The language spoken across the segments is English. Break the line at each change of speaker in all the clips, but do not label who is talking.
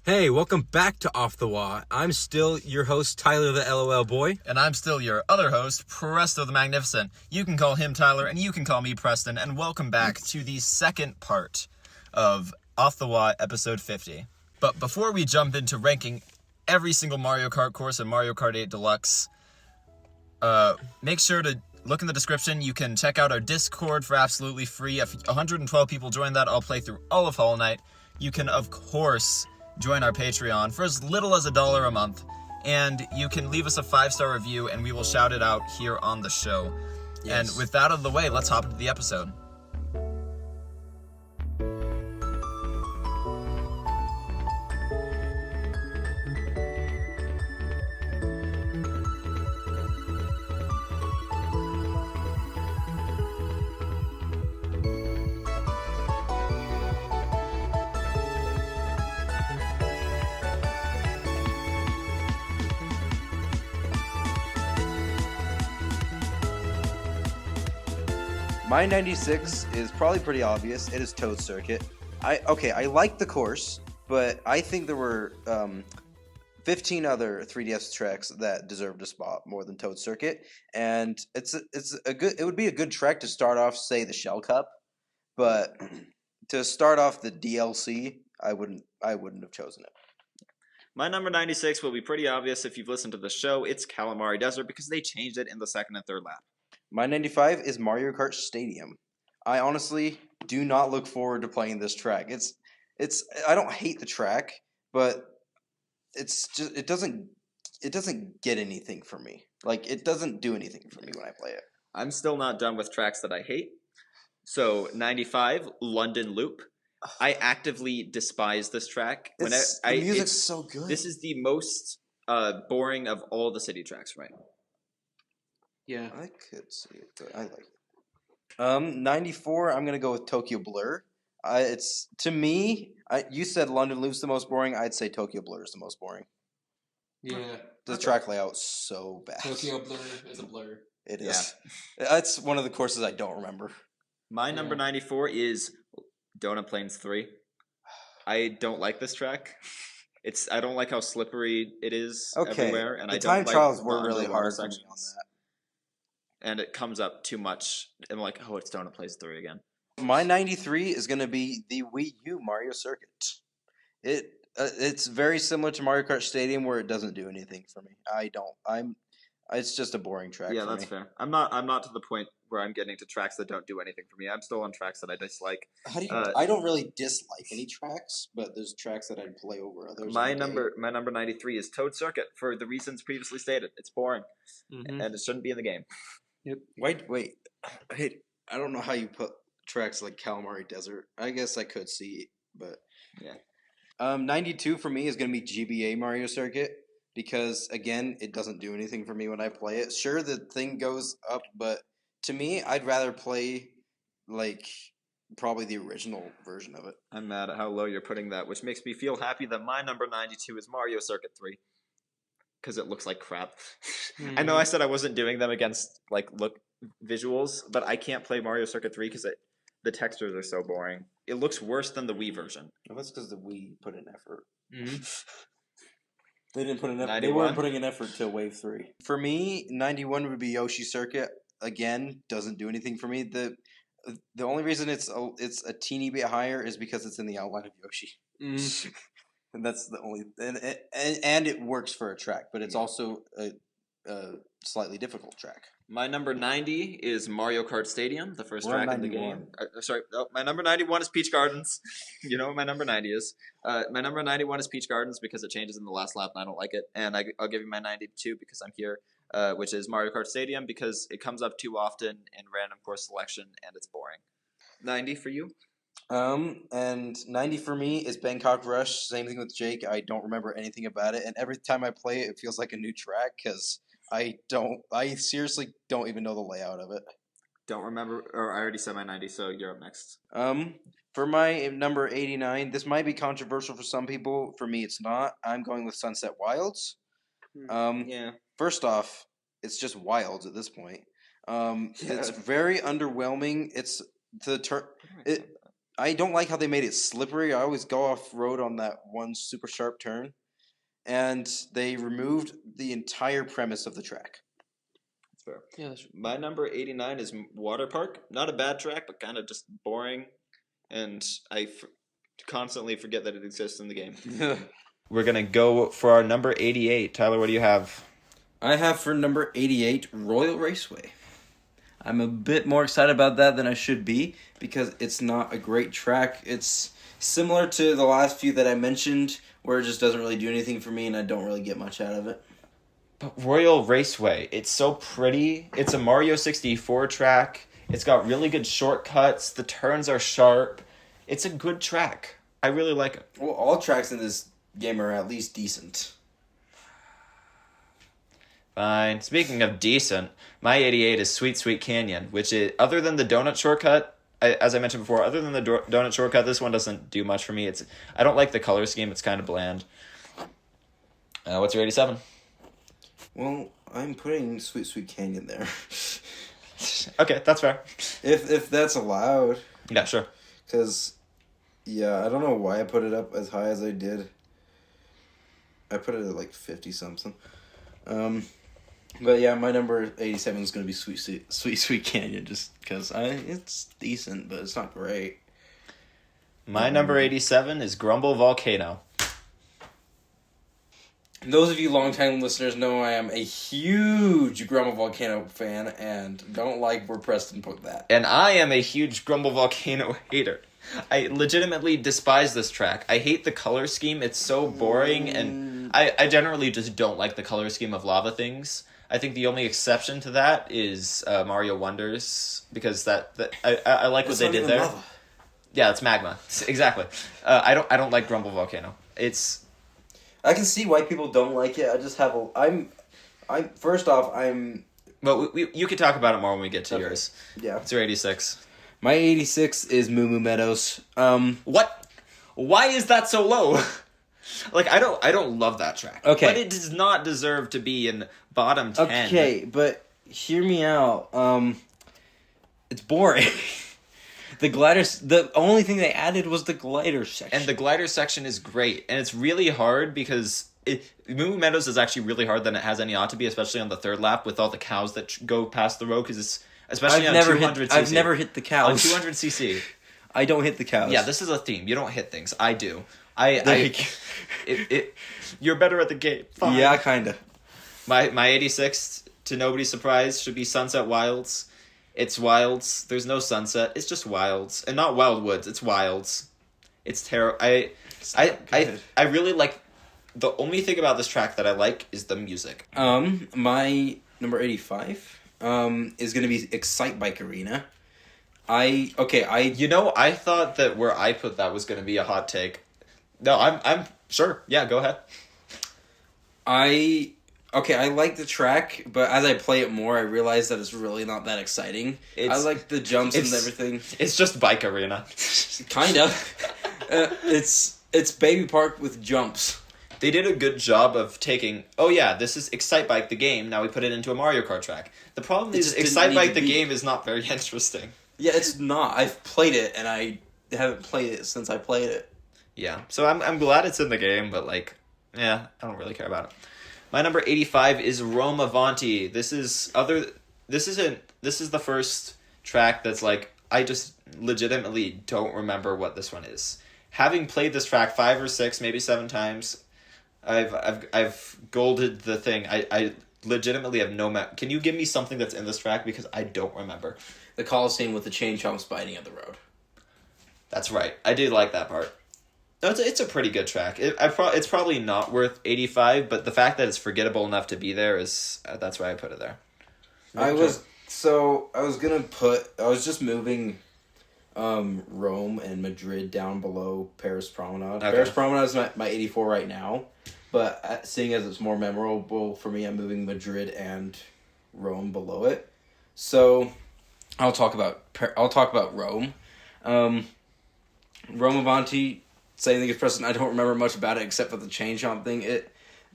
Hey, welcome back to Off the Wall. I'm still your host, Tyler the LOL Boy.
And I'm still your other host, Presto the Magnificent. You can call him Tyler, and you can call me Preston, and welcome back to the second part of Off the Wall, episode 50. But before we jump into ranking every single Mario Kart course in Mario Kart 8 Deluxe, make sure to look in the description. You can check out our Discord for absolutely free. If 112 people join that, I'll play through all of Hollow Knight. You can, of course, join our Patreon for as little as $1 a month, and you can leave us a 5-star review, and we will shout it out here on the show. Yes. And with that out of the way, let's hop into the episode.
My 96 is probably pretty obvious. It is Toad Circuit. I like the course, but I think there were 15 other 3DS tracks that deserved a spot more than Toad Circuit, and it would be a good track to start off, say, the Shell Cup, but to start off the DLC, I wouldn't have chosen it.
My number 96 will be pretty obvious if you've listened to the show. It's Calamari Desert because they changed it in the second and third lap.
My 95 is Mario Kart Stadium. I honestly do not look forward to playing this track. I don't hate the track, but it doesn't get anything for me. Like, it doesn't do anything for me when I play it.
I'm still not done with tracks that I hate. So 95, London Loop. I actively despise this track.
The music's so good.
This is the most boring of all the city tracks, right?
Yeah, I could see it, but I like it. 94, I'm gonna go with Tokyo Blur. You said London Loop's the most boring. I'd say Tokyo Blur is the most boring.
Yeah,
the track layout's so bad.
Tokyo Blur is a blur.
It is. Yeah. That's one of the courses I don't remember.
My number 94 is Donut Plains 3. I don't like this track. I don't like how slippery it is everywhere, and
the time trials were really hard for me on that.
And it comes up too much. I'm like, oh, it's Donut Plains 3 again. My
93 is going to be the Wii U Mario Circuit. It's very similar to Mario Kart Stadium, where it doesn't do anything for me. It's just a boring track.
Yeah, that's fair. I'm not to the point where I'm getting to tracks that don't do anything for me. I'm still on tracks that I dislike.
I don't really dislike any tracks, but there's tracks that I'd play over others.
My number 93 is Toad Circuit for the reasons previously stated. It's boring, and it shouldn't be in the game.
Yep. Wait. I don't know how you put tracks like Calamari Desert. I guess I could see, but yeah. 92 for me is going to be GBA Mario Circuit because, again, it doesn't do anything for me when I play it. Sure, the thing goes up, but to me, I'd rather play like probably the original version of it.
I'm mad at how low you're putting that, which makes me feel happy that my number 92 is Mario Circuit 3. Because it looks like crap. I know I said I wasn't doing them against look visuals, but I can't play Mario Circuit 3 because the textures are so boring. It looks worse than the Wii version.
Well, that's because the Wii put in effort. They didn't put in effort.
91?
They weren't putting in effort to Wave 3. For me, 91 would be Yoshi Circuit. Again, doesn't do anything for me. The only reason it's a teeny bit higher is because it's in the outline of Yoshi. And that's the only, and it works for a track, but it's also a slightly difficult track.
My number 90 is Mario Kart Stadium, the first track in the game. My number 91 is Peach Gardens. You know what my number 90 is. My number 91 is Peach Gardens because it changes in the last lap and I don't like it. And I'll give you my 92 because I'm here, which is Mario Kart Stadium because it comes up too often in random course selection and it's boring. 90 for you?
And 90 for me is Bangkok Rush. Same thing with Jake. I don't remember anything about it, and every time I play it, it feels like a new track because I seriously don't even know the layout of it.
Don't remember, or I already said my 90, so you're up next.
For my number 89, this might be controversial for some people. For me, it's not. I'm going with Sunset Wilds. First off, it's just Wilds at this point. It's very underwhelming. I don't like how they made it slippery. I always go off road on that one super sharp turn, and they removed the entire premise of the track.
That's fair.
Yeah,
My number 89 is Water Park. Not a bad track, but kind of just boring, and I constantly forget that it exists in the game. We're going to go for our number 88. Tyler, what do you have?
I have for number 88 Royal Raceway. I'm a bit more excited about that than I should be because it's not a great track. It's similar to the last few that I mentioned where it just doesn't really do anything for me and I don't really get much out of it.
But Royal Raceway, it's so pretty. It's a Mario 64 track. It's got really good shortcuts. The turns are sharp. It's a good track. I really like it.
Well, all tracks in this game are at least decent.
Fine. Speaking of decent, my 88 is Sweet Sweet Canyon, which is, other than the donut shortcut, as I mentioned before, other than the donut shortcut, this one doesn't do much for me. I don't like the color scheme. It's kind of bland. What's your 87?
Well, I'm putting Sweet Sweet Canyon there.
Okay, that's fair.
If that's allowed.
Yeah, sure.
Because, yeah, I don't know why I put it up as high as I did. I put it at like 50-something. But yeah, my number 87 is going to be Sweet Sweet Canyon, just because it's decent, but it's not great.
My number 87 is Grumble Volcano.
Those of you longtime listeners know I am a huge Grumble Volcano fan and don't like where Preston put that.
And I am a huge Grumble Volcano hater. I legitimately despise this track. I hate the color scheme. It's so boring, and I generally just don't like the color scheme of lava things. I think the only exception to that is Mario Wonders, because I like what they did there.
Lava.
Yeah, it's magma. Exactly. I don't like Grumble Volcano.
I can see why people don't like it. I just have first off,
Well, you can talk about it more when we get to yours.
Yeah.
It's your 86.
My 86 is Moo Moo Meadows.
What? Why is that so low? Like, I don't love that track.
Okay.
But it does not deserve to be in bottom 10.
Okay, but hear me out. It's boring. The only thing they added was the glider section.
And the glider section is great. And it's really hard because Moo Meadows is actually really hard than it has any ought to be, especially on the third lap with all the cows that go past the road, because it's, especially on 200cc.
I've never hit the cows.
On 200cc.
I don't hit the cows.
Yeah, this is a theme. You don't hit things. I do. You're better at the game. Fine.
Yeah, kinda.
My 86, to nobody's surprise, should be Sunset Wilds. It's Wilds. There's no sunset. It's just Wilds. And not Wildwoods. It's Wilds. It's terrible. I really like... The only thing about this track that I like is the music.
My number 85 is going to be Excite Bike Arena. I
thought that where I put that was going to be a hot take. No, I'm sure. Yeah, go ahead.
I like the track, but as I play it more, I realize that it's really not that exciting. I like the jumps and everything.
It's just Bike Arena.
Kind of. It's Baby Park with jumps.
They did a good job of taking, oh yeah, this is Excite Bike the game, now we put it into a Mario Kart track. The problem is Excite Bike the game is not very interesting.
Yeah, it's not. I've played it, and I haven't played it since I played it.
Yeah, so I'm glad it's in the game, but I don't really care about it. My number 85 is Rome Avanti. This is the first track that's I just legitimately don't remember what this one is. Having played this track 5 or 6, maybe 7 times, I've golded the thing. I legitimately have no Can you give me something that's in this track, because I don't remember.
The Coliseum with the chain chomps biting at the road.
That's right. I did like that part. It's a pretty good track. It's probably not worth 85, but the fact that it's forgettable enough to be there is that's why I put it there.
I was just moving Rome and Madrid down below Paris Promenade. Okay. Paris Promenade is my 84 right now, but seeing as it's more memorable for me, I'm moving Madrid and Rome below it. So I'll talk about Rome. Rome Avanti. Same thing as Preston. I don't remember much about it except for the chain chomp thing.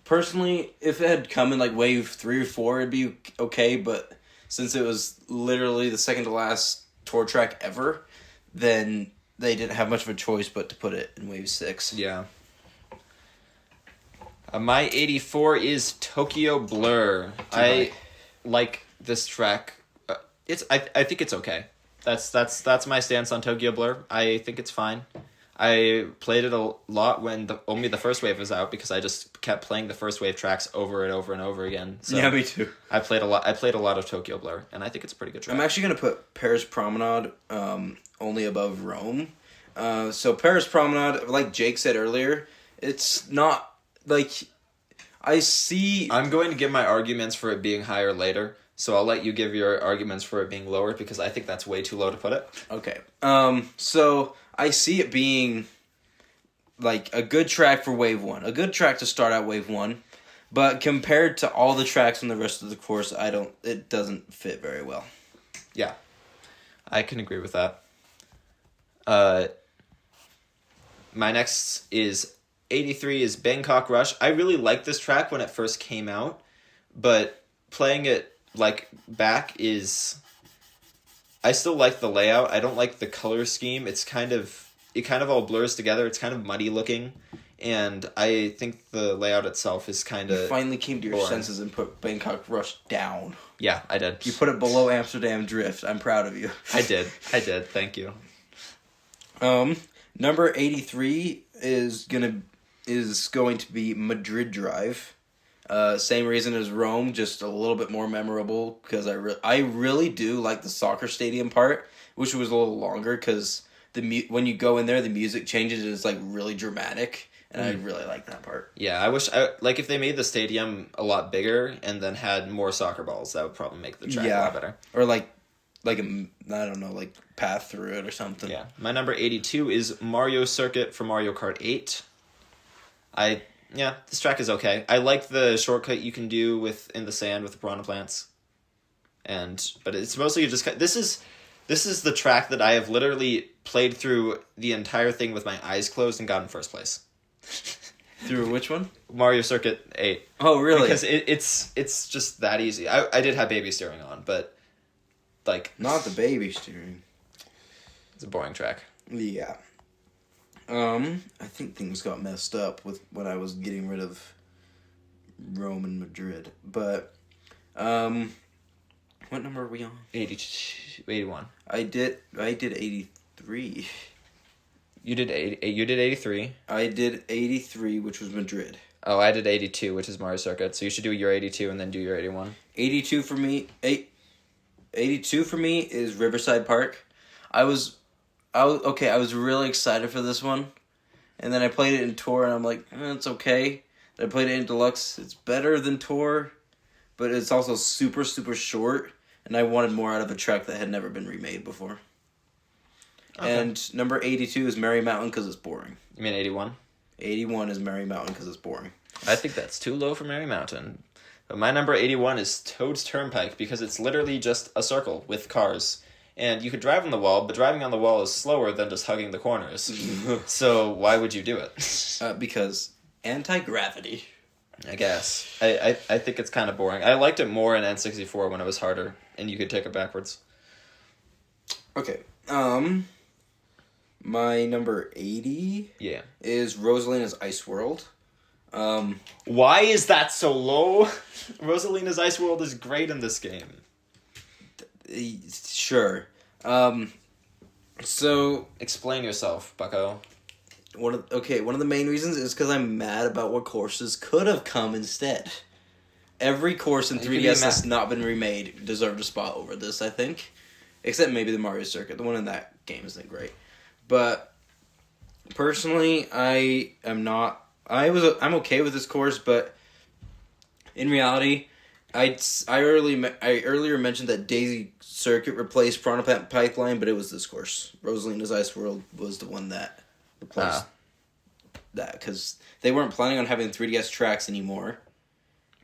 Personally, if it had come in wave 3 or 4, it'd be okay. But since it was literally the second to last tour track ever, then they didn't have much of a choice but to put it in Wave 6.
Yeah. My 84 is Tokyo Blur. I like this track. I think it's okay. That's my stance on Tokyo Blur. I think it's fine. I played it a lot when only the first wave was out because I just kept playing the first wave tracks over and over and over again. So
yeah, me too.
I played a lot of Tokyo Blur, and I think it's a pretty good track.
I'm actually gonna put Paris Promenade only above Rome. So Paris Promenade, like Jake said earlier, it's not like I see.
I'm going to give my arguments for it being higher later, so I'll let you give your arguments for it being lower because I think that's way too low to put it.
Okay. So I see it being like a good track for Wave 1. A good track to start out Wave 1. But compared to all the tracks on the rest of the course, it doesn't fit very well.
Yeah. I can agree with that. My next is 83 is Bangkok Rush. I really liked this track when it first came out, but playing it like back is... I still like the layout. I don't like the color scheme. It kind of all blurs together. It's kind of muddy looking, and I think the layout itself is kind of...
You finally came to your senses and put Bangkok Rush down.
Yeah, I did.
You put it below Amsterdam Drift. I'm proud of you.
I did. Thank you.
Number 83 is going to be Madrid Drive. Same reason as Rome, just a little bit more memorable because I really do like the soccer stadium part, which was a little longer because when you go in there, the music changes and it's like really dramatic, and I really like that part.
Yeah, I wish if they made the stadium a lot bigger and then had more soccer balls, that would probably make the track a lot better.
Or like I don't know, like path through it or something.
Yeah, my number 82 is Mario Circuit for Mario Kart 8. This track is okay. I like the shortcut you can do in the sand with the piranha plants. But it's mostly just... This is the track that I have literally played through the entire thing with my eyes closed and got in first place.
Through which one?
Mario Circuit 8.
Oh, really?
Because it's just that easy. I did have baby steering on, but like...
Not the baby steering.
It's a boring track.
Yeah. I think things got messed up with when I was getting rid of Rome and Madrid. But, what number are we on?
81.
I did 83.
You did 83.
I did 83, which was Madrid.
Oh, I did 82, which is Mario Circuit. So you should do your 82 and then do your 81.
82 for me. 82 for me is Riverside Park. I was really excited for this one, and then I played it in Tour, and I'm like, it's okay. Then I played it in Deluxe. It's better than Tour, but it's also super, super short, and I wanted more out of a track that had never been remade before. Okay. And number 82 is Merry Mountain because it's boring.
You mean 81?
81 is Merry Mountain because it's boring.
I think that's too low for Merry Mountain. But my number 81 is Toad's Turnpike because it's literally just a circle with cars. And you could drive on the wall, but driving on the wall is slower than just hugging the corners. So why would you do it?
Because anti-gravity.
I guess. I think it's kind of boring. I liked it more in N64 when it was harder, and you could take it backwards.
Okay. My number 80 is Rosalina's Ice World.
Why is that so low? Rosalina's Ice World is great in this game.
Sure. So
explain yourself, bucko.
One of the main reasons is because I'm mad about what courses could have come instead. Every course in 3DS that's not been remade deserved a spot over this, I think. Except maybe the Mario Circuit. The one in that game isn't great. But personally, I'm okay with this course, but in reality, I earlier mentioned that Daisy Circuit replaced Piranha Pipeline, but it was this course. Rosalina's Ice World was the one that replaced that, because they weren't planning on having 3DS tracks anymore.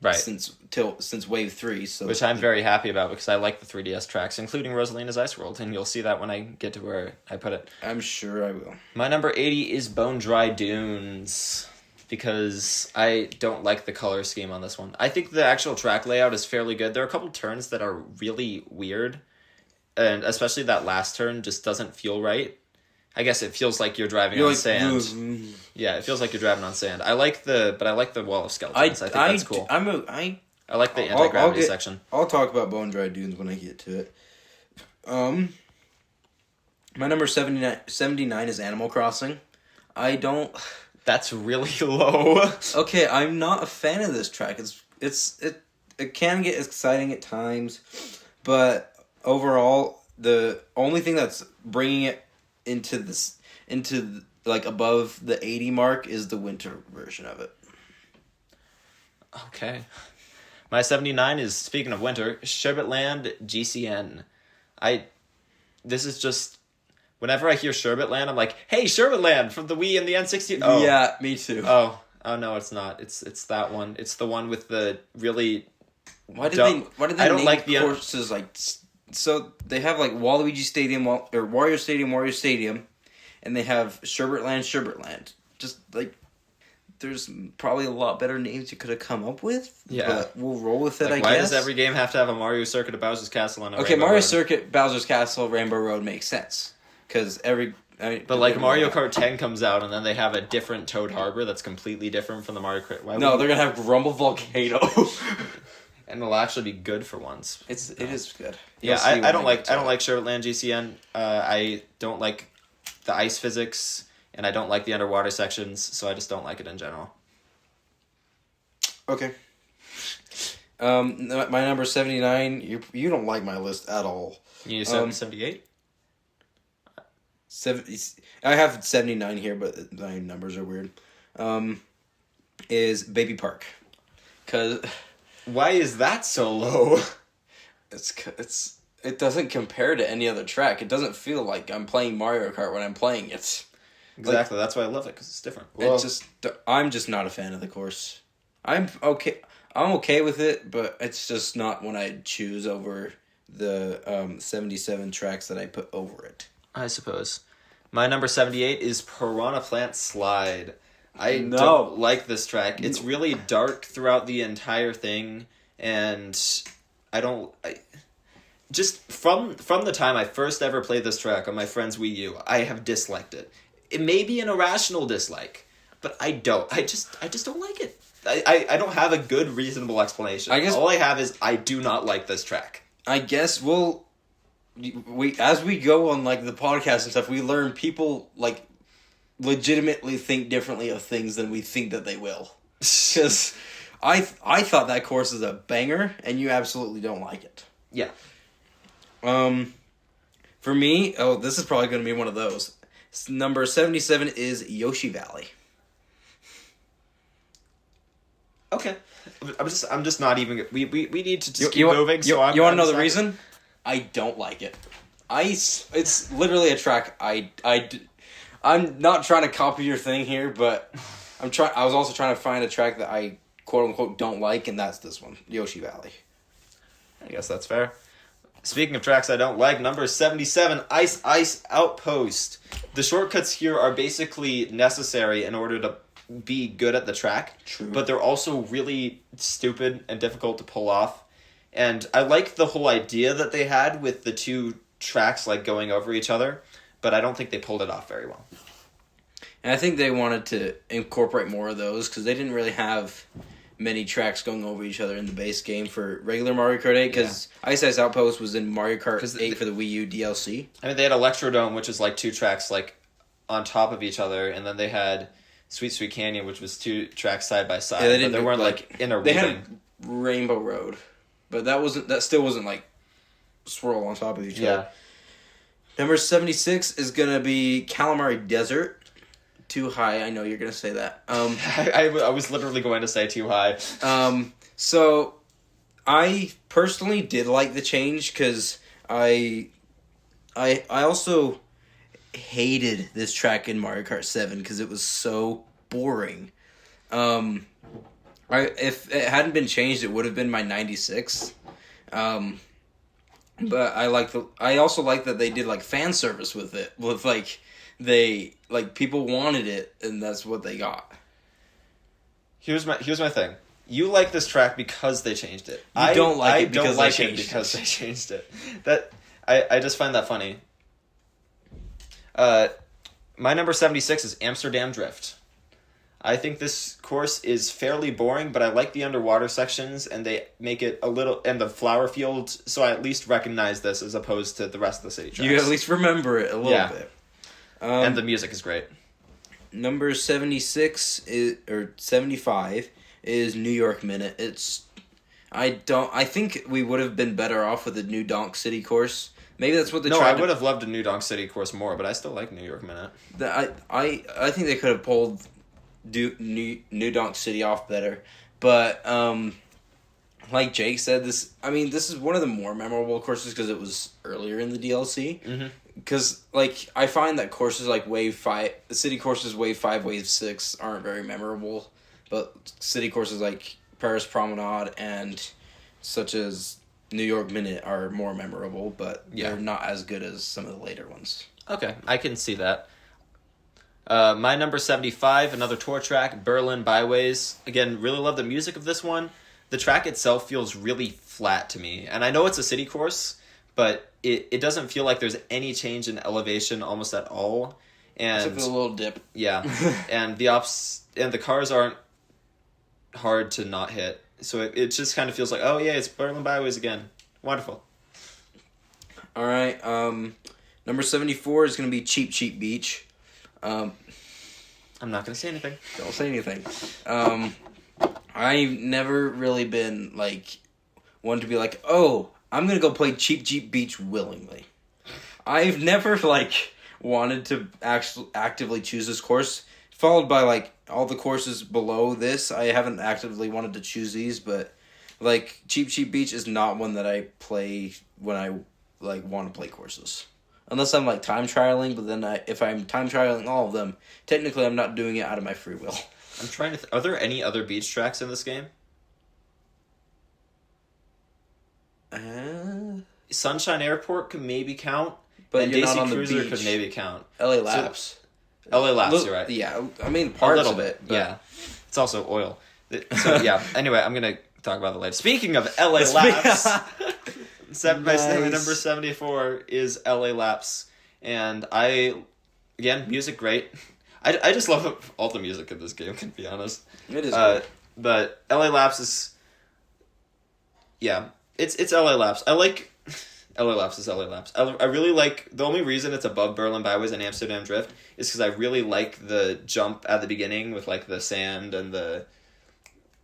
Right.
Since Wave 3. So
which I'm very happy about because I like the 3DS tracks, including Rosalina's Ice World, and you'll see that when I get to where I put it.
I'm sure I will.
My number 80 is Bone Dry Dunes, because I don't like the color scheme on this one. I think the actual track layout is fairly good. There are a couple turns that are really weird, and especially that last turn just doesn't feel right. I guess it feels like you're driving on sand. Yeah, it feels like you're driving on sand. I like the wall of skeletons. I think that's cool. I like the anti-gravity section.
I'll talk about Bone Dry Dunes when I get to it. My number 79 is Animal Crossing.
That's really low.
Okay, I'm not a fan of this track. It can get exciting at times, but overall, the only thing that's bringing it into like above the 80 mark is the winter version of it.
Okay. My 79 is, speaking of winter, Sherbetland GCN. This is just, whenever I hear Sherbetland, I'm like, hey, Sherbetland from the Wii and the N60. Oh.
Yeah, me too.
Oh no, it's not. It's that one. It's the one with the really.
Why did they name like the courses like? So they have like Waluigi Stadium or Wario Stadium, and they have Sherbetland. Just like, there's probably a lot better names you could have come up with.
Yeah,
but we'll roll with it.
Like,
I
why
guess.
does every game have to have a Mario Circuit, a Bowser's Castle, and a
Okay,
Rainbow
Mario
Road?
Circuit, Bowser's Castle, Rainbow Road makes sense because
But like Mario Kart 10 comes out, and then they have a different Toad Harbor that's completely different from the Mario Kart.
No, they're gonna have Grumble Volcano.
And it'll actually be good for once.
It is good.
Yeah, I don't like Sherbetland GCN. I don't like the ice physics, and I don't like the underwater sections, so I just don't like it in general.
Okay. My number 79. You don't like my list at all.
You 78?
70. I have 79 here, but my numbers are weird. Is Baby Park, cause.
Why is that so low?
It doesn't compare to any other track. It doesn't feel like I'm playing Mario Kart when I'm playing it.
Exactly, that's why I love it, because it's different.
I'm just not a fan of the course. I'm okay with it, but it's just not one I'd choose over the 77 tracks that I put over it.
I suppose. My number 78 is Piranha Plant Slide. I don't like this track. It's really dark throughout the entire thing, and just from the time I first ever played this track on my friend's Wii U, I have disliked it. It may be an irrational dislike, but I just don't like it. I don't have a good, reasonable explanation. All I have is I do not like this track.
I guess we as we go on like the podcast and stuff, we learn people like legitimately think differently of things than we think that they will. Because I thought that course is a banger, and you absolutely don't like it.
Yeah.
For me, this is probably going to be one of those. Number 77 is Yoshi Valley.
Okay. I'm just not even. We need to just
keep
moving.
You want to know the reason? I don't like it. It's literally a track I'm not trying to copy your thing here, but I was also trying to find a track that I quote unquote don't like, and that's this one, Yoshi Valley.
I guess that's fair. Speaking of tracks I don't like, number 77, Ice Outpost. The shortcuts here are basically necessary in order to be good at the track.
True.
But they're also really stupid and difficult to pull off. And I like the whole idea that they had with the two tracks like going over each other, but I don't think they pulled it off very well.
And I think they wanted to incorporate more of those because they didn't really have many tracks going over each other in the base game for regular Mario Kart 8 because Ice Outpost was in Mario Kart 8 for the Wii U DLC.
I mean, they had Electrodome, which is like two tracks like on top of each other, and then they had Sweet Sweet Canyon, which was two tracks side by side.
Yeah,
they weren't like interweaving.
They had Rainbow Road, but that still wasn't like swirl on top of each other. Number 76 is gonna be Calamari Desert. Too high, I know you're gonna say that.
I was literally going to say too high.
So I personally did like the change because I also hated this track in Mario Kart 7 because it was so boring. If it hadn't been changed, it would have been my 96. But I also like that they did like fan service with it. With like people wanted it, and that's what they got.
Here's my thing. You like this track because they changed it.
I don't like it because
they changed it. That I just find that funny. My number 76 is Amsterdam Drift. I think this course is fairly boring, but I like the underwater sections, and they make it a little, and the flower field, so I at least recognize this as opposed to the rest of the city tracks.
You at least remember it a little bit.
And the music is great.
Number 76 or 75 is New York Minute. I think we would have been better off with the New Donk City course. Maybe that's what they tried.
No, I would have loved a New Donk City course more, but I still like New York Minute.
I think they could have pulled New Donk City off better. But like Jake said, this is one of the more memorable courses because it was earlier in the DLC. Mm-hmm. Because, I find that courses like Wave 5... The city courses Wave 5, Wave 6 aren't very memorable. But city courses like Paris Promenade and such as New York Minute are more memorable. But they're not as good as some of the later ones.
Okay, I can see that. My number 75, another tour track, Berlin Byways. Again, really love the music of this one. The track itself feels really flat to me. And I know it's a city course, but it doesn't feel like there's any change in elevation almost at all. And
except for a little dip.
Yeah. And the cars aren't hard to not hit. So it just kind of feels like, oh yeah, it's Berlin Byways again. Wonderful.
All right. Number 74 is going to be Cheap Cheap Beach.
I'm not going to say anything.
Don't say anything. I've never really been, one to be like, oh, I'm going to go play Cheap Cheap Beach willingly. I've never, wanted to actively choose this course. Followed by, all the courses below this. I haven't actively wanted to choose these, but, Cheap Cheap Beach is not one that I play when I, want to play courses. Unless I'm, time trialing, but then if I'm time trialing all of them, technically I'm not doing it out of my free will.
I'm trying to... Are there any other beach tracks in this game? Sunshine Airport could maybe count,
but
and
you're
Daisy
not on the
Cruiser
beach.
could maybe count.
LA Laps.
LA Laps, you're right.
Yeah, parts
a little
of
bit.
it. But...
Yeah, it's also oil. So yeah. Anyway, I'm gonna talk about that later. Speaking of LA Laps, my number 74 is LA Laps, and music great. I just love all the music in this game, to be honest.
It is great.
But LA Laps is... Yeah, it's LA Laps. I like... LA Laps is LA Laps. I really like... The only reason it's above Berlin Byways and Amsterdam Drift is because I really like the jump at the beginning with, the sand and the...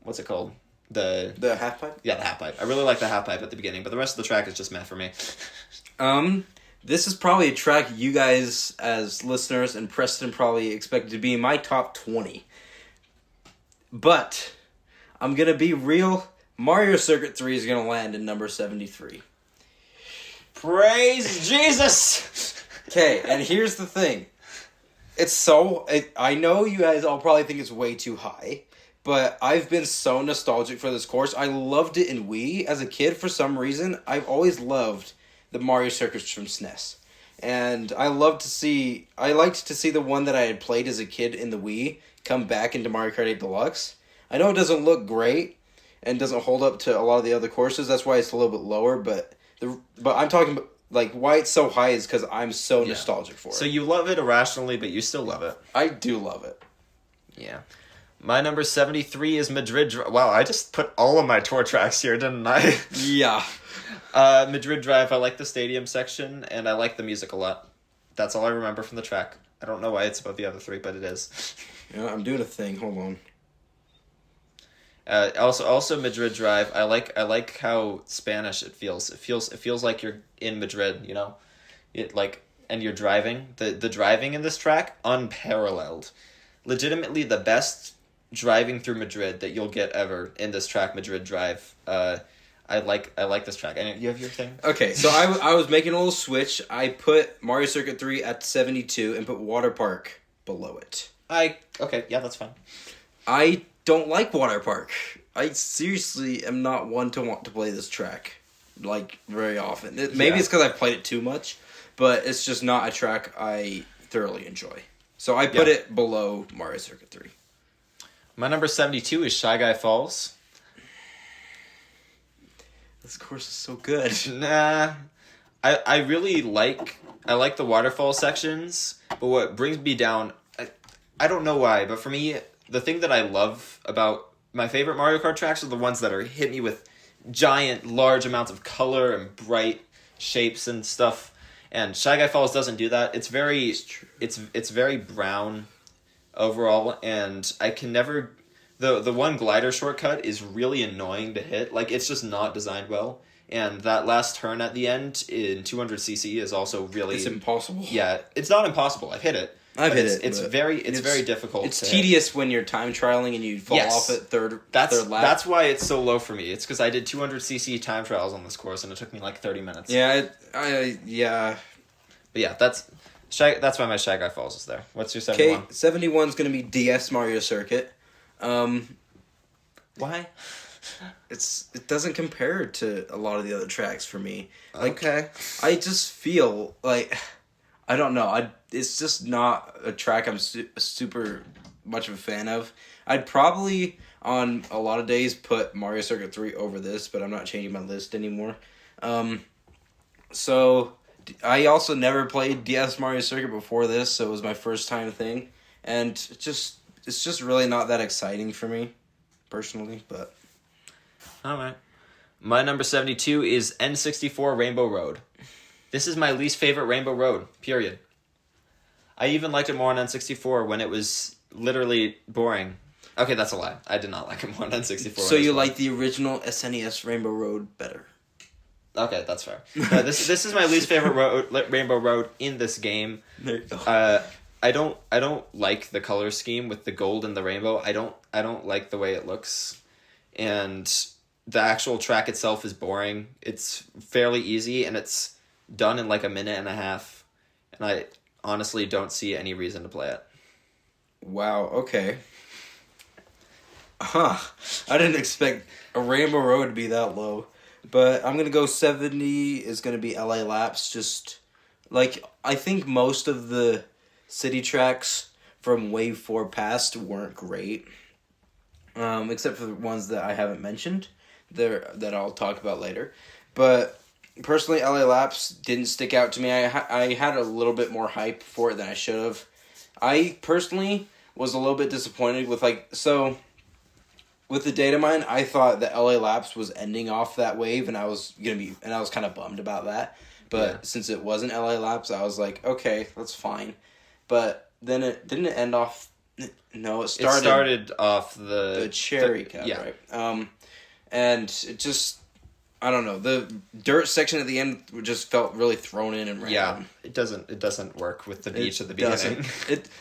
What's it called? The
half pipe?
Yeah, the half pipe. I really like the half pipe at the beginning, but the rest of the track is just meh for me.
This is probably a track you guys, as listeners, and Preston probably expected to be in my top 20. But, I'm going to be real. Mario Circuit 3 is going to land in number 73.
Praise Jesus!
Okay, and here's the thing. I know you guys all probably think it's way too high, but I've been so nostalgic for this course. I loved it in Wii. As a kid, for some reason, I've always loved the Mario Circuits from SNES. And I liked to see the one that I had played as a kid in the Wii come back into Mario Kart 8 Deluxe. I know it doesn't look great and doesn't hold up to a lot of the other courses. That's why it's a little bit lower, but I'm talking about why it's so high is because I'm so nostalgic for it.
So you love it irrationally, but you still love it.
I do love it.
Yeah. My number 73 is Madrid. Wow, I just put all of my tour tracks here, didn't I?
Yeah.
Madrid Drive, I like the stadium section, and I like the music a lot. That's all I remember from the track. I don't know why it's above the other three, but it is.
Yeah, I'm doing a thing. Hold on.
Also Madrid Drive. I like how Spanish it feels. It feels like you're in Madrid, you know? And you're driving. The driving in this track, unparalleled. Legitimately the best driving through Madrid that you'll get ever in this track, Madrid Drive. I like this track. And you have your thing?
Okay, so I was making a little switch. I put Mario Circuit 3 at 72 and put Water Park below it.
Okay, yeah, that's fine.
I don't like Water Park. I seriously am not one to want to play this track, very often. Maybe it's because I've played it too much, but it's just not a track I thoroughly enjoy. So I put it below Mario Circuit 3.
My number 72 is Shy Guy Falls.
This course is so good.
Nah. I really like the waterfall sections, But what brings me down, I don't know why, but for me, the thing that I love about my favorite Mario Kart tracks are the ones that are hit me with giant, large amounts of color and bright shapes and stuff. And Shy Guy Falls doesn't do that. It's very brown overall, and I can never... The one glider shortcut is really annoying to hit. Like, it's just not designed well. And that last turn at the end in 200cc is also really...
It's impossible.
Yeah, it's not impossible. I've hit it. It's very difficult.
It's tedious when you're time trialing and you fall off at third lap.
That's why it's so low for me. It's because I did 200cc time trials on this course and it took me like 30 minutes.
Yeah,
But yeah, that's why my Shy Guy Falls is there. What's your 71?
Okay, 71's going to be DS Mario Circuit.
Why?
It doesn't compare to a lot of the other tracks for me. Like,
okay.
I just feel like, I don't know. It's just not a track I'm super much of a fan of. I'd probably, on a lot of days, put Mario Circuit 3 over this, but I'm not changing my list anymore. So, I also never played DS Mario Circuit before this, so it was my first time thing. And it's just really not that exciting for me, personally, but...
Alright. My number 72 is N64 Rainbow Road. This is my least favorite Rainbow Road, period. I even liked it more on N64 when it was literally boring. Okay, that's a lie. I did not like it more on N64.
So you like the original SNES Rainbow Road better?
Okay, that's fair. This is my least favorite Rainbow Road in this game.
There you go.
I don't like the color scheme with the gold and the rainbow. I don't like the way it looks. And the actual track itself is boring. It's fairly easy and it's done in like a minute and a half. And I honestly don't see any reason to play it.
Wow, okay. Huh. I didn't expect a Rainbow Road to be that low. But I'm going to go 70 is going to be LA Laps. Just, like, I think most of the city tracks from Wave 4 past weren't great. Except for the ones that I haven't mentioned. That I'll talk about later. But personally, LA Laps didn't stick out to me. I had a little bit more hype for it than I should have. I personally was a little bit disappointed with, with the data mine. I thought that LA Laps was ending off that wave, and I was kind of bummed about that. But since it wasn't LA Laps, I was like, okay, that's fine. But then it didn't end off. No, it started
off the
cherry cap, right? And it just, I don't know, the dirt section at the end just felt really thrown in and random.
Yeah, it doesn't work with the beach at the beginning.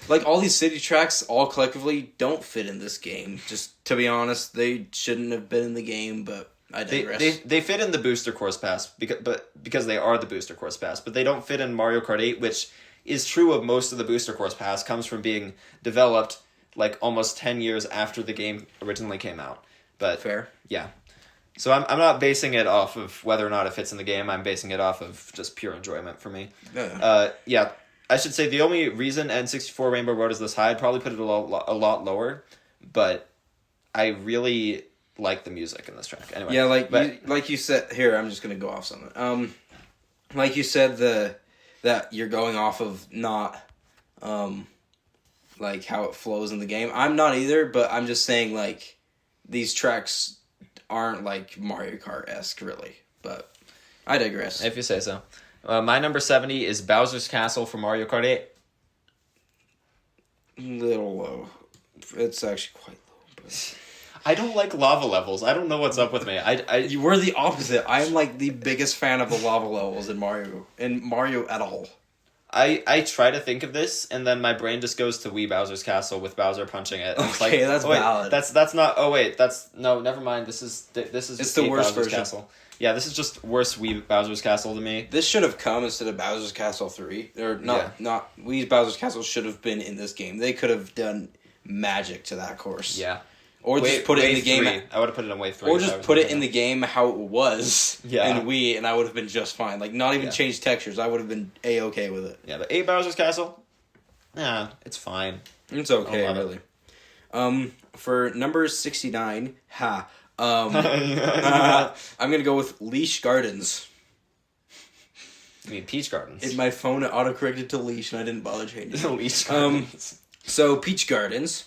Like all these city tracks all collectively don't fit in this game. Just to be honest, they shouldn't have been in the game, but I digress.
They fit in the booster course pass because they are the booster course pass, but they don't fit in Mario Kart 8, which is true of most of the booster course pass, comes from being developed like almost 10 years after the game originally came out. But
fair.
Yeah. So I'm not basing it off of whether or not it fits in the game. I'm basing it off of just pure enjoyment for me.
Yeah.
I should say the only reason N64 Rainbow Road is this high, I'd probably put it a lot lower, but I really like the music in this track. Anyway.
Yeah, like you said, here, I'm just going to go off something. Like you said, that you're going off of not, like, how it flows in the game. I'm not either, but I'm just saying, like, these tracks aren't like Mario Kart-esque, really. But I digress.
If you say so. My number 70 is Bowser's Castle for Mario Kart 8.
Little low. It's actually quite low. But...
I don't like lava levels. I don't know what's up with me.
You were the opposite. I'm like the biggest fan of the lava levels in Mario at all.
I try to think of this, and then my brain just goes to Wii Bowser's Castle with Bowser punching it.
And okay, that's valid.
That's not. Oh wait, no. Never mind. This is. It's
the worst
Bowser's
version.
Castle. Yeah, this is just worse Wii Bowser's Castle to me.
This should have come instead of Bowser's Castle 3. Not Wii Bowser's Castle should have been in this game. They could have done magic to that course.
Yeah.
Or just put it in the game.
I would have put it in Wave 3.
Or just put it in the game how it was in Wii, and I would have been just fine. Like, not even change textures. I would have been A-okay with it.
Yeah, but 8 Bowser's Castle? Yeah, it's fine.
It's okay, really. For number 69, I'm going to go with Leash Gardens.
I mean, Peach Gardens.
In my phone, it autocorrected to Leash, and I didn't bother changing it.
Leash Gardens.
So, Peach Gardens.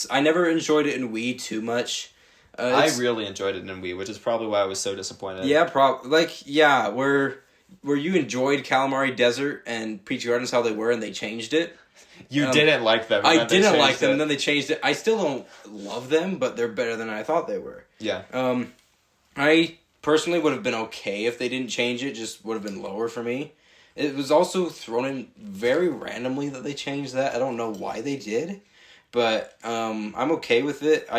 I never enjoyed it in Wii too much.
I really enjoyed it in Wii, which is probably why I was so disappointed.
Yeah, where you enjoyed Calamari Desert and Peach Gardens how they were, and they changed it.
You didn't like them.
I didn't like them, and then they changed it. I still don't love them, but they're better than I thought they were.
Yeah.
I personally would have been okay if they didn't change it, just would have been lower for me. It was also thrown in very randomly that they changed that. I don't know why they did, but I'm okay with it.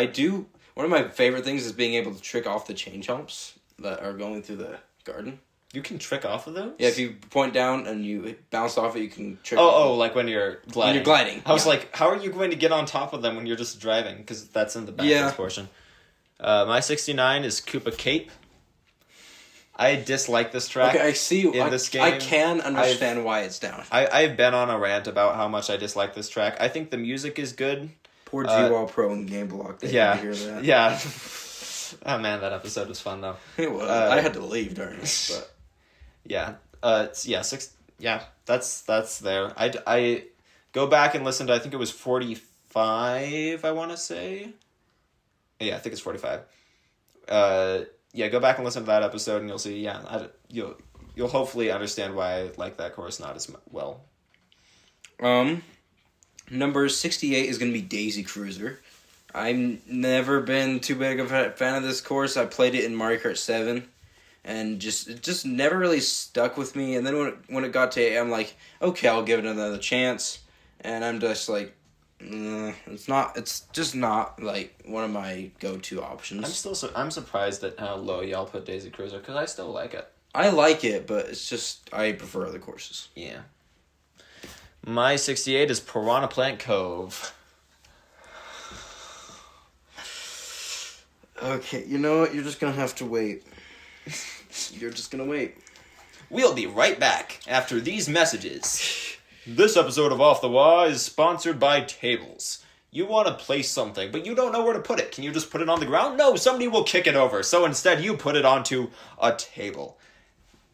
One of my favorite things is being able to trick off the chain chomps that are going through the garden.
You can trick off of those?
Yeah, if you point down and you bounce off it, you can trick
off like when you're gliding.
When you're gliding.
I was like, how are you going to get on top of them when you're just driving? Because that's in the backwards portion. My 69 is Koopa Cape. I dislike this track.
Okay, I see.
In this game.
I can understand why it's down.
I've been on a rant about how much I dislike this track. I think the music is good.
Poor G-Wall Pro and Game Block.
Yeah.
Hear that.
Yeah. Oh man, that episode was fun though.
It was. I had to leave during it, but
yeah. That's there. I go back and listen to, I think it was 45, I want to say. Yeah, I think it's 45. Go back and listen to that episode and you'll see, you'll hopefully understand why I like that course not as well.
Number 68 is going to be Daisy Cruiser. I've never been too big of a fan of this course. I played it in Mariokart 7, and it just never really stuck with me. And then when it got to 8, I'm like, okay, I'll give it another chance. And I'm just like, it's just not like one of my go-to options.
I'm surprised at how low y'all put Daisy Cruiser, because I still like it.
I like it, but it's just, I prefer other courses.
Yeah. My 68 is Piranha Plant Cove.
Okay, you know what? You're just going to have to wait. You're just going to wait.
We'll be right back after these messages. This episode of Off the Wall is sponsored by Tables. You want to place something, but you don't know where to put it. Can you just put it on the ground? No, somebody will kick it over. So instead, you put it onto a table.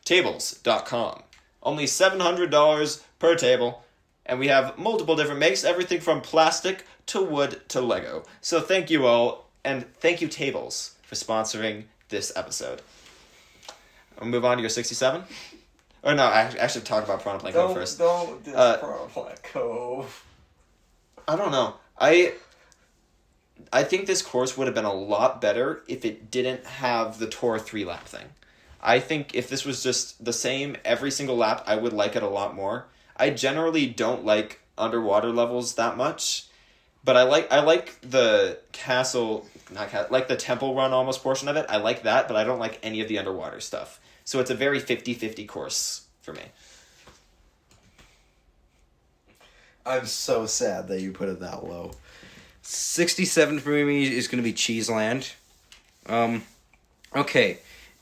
Tables.com. Only $700 per table. And we have multiple different makes, everything from plastic to wood to Lego. So thank you all, and thank you Tables for sponsoring this episode. I'll move on to your 67. Or no, I should talk about Piranha Plant Cove first.
Don't Piranha Plant Cove.
I don't know. I think this course would have been a lot better if it didn't have the Tour 3-lap thing. I think if this was just the same every single lap, I would like it a lot more. I generally don't like underwater levels that much, but I like the like the temple run almost portion of it. I like that, but I don't like any of the underwater stuff. So it's a very 50-50 course for me.
I'm so sad that you put it that low. 67 for me is going to be Cheeseland. Okay.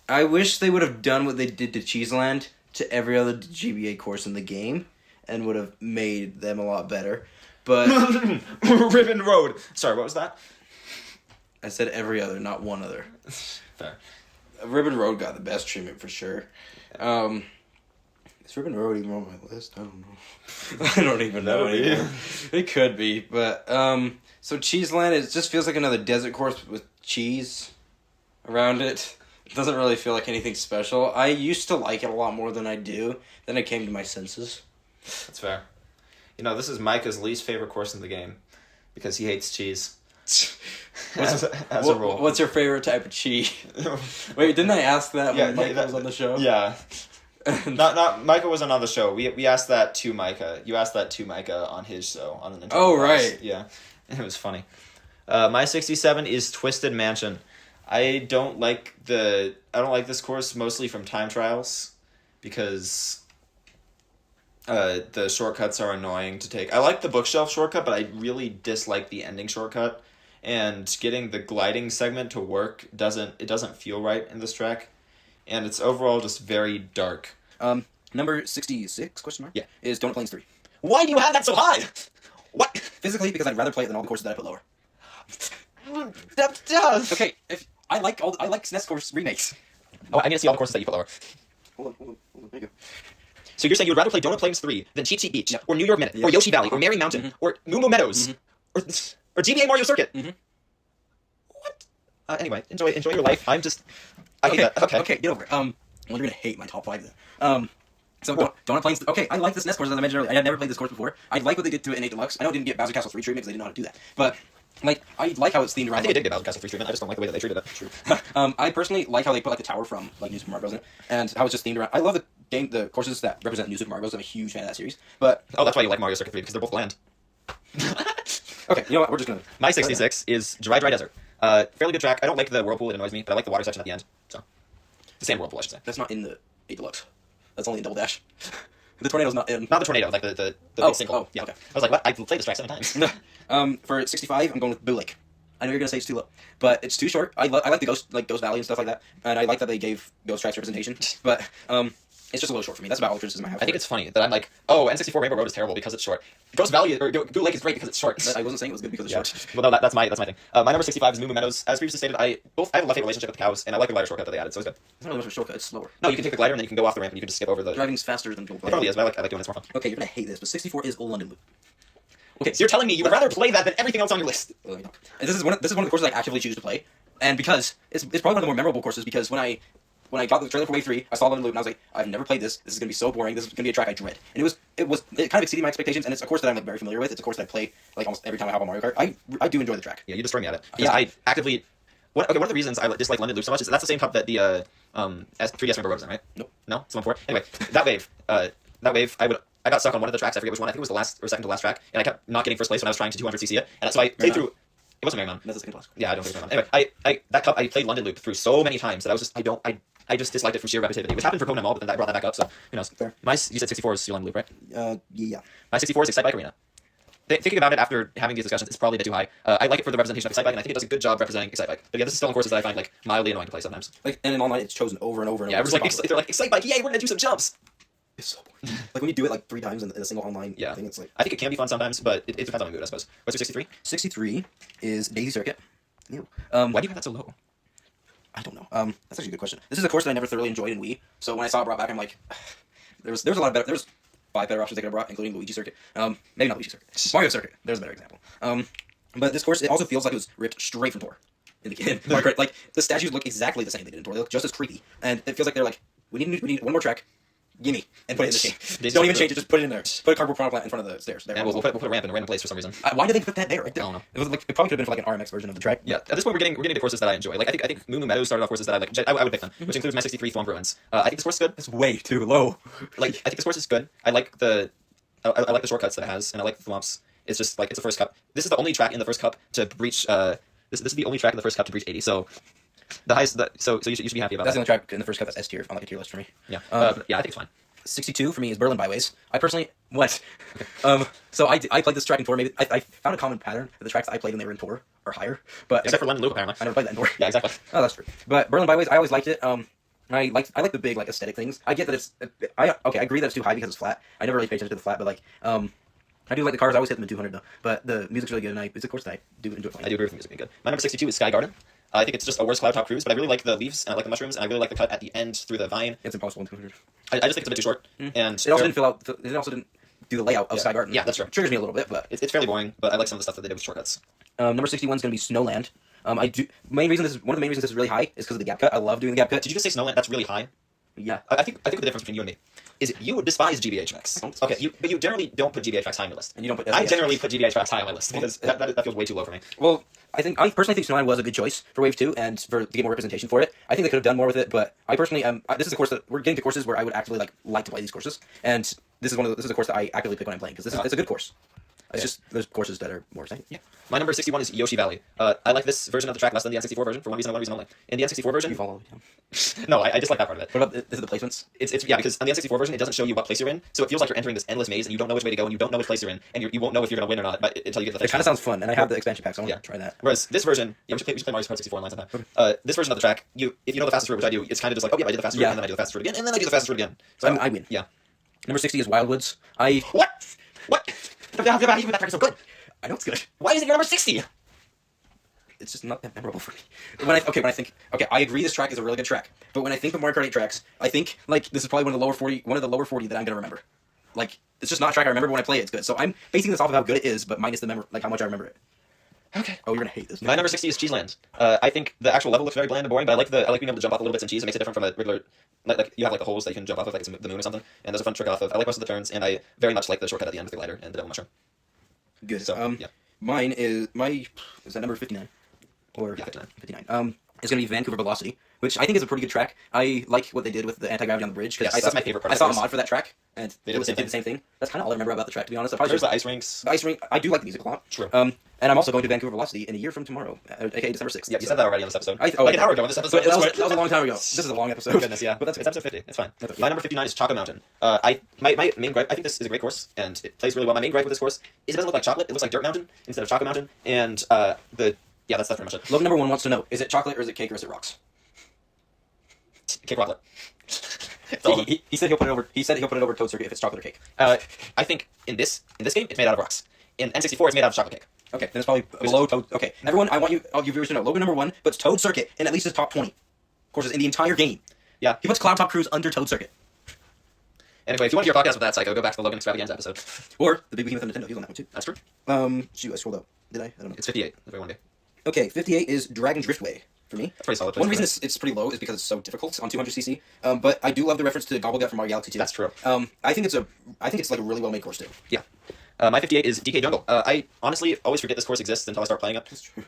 I wish they would have done what they did to Cheeseland to every other GBA course in the game and would have made them a lot better. But
Ribbon Road. Sorry, what was that?
I said every other, not one other.
Fair.
Ribbon Road got the best treatment for sure. Is Ribbon Road even on my list? I don't know. I don't even know anymore. It could be, but so Cheeseland, it just feels like another desert course with cheese around it. It doesn't really feel like anything special. I used to like it a lot more than I do. Then I came to my senses.
That's fair. You know, this is Micah's least favorite course in the game because he hates cheese. as a rule.
What's your favorite type of cheese? Wait, didn't I ask that when Micah was on the show?
Yeah. Not Micah wasn't on the show. We asked that to Micah. You asked that to Micah on his show on the Nintendo.
Oh, right.
Yeah. It was funny. My 67 is Twisted Mansion. I don't like this course mostly from time trials because the shortcuts are annoying to take. I like the bookshelf shortcut, but I really dislike the ending shortcut. And getting the gliding segment to work doesn't feel right in this track. And it's overall just very dark.
Number 66, question mark?
Yeah.
Is Donut Plains 3.
Why do you have that so high? What?
Physically, because I'd rather play it than all the courses that I put lower.
That does.
Okay, I like SNES course remakes.
Oh, I need to see all the courses that you put lower.
Hold on. There you go.
So you're saying you would rather play Donut Plains 3 than Cheat Sheet Beach, or New York Minute, or Yoshi Valley, or Merry Mountain, or Moo Moo Meadows, or GBA Mario Circuit. What? Anyway, enjoy your life. I hate that.
Okay, get over it. Well, you're gonna hate my top 5 then. So Donut Plains. Okay, I like this NES course as I mentioned earlier. I had never played this course before. I like what they did to it in 8 Deluxe. I know it didn't get Bowser Castle 3 treatment because they didn't know how to do that, but like I like how it's themed around.
I think it did get Bowser Castle 3 treatment. I just don't like the way that they treated it.
True. I personally like how they put like the tower from like New Super Mario Bros. In it, and how it's just themed around. I love the courses that represent New Super Mario Bros. I'm a huge fan of that series. But
that's why you like Mario Circuit 3 because they're both bland.
Okay, you know what? We're just gonna.
My 66 is Dry Desert. Fairly good track. I don't like the whirlpool; it annoys me, but I like the water section at the end. So, the sand whirlpool, I should say.
That's not in the 8 Deluxe. That's only in Double Dash. The tornado's not in.
Not the tornado, like the big single.
Oh,
yeah.
Okay.
I was like, what? I've played this track 7 times.
For 65, I'm going with Boo Lake. I know you're gonna say it's too low, but it's too short. I like the Ghost Valley and stuff like that, and I like that they gave Ghost tracks representation. But it's just a little short for me. That's about all the criticism I have.
I think it's funny that I'm like, oh, N64 Rainbow Road is terrible because it's short. Ghost Valley or Boo Lake is great because it's short.
I wasn't saying it was good because it's short.
Well, no, that's my thing. My number 65 is Moo Moo Meadows. As previously stated, I have a love-hate relationship with the cows, and I like the glider shortcut that they added, so it's good.
It's not really much of a shortcut. It's slower.
No, you can take the glider and then you can go off the ramp and you can just skip over the.
Driving's faster than
It probably is, but I like doing it. It's more fun.
Okay, you're gonna hate this, but 64 is a London Loop.
Okay, so you're telling me you would rather play that than everything else on your list?
And this is one of the courses I actively choose to play, and because it's probably one of the more memorable courses because when I got the trailer for Wave 3, I saw London Loop and I was like, I've never played this. This is gonna be so boring. This is gonna be a track I dread. And it kind of exceeded my expectations, and it's a course that I'm like very familiar with. It's a course that I play like almost every time I hop on Mario Kart. I do enjoy the track.
Yeah, you destroy me at it.
Yeah,
I actively. One of the reasons I dislike London Loop so much is that's the same cup that the 3DS Rainbow Road is in, right?
Nope.
No, it's 1-4. Anyway, that wave, I got stuck on one of the tracks. I forget which one. I think it was the last or second to last track, and I kept not getting first place when I was trying to 200cc it, and so I played through. It wasn't Merry Mountain.
That's the second class.
Yeah, I don't think it was Merry Mountain. Anyway, that cup I played London Loop through so many times that I just disliked it from sheer repetitivity, which happened for Pokemon Mall, but then I brought that back up, so who knows.
Fair.
You said 64 is your London Loop, right?
Yeah.
My 64 is Excite Bike Arena. Thinking about it after having these discussions, it's probably a bit too high. I like it for the representation of Excite Bike, and I think it does a good job representing Excite Bike. But yeah, this is still in courses that I find like mildly annoying to play sometimes.
Like, and in online, it's chosen over and over and
Yeah,
over.
they're like Excite Bike, yay, we're gonna do some jumps.
It's so boring. Like when you do it like 3 times in a single online
Yeah.
thing, it's like.
I think it can be fun sometimes, but it depends on the mood, I suppose. What's your 63?
63 is Daisy Circuit. Ew.
Why do you have that so low?
I don't know. That's actually a good question. This is a course that I never thoroughly enjoyed in Wii, so when I saw it brought back, I'm like, there was a lot of better. There's 5 better options they could have brought, including Luigi Circuit. Maybe not Luigi Circuit. Mario Circuit. There's a better example. But this course, it also feels like it was ripped straight from Tor. In Mario Kart, like the statues look exactly the same they did in Tor. They look just as creepy, and it feels like they're like, we need one more track. Gimme and put it in the game. Don't even change it. Just put it in there. Put a cardboard piranha plant in front of the stairs. There.
And we'll put a ramp in a random place for some reason.
Why did they put that there? Right there?
I don't know.
It was like it probably could have been for like an RMX version of the track.
Yeah, at this point we're getting to courses that I enjoy. Like I think Moo Moo Meadows started off courses that I like. I would pick them, which includes my 63 Thwomp Ruins. I think this course is good.
It's way too low.
Like I think this course is good. I like the shortcuts that it has, and I like the Thwomps. It's just like it's the first cup. This is the only track in the first cup to breach. This is the only track in the first cup to breach 80. So the highest. So you should be happy about
that's
that.
the only track in the first cup that's S tier on like a tier list for me.
Yeah. Yeah, I think it's fine.
62 for me is Berlin Byways. I personally what? So I played this track in Tor. Maybe I found a common pattern that the tracks that I played when they were in Tor are higher. But
Except for London Loop, apparently.
I never played that in Tor.
Yeah, exactly.
Oh, that's true. But Berlin Byways, I always liked it. I like the big like aesthetic things. I get that it's I agree that it's too high because it's flat. I never really paid attention to the flat, but like I do like the cars. I always hit them in 200 though. But the music's really good, and it's a course that I do enjoy playing.
I do agree with the music being good. My number 62 is Sky Garden. I think it's just a worse Cloud Top Cruise, but I really like the leaves and I like the mushrooms and I really like the cut at the end through the vine.
It's impossible in 200.
I just think it's a bit too short. And
it also didn't fill out. It also didn't do the layout of Sky Garden.
Yeah, that's true.
It triggers me a little bit, but
it's fairly boring. But I like some of the stuff that they did with shortcuts.
Number 61 is going to be Snowland. One of the main reasons this is really high is because of the gap cut. I love doing the gap cut.
Did you just say Snowland? That's really high.
Yeah.
I think the difference between you and me is you despise GBA tracks. Okay, but you generally don't put GBA tracks high on your list.
And you don't put.
I generally put GBA tracks high on my list because that feels way too low for me.
Well, I personally think Snowland was a good choice for Wave 2 and to get more representation for it. I think they could have done more with it, but I personally this is a course that we're getting to courses where I would actually like to play these courses, and this is a course that I actively pick when I'm playing because it's a good course. It's just there's courses that are more exciting.
Yeah. My number 61 is Yoshi Valley. I like this version of the track less than the N64 version for one reason and one reason only. In the N64 version,
You follow. Yeah.
no, I just like that part of it.
What about is it the placements?
It's because on the N64 version it doesn't show you what place you're in, so it feels like you're entering this endless maze and you don't know which way to go and you don't know which place you're in and you won't know if you're gonna win or not until you get to the finish.
It kind of sounds fun, and I have the expansion pack, so I want to try that.
Whereas this version, we should play Mario Kart 64 online sometime. This version of the track, if you know the fastest route, which I do, it's kind of just like, oh yeah, I did the fastest route, and then I do the fastest route again, and then I do the fastest route again. So
I win.
Yeah.
Number 60 is Wildwoods.
What? That track is so good.
I know it's good.
Why is it your number 60?
it's just not that memorable for me. When I think, I agree this track is a really good track, but when I think of Mario Kart 8 tracks, I think, like, this is probably one of the lower 40 that I'm gonna remember. Like, it's just not a track I remember. When I play it, it's good. So I'm basing this off of how good it is, but minus how much I remember it.
Okay.
Oh, you're gonna hate this.
My number 60 is Cheeseland. I think the actual level looks very bland and boring, but I like being able to jump off the little bits in cheese. It makes it different from a regular, like you have like the holes that you can jump off of, like it's the moon or something, and there's a fun trick off of. I like most of the turns, and I very much like the shortcut at the end with the glider and the double mushroom.
Good.
So, yeah.
Mine is that number 59? Or
yeah, 59.
59. It's gonna be Vancouver Velocity, which I think is a pretty good track. I like what they did with the anti-gravity on the bridge.
Yes, that's my favorite part.
I saw a mod for that track, and
they
did the same thing. That's kind of all I remember about the track, to be honest.
There's the ice rinks.
The ice rink. I do like the music a lot.
True.
And I'm also going to Vancouver Velocity in a year from tomorrow, aka December 6th.
Yeah, you said that already on this episode.
Like
an hour ago on this episode.
That was a long time ago. This is a long episode.
Oh, goodness, yeah.
But that's
it's episode 50. It's fine. My number 59 is Choco Mountain. My main gripe, I think this is a great course, and it plays really well. My main gripe with this course is it doesn't look like chocolate. It looks like Dirt Mountain instead of Choco Mountain. And that's pretty much it.
Love number 1 wants to know, is it chocolate or is it cake or is it rocks?
Cake rocklet.
He said he'll put it over Toad Circuit if it's chocolate or cake.
I think in this game it's made out of rocks. In N64 it's made out of chocolate cake.
Okay, then it's probably below Toad. Okay, everyone, I want you viewers to know, Logan number 1 puts Toad Circuit in at least his top 20 courses in the entire game.
Yeah,
he puts Cloud Top Cruise under Toad Circuit.
Anyway, if you want to hear podcast with that psycho, go back to the Logan Extravaganza episode.
Or the Big Behemoth of Nintendo. He's on that one too.
That's true.
Shoot, I scrolled up. Did I don't know.
It's 58. If I want to.
Okay, 58 is Dragon Driftway for me.
That's pretty solid.
One reason it's pretty low is because it's so difficult on 200cc. But I do love the reference to Gobblegut from Mario Galaxy 2.
That's true.
I think it's like a really well made course too.
Yeah. My 58 is DK Jungle. I honestly always forget this course exists until I start playing it.
That's true.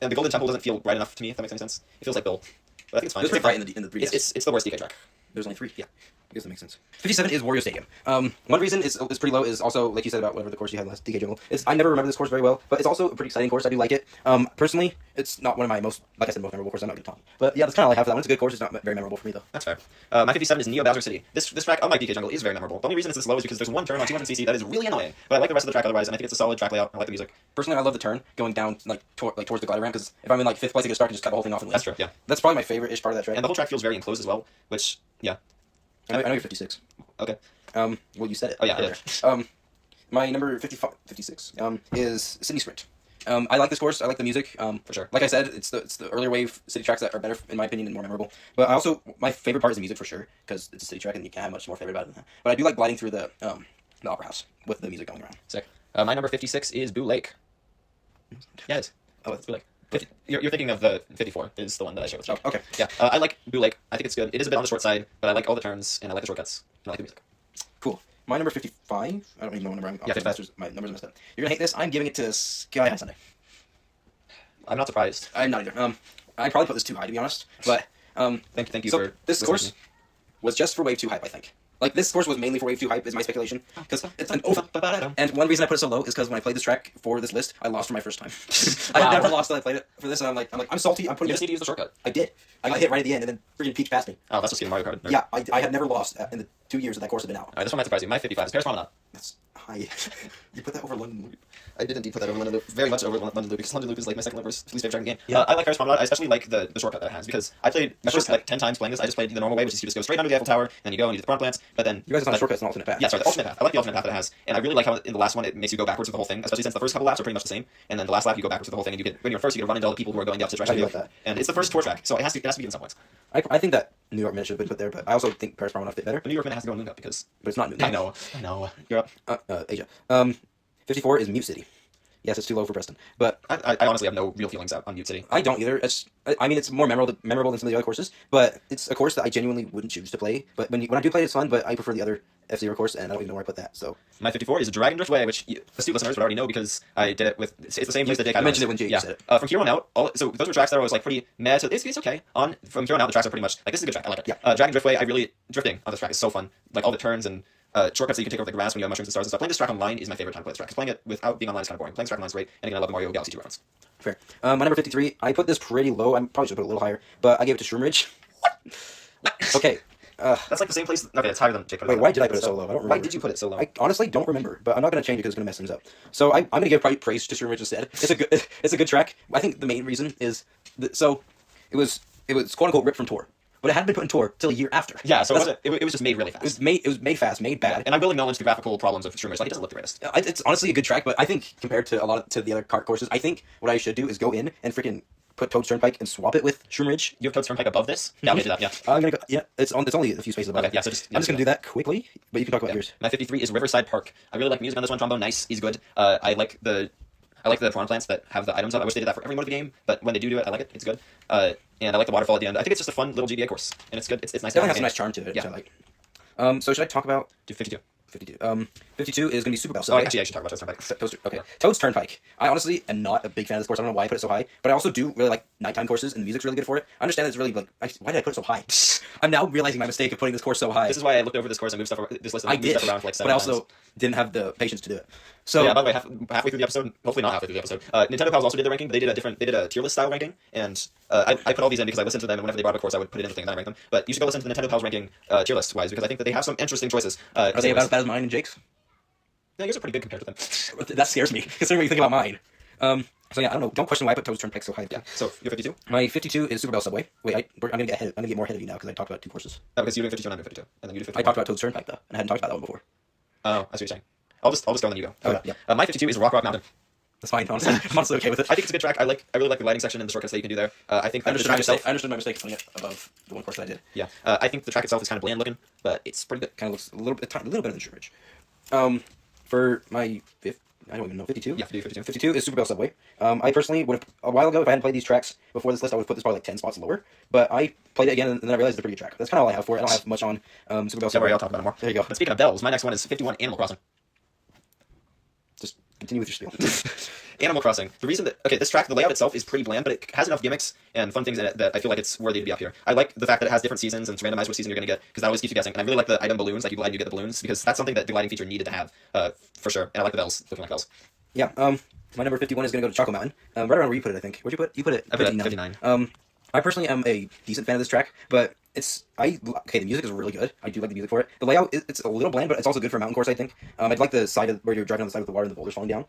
And the Golden Temple doesn't feel right enough to me, if that makes any sense. It feels like Bill. But I think it's fine.
It's pretty bright in the 3DS.
It's the worst DK track.
There's only 3. Yeah. I guess that makes sense. 57 is Wario Stadium. One reason it's pretty low is also, like you said about whatever the course you had last, DK Jungle. I never remember this course very well, but it's also a pretty exciting course. I do like it. Personally, it's not one of my most memorable courses. I'm not going to talk. But yeah, that's kind of all I have for that one. It's a good course. It's not very memorable for me, though.
That's fair. My 57 is Neo Bowser City. This track, unlike DK Jungle, is very memorable. The only reason it's this low is because there's one turn on 200cc that is really annoying. But I like the rest of the track otherwise, and I think it's a solid track layout. I like the music. Personally, I love the turn going down towards the glider ramp, because if I'm in 5th place, I can start and just cut the whole thing off and leave. That's true, yeah.
That's probably my favorite-ish part of that track.
And the whole track feels very enclosed as well, which, yeah.
I know you're 56.
Okay.
Well, you said it.
Oh, yeah,
earlier. My number 56 is Sydney Sprint. I like this course. I like the music.
For sure.
Like I said, it's the earlier wave city tracks that are better, in my opinion, and more memorable. But my favorite part is the music for sure, because it's a city track and you can't have much more favorite about it than that. But I do like gliding through the Opera House with the music going around.
Sick. My number 56 is Boo Lake. Yeah, it's Boo Lake. You're thinking of the 54 is the one that I share with you.
Oh, okay.
Yeah, I like Boo Lake. I think it's good. It is a bit on the short side, but I like all the turns, and I like the shortcuts, and I like the music.
Cool. My number 55, I don't even know what number I'm...
Yeah, 55.
My numbers are messed up. You're going to hate this. I'm giving it to Sky High Sunday.
I'm not surprised.
I'm not either. I'd probably put this too high, to be honest. But,
Thank you
so
for...
this course was just for Wave 2 hype, I think. Like, this course was mainly for Wave 2 hype, is my speculation. Because it's an And one reason I put it so low is because when I played this track for this list, I lost for my first time. I had never lost until I played it for this, and I'm like, I'm salty. I'm putting
You just need to use the shortcut.
I did. I got hit right at the end, and then freaking Peach passed me.
Oh, that's just getting Mario Kart. Nerd.
Yeah, I had never lost in the 2 years that course had been out.
Alright, this one might surprise you. My 55 is Paris Promenade.
That's high. You put that over London Loop.
I did indeed put that over London Loop, very much over London Loop, because London Loop is like my second least favorite track in the game.
Yeah.
I like Paris Promenade. I especially like the shortcut that it has, because I played my first 10 times playing this. I just played the normal way, which is you just go straight under the Eiffel Tower, and then you go and you do the front plants. But then
You guys have shortcuts and alternate path.
Yeah, sorry, the alternate path. I like the alternate path that it has, and I really like how in the last one it makes you go backwards with the whole thing, especially since the first couple laps are pretty much the same, and then the last lap you go backwards with the whole thing, and when you're first, you get run into all the people who are going the opposite direction.
I do like that.
And it's the first tour track, so it has to be given some points.
I think that New York Minute should have been put there, but I also think Paris Promenade fit better.
The New York Minute has to go on Moon Cup because...
But it's not New
I know. You're up.
Asia. 54 is Mute City. Yes, it's too low for Preston, but
I honestly have no real feelings out on Mute City.
I don't either. It's more memorable than some of the other courses, but it's a course that I genuinely wouldn't choose to play. But when I do play it, it's fun. But I prefer the other F-Zero course, and I don't even know where I put that. So
my 54 is Dragon Driftway, which astute listeners would already know because I did it with. It's the same place that Jake.
I mentioned it when Jake said it.
From here on out, so those were tracks that I was like pretty mad. So it's okay. From here on out, the tracks are pretty much like this is a good track. I like it.
Yeah.
Dragon Driftway, drifting on this track is so fun. Like all the turns and shortcuts that you can take over the grass when you have mushrooms and stars and stuff. Playing this track online is my favorite time to play this track. 'Cause playing it without being online is kind of boring. Playing this track online is great, and again, I love the Mario Galaxy 2 reference.
Fair. My number 53, I put this pretty low. I probably should put it a little higher, but I gave it to Shroom Ridge. Okay.
That's like the same place. Okay, it's higher than Jake.
Wait, why did I put it so low? I don't remember.
Why did you put it so low?
I honestly don't remember, but I'm not going to change it because it's going to mess things up. So I'm going to give praise to Shroom Ridge instead. It's a good track. I think the main reason is it was quote unquote ripped from tour. but it hadn't been put in tour till a year after.
Yeah, so it was just made really fast.
It was made fast, made bad.
Yeah, and I'm willing to acknowledge the graphical problems of Shroom Ridge. Like, it doesn't look the greatest.
It's honestly a good track, but I think compared to the other kart courses, I think what I should do is go in and freaking put Toad's Turnpike and swap it with Shroom Ridge.
You have Toad's Turnpike above this? Yeah, I'm gonna do that, yeah.
I'm gonna go, yeah, it's only a few spaces above.
Okay, yeah, so
I'm just gonna do that quickly, but you can talk about yours.
My 53 is Riverside Park. I really like music on this one. Trombone, nice. He's good. I like the prawn plants that have the items on. I wish they did that for every mode of the game, but when they do it, I like it. It's good. And I like the waterfall at the end. I think it's just a fun little GBA course, and it's good. It's nice.
It definitely has some nice charm to it, which I like. So should I talk about...
Do 52.
52 is going to be Super Bell.
So actually, I should talk about Toad's Turnpike.
Okay. Toad's Turnpike. I honestly am not a big fan of this course. I don't know why I put it so high, but I also do really like nighttime courses, and the music's really good for it. I understand it's really like, why did I put it so high? I'm now realizing my mistake of putting this course so high.
This is why I looked over this course and moved stuff around, stuff around for like 7
but I also didn't have the patience to do it. So
yeah, by the way, halfway through the episode, hopefully not halfway through the episode, Nintendo Pals also did the ranking, but they did a tier list style ranking, and I put all these in because I listened to them, and whenever they brought up a course, I would put it in the thing and then I rank them. But you should go listen to the Nintendo Pals ranking tier list wise, because I think that they have some interesting choices.
Are they about as bad as mine and Jake's?
Yeah, yours are pretty good compared to them.
That scares me, considering what you think about mine. So yeah, I don't know. Don't question why I put Toad's Turnpike so high.
Yeah. So you're 52.
My 52 is Super Bell Subway. Wait, I'm gonna get ahead. I'm gonna get more ahead of you now because I talked about 2 courses.
No, because you're doing 52 and I'm doing 52, and then you do 51.
I talked about Toad's Turnpike though, and I hadn't talked about that one before.
Oh, I see what you're saying. I'll just go and then you go.
Okay. Yeah.
My 52 is Rock Mountain.
That's fine. Honestly, I'm honestly okay with it.
I think it's a good track. I really like the lighting section and the shortcuts that you can do there. I think
I understood my mistake putting it above the one course that I did.
Yeah. I think the track itself is kind of bland looking, but it's pretty good.
Kind of looks a little better than Shroom Ridge. For my I don't even know, 52?
Yeah, 52.
52 is Super Bell Subway. I personally would have, a while ago, if I hadn't played these tracks before this list, I would have put this probably like 10 spots lower. But I played it again, and then I realized it's a pretty good track. That's kind of all I have for it. I don't have much on Super Bell Subway.
Don't worry, I'll talk about it more.
There you go.
But speaking of bells, my next one is 51 Animal Crossing.
Just continue with your spiel.
Animal Crossing. The reason that... Okay, this track, the layout itself is pretty bland, but it has enough gimmicks and fun things in it that I feel like it's worthy to be up here. I like the fact that it has different seasons and it's randomized which season you're going to get, because that always keeps you guessing. And I really like the item balloons, like you glide and you get the balloons, because that's something that the gliding feature needed to have, for sure. And I like the bells, looking like bells.
Yeah, my number 51 is going to go to Choco Mountain. Right around where you put it, I think. Where'd you put it? You put it
I put it at 59.
I personally am a decent fan of this track, but the music is really good. I do like the music for it. The layout, it's a little bland, but it's also good for a mountain course, I think. I'd like the side of where you're driving on the side with the water and the boulders falling down.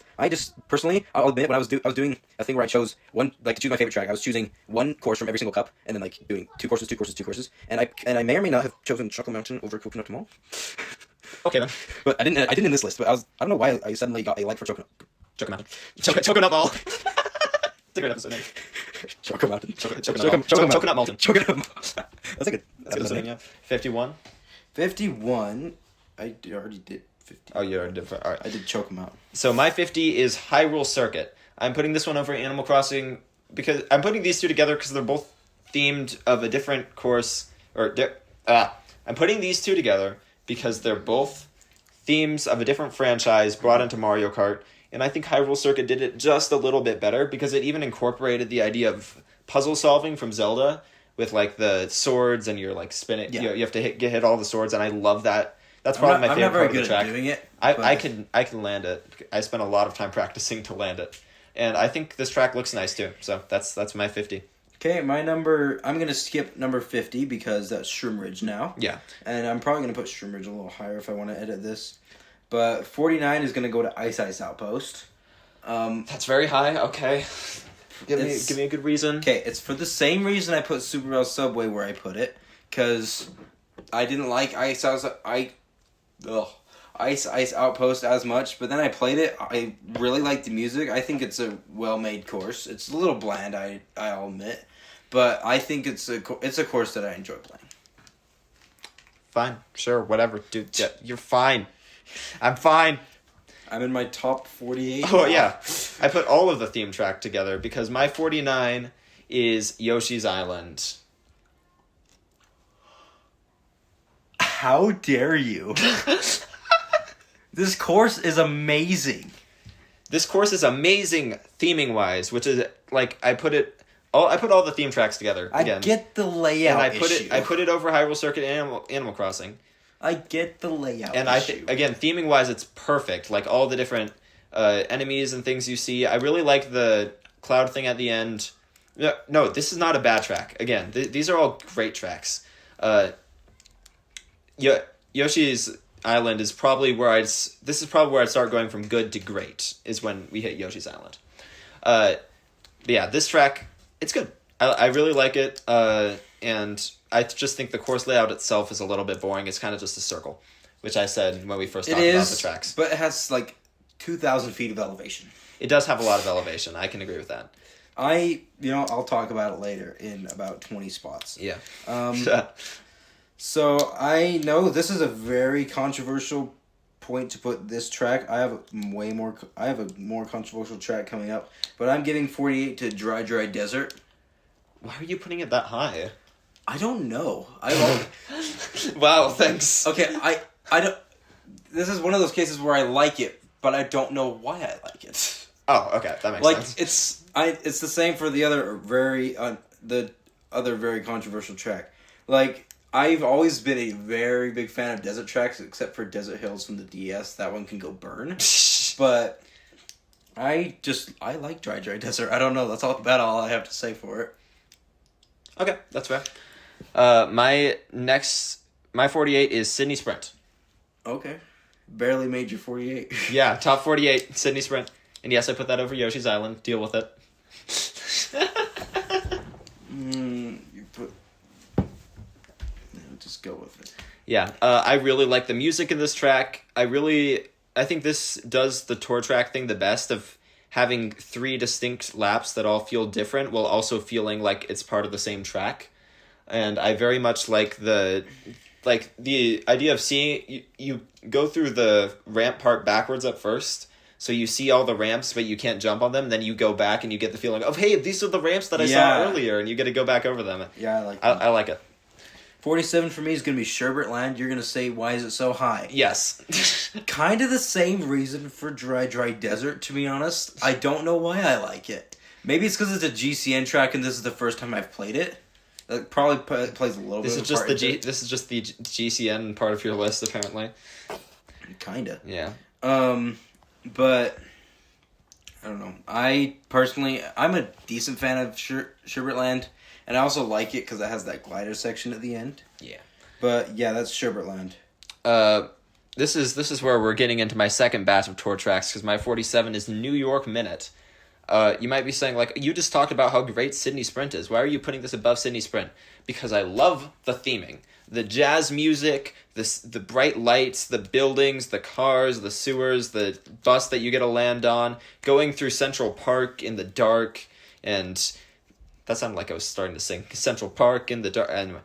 Personally, I'll admit, when I was doing a thing where I chose one, like to choose my favorite track, I was choosing one course from every single cup, and then like doing 2 courses, and I may or may not have chosen Choco Mountain over Coconut Mall.
Okay then.
But I didn't in this list, but I don't know why I suddenly got a like for Choco
Mountain. Choconut Mall. It's a great episode name.
Choco Mountain.
Choconut Mountain.
That's a good
episode name, yeah. 51.
51. I already did 50.
Oh, you already did. All right.
I did Choco Mountain.
So my 50 is Hyrule Circuit. I'm putting this one over Animal Crossing because I'm putting these two together because they're both themed of a different course. I'm putting these two together because they're both themes of a different franchise brought into Mario Kart. And I think Hyrule Circuit did it just a little bit better because it even incorporated the idea of puzzle solving from Zelda with like the swords and you're like spinning. Yeah. You have to hit all the swords, and I love that. That's probably my favorite part of the track.
I'm not very good at doing it.
I can land it. I spent a lot of time practicing to land it, and I think this track looks nice too. So that's my 50.
Okay, my number... I'm going to skip number 50 because that's Shroom Ridge now.
Yeah.
And I'm probably going to put Shroom Ridge a little higher if I want to edit this. But 49 is going to go to Ice Ice Outpost.
That's very high. Okay. Give me a good reason.
Okay, it's for the same reason I put Super Bell Subway where I put it. Because I didn't like Ice Ice Outpost as much, but then I played it. I really liked the music. I think it's a well-made course. It's a little bland, I'll admit, but I think it's a course that I enjoy playing.
Fine, sure, whatever, dude. Yeah, you're fine. I'm fine.
I'm in my top 48.
Oh yeah, I put all of the theme track together because my 49 is Yoshi's Island.
How dare you? This course is amazing.
This course is amazing theming-wise, which is, like, I put all the theme tracks together again.
I get the layout
and I put it over Hyrule Circuit and Animal Crossing.
I get the layout
and
issue.
Again, theming-wise, it's perfect. Like, all the different enemies and things you see. I really like the cloud thing at the end. No, this is not a bad track. Again, these are all great tracks. Yoshi's Island is probably where I'd start going from good to great, is when we hit Yoshi's Island. But yeah, this track, it's good. I really like it. And and I just think the course layout itself is a little bit boring. It's kind of just a circle, which I said when we first talked about the tracks.
But it has like 2,000 feet of elevation.
It does have a lot of elevation. I can agree with that.
I'll talk about it later in about 20 spots.
Yeah.
So I know this is a very controversial point to put this track. I have a more controversial track coming up, but I'm giving 48 to Dry Desert.
Why are you putting it that high?
I don't know.
Wow, thanks.
Okay, I don't. This is one of those cases where I like it, but I don't know why I like it.
Oh, okay, that makes sense.
It's the same for the other very controversial track. Like, I've always been a very big fan of desert tracks, except for Desert Hills from the DS. That one can go burn. But I like Dry Desert. I don't know. That's about all I have to say for it.
Okay, that's fair. My 48 is Sydney Sprint.
Okay. Barely made your 48.
Yeah, top 48, Sydney Sprint. And yes, I put that over Yoshi's Island. Deal with it.
Just go with it.
Yeah, I really like the music in this track. I think this does the tour track thing the best of having 3 distinct laps that all feel different while also feeling like it's part of the same track. And I very much like the idea of seeing you go through the ramp part backwards at first. So you see all the ramps, but you can't jump on them. Then you go back and you get the feeling of, hey, these are the ramps that I saw earlier, and you get to go back over them.
Yeah, I like that.
I like it.
47 for me is going to be Sherbet Land. You're going to say, why is it so high?
Yes.
Kind of the same reason for Dry Desert, to be honest. I don't know why I like it. Maybe it's because it's a GCN track and this is the first time I've played it. That probably plays a little bit of a part.
This is just the GCN part of your list, apparently.
Kinda.
Yeah.
But I don't know. I'm a decent fan of Sherbet Land, and I also like it because it has that glider section at the end.
Yeah.
But yeah, that's Sherbet Land.
This is where we're getting into my second batch of tour tracks because my 47 is New York Minute. You might be saying, like, you just talked about how great Sydney Sprint is. Why are you putting this above Sydney Sprint? Because I love the theming. The jazz music, the bright lights, the buildings, the cars, the sewers, the bus that you get to land on, going through Central Park in the dark, and that sounded like I was starting to sing Central Park in the dark. Anyway,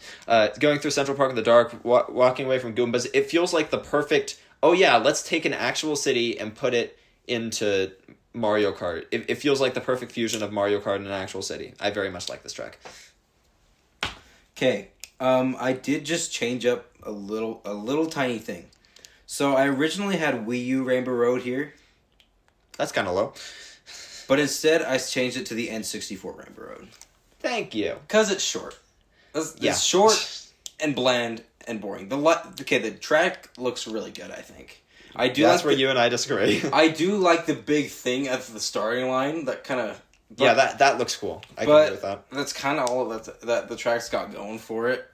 going through Central Park in the dark, walking away from Goombas, it feels like the perfect, oh yeah, let's take an actual city and put it into Mario Kart. It feels like the perfect fusion of Mario Kart and an actual city. I very much like this track.
Okay. I did just change up a little tiny thing. So I originally had Wii U Rainbow Road here.
That's kind of low.
But instead, I changed it to the N64 Rainbow Road.
Thank you.
Because it's short. It's short and bland and boring. The track looks really good, I think.
That's where you and I disagree.
I do like the big thing at the starting line. That kind of...
Yeah, that looks cool. I can agree with that.
That's kind of all that the track's got going for it.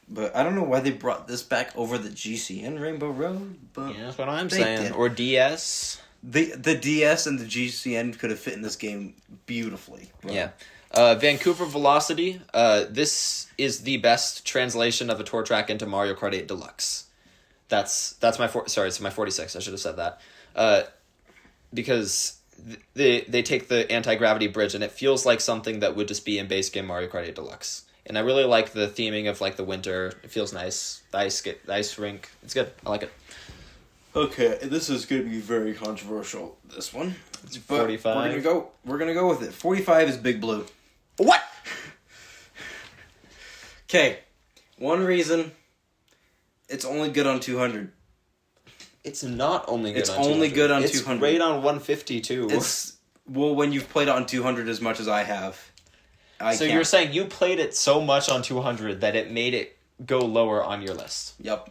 But I don't know why they brought this back over the GCN Rainbow Road. But
yeah, that's what I'm saying. Did. Or DS.
The DS and the GCN could have fit in this game beautifully. Bro.
Yeah. Vancouver Velocity. This is the best translation of a tour track into Mario Kart 8 Deluxe. That's my it's my 46. I should have said that. Because they take the anti-gravity bridge and it feels like something that would just be in base game Mario Kart 8 Deluxe. And I really like the theming of like the winter. It feels nice. The ice rink. It's good. I like it.
Okay, this is going to be very controversial. This one.
It's 45.
We're gonna go with it. 45 is Big Blue.
What?
Okay, one reason. It's only good on 200.
It's not only good on 200.
It's only good on 200.
It's great on 150 too.
When you've played it on 200 as much as I have.
You're saying you played it so much on 200 that it made it go lower on your list.
Yep.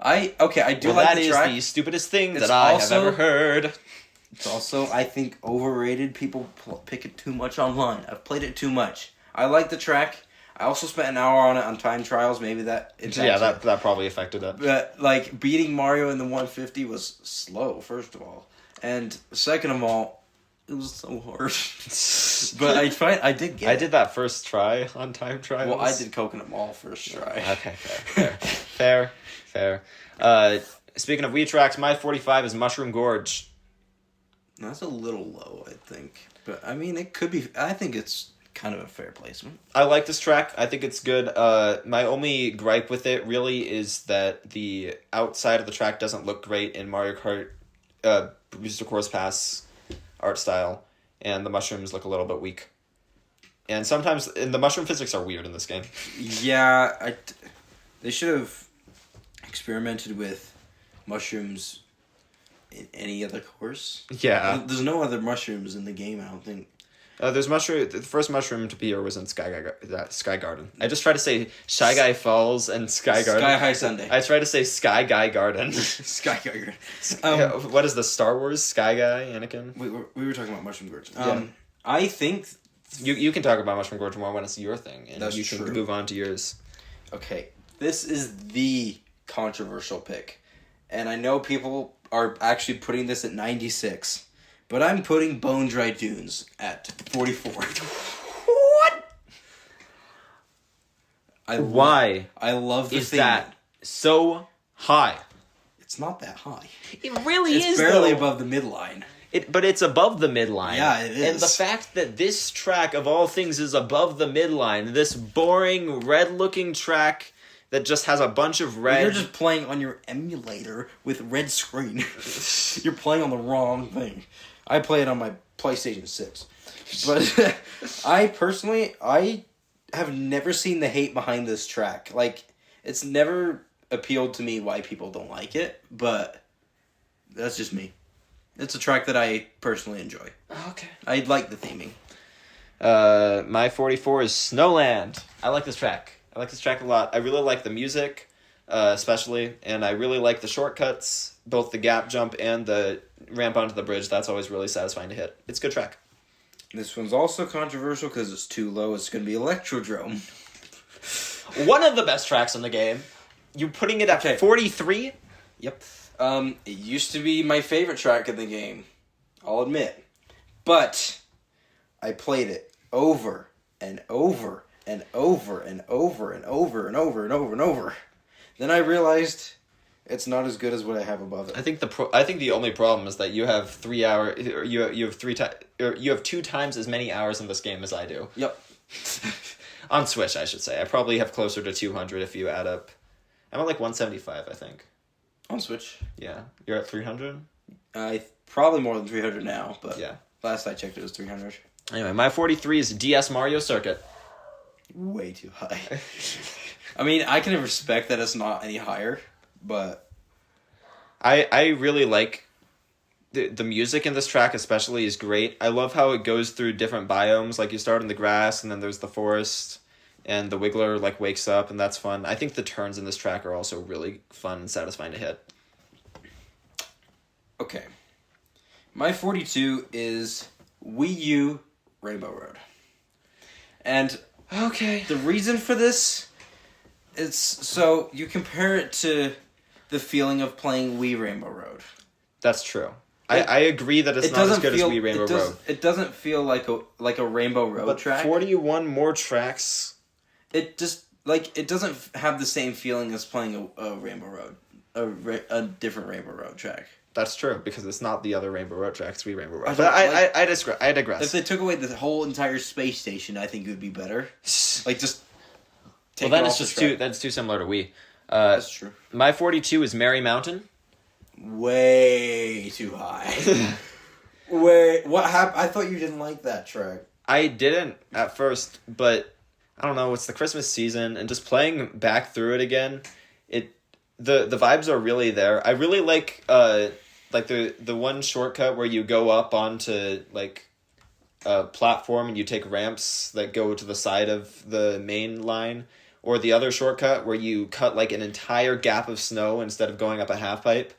I do like the track.
That is the stupidest thing that I have ever heard.
It's also, I think, overrated. People pick it too much online. I've played it too much. I like the track. I also spent an hour on it on time trials. Maybe that...
that probably affected it.
But, like, beating Mario in the 150 was slow, first of all. And second of all, It was so hard. But I did get it.
I did that first try on time trials.
Well, I did Coconut Mall first try.
Okay, fair. Speaking of Wii tracks, my 45 is Mushroom Gorge.
That's a little low, I think. But, I mean, it could be... I think it's kind of a fair placement.
I like this track. I think it's good. My only gripe with it, really, is that the outside of the track doesn't look great in Mario Kart Booster Course Pass art style. And the mushrooms look a little bit weak. And sometimes... And the mushroom physics are weird in this game.
Yeah, they should have experimented with mushrooms in any other course.
Yeah.
There's no other mushrooms in the game, I don't think.
There's mushroom. The first mushroom to appear was in Sky Garden. I just tried to say Shy Guy Falls and Sky Garden.
Sky High Sunday.
I tried to say Sky Guy Garden.
Sky Guy Garden.
What is the Star Wars Sky Guy, Anakin?
We were talking about Mushroom Gorge.
Yeah.
I think...
You can talk about Mushroom Gorge more when it's your thing. And
That's
you can
true.
move on to yours.
Okay, this is the controversial pick. And I know people are actually putting this at 96. But I'm putting Bone Dry Dunes at 44.
What? Why
I love the
is
theme.
that so high?
It's not that high.
It really
It's
is,
barely
though.
above the midline.
But it's above the midline.
Yeah, it is.
And the fact that this track, of all things, is above the midline, this boring, red-looking track that just has a bunch of red...
You're just playing on your emulator with red screen. You're playing on the wrong thing. I play it on my PlayStation 6. But I have never seen the hate behind this track. Like, it's never appealed to me why people don't like it, but that's just me. It's a track that I personally enjoy.
Okay.
I like the theming.
My 44 is Snowland. I like this track. I like this track a lot. I really like the music, especially, and I really like the shortcuts, both the gap jump and the ramp onto the bridge. That's always really satisfying to hit. It's a good track.
This one's also controversial because it's too low. It's going to be Electrodrome.
One of the best tracks in the game. You putting it at 43?
Yep. It used to be my favorite track in the game. I'll admit. But I played it over and over and over and over and over and over and over and over. Then I realized it's not as good as what I have above it.
I think the only problem is that you have 3 hours. You have 2 times as many hours in this game as I do.
Yep.
On Switch, I should say. I probably have closer to 200 if you add up. I'm at like 175, I think.
On Switch.
Yeah, you're at 300.
Probably more than 300 now, but
yeah.
Last I checked, it was 300.
Anyway, my 43 is DS Mario Circuit.
Way too high. I mean, I can respect that it's not any higher, but
I really like the music in this track especially is great. I love how it goes through different biomes. Like you start in the grass and then there's the forest and the Wiggler like wakes up and that's fun. I think the turns in this track are also really fun and satisfying to hit.
Okay. My 42 is Wii U Rainbow Road. And
okay,
the reason for this is so you compare it to the feeling of playing Wii Rainbow Road.
That's true. I agree that it's not as good as Wii Rainbow Road.
It doesn't feel like a Rainbow Road track.
41 more tracks.
It just it doesn't have the same feeling as playing a Rainbow Road, a different Rainbow Road track.
That's true because it's not the other Rainbow Road tracks. Wii Rainbow Road.
I
digress.
If they took away the whole entire space station, I think it would be better. Like just.
Well, then it's just that's too similar to Wii.
That's true.
My 42 is Merry Mountain.
Way too high. What happened? I thought you didn't like that track.
I didn't at first, but I don't know. It's the Christmas season, and just playing back through it again, the vibes are really there. I really like the one shortcut where you go up onto like a platform and you take ramps that go to the side of the main line. Or the other shortcut where you cut like an entire gap of snow instead of going up a half pipe.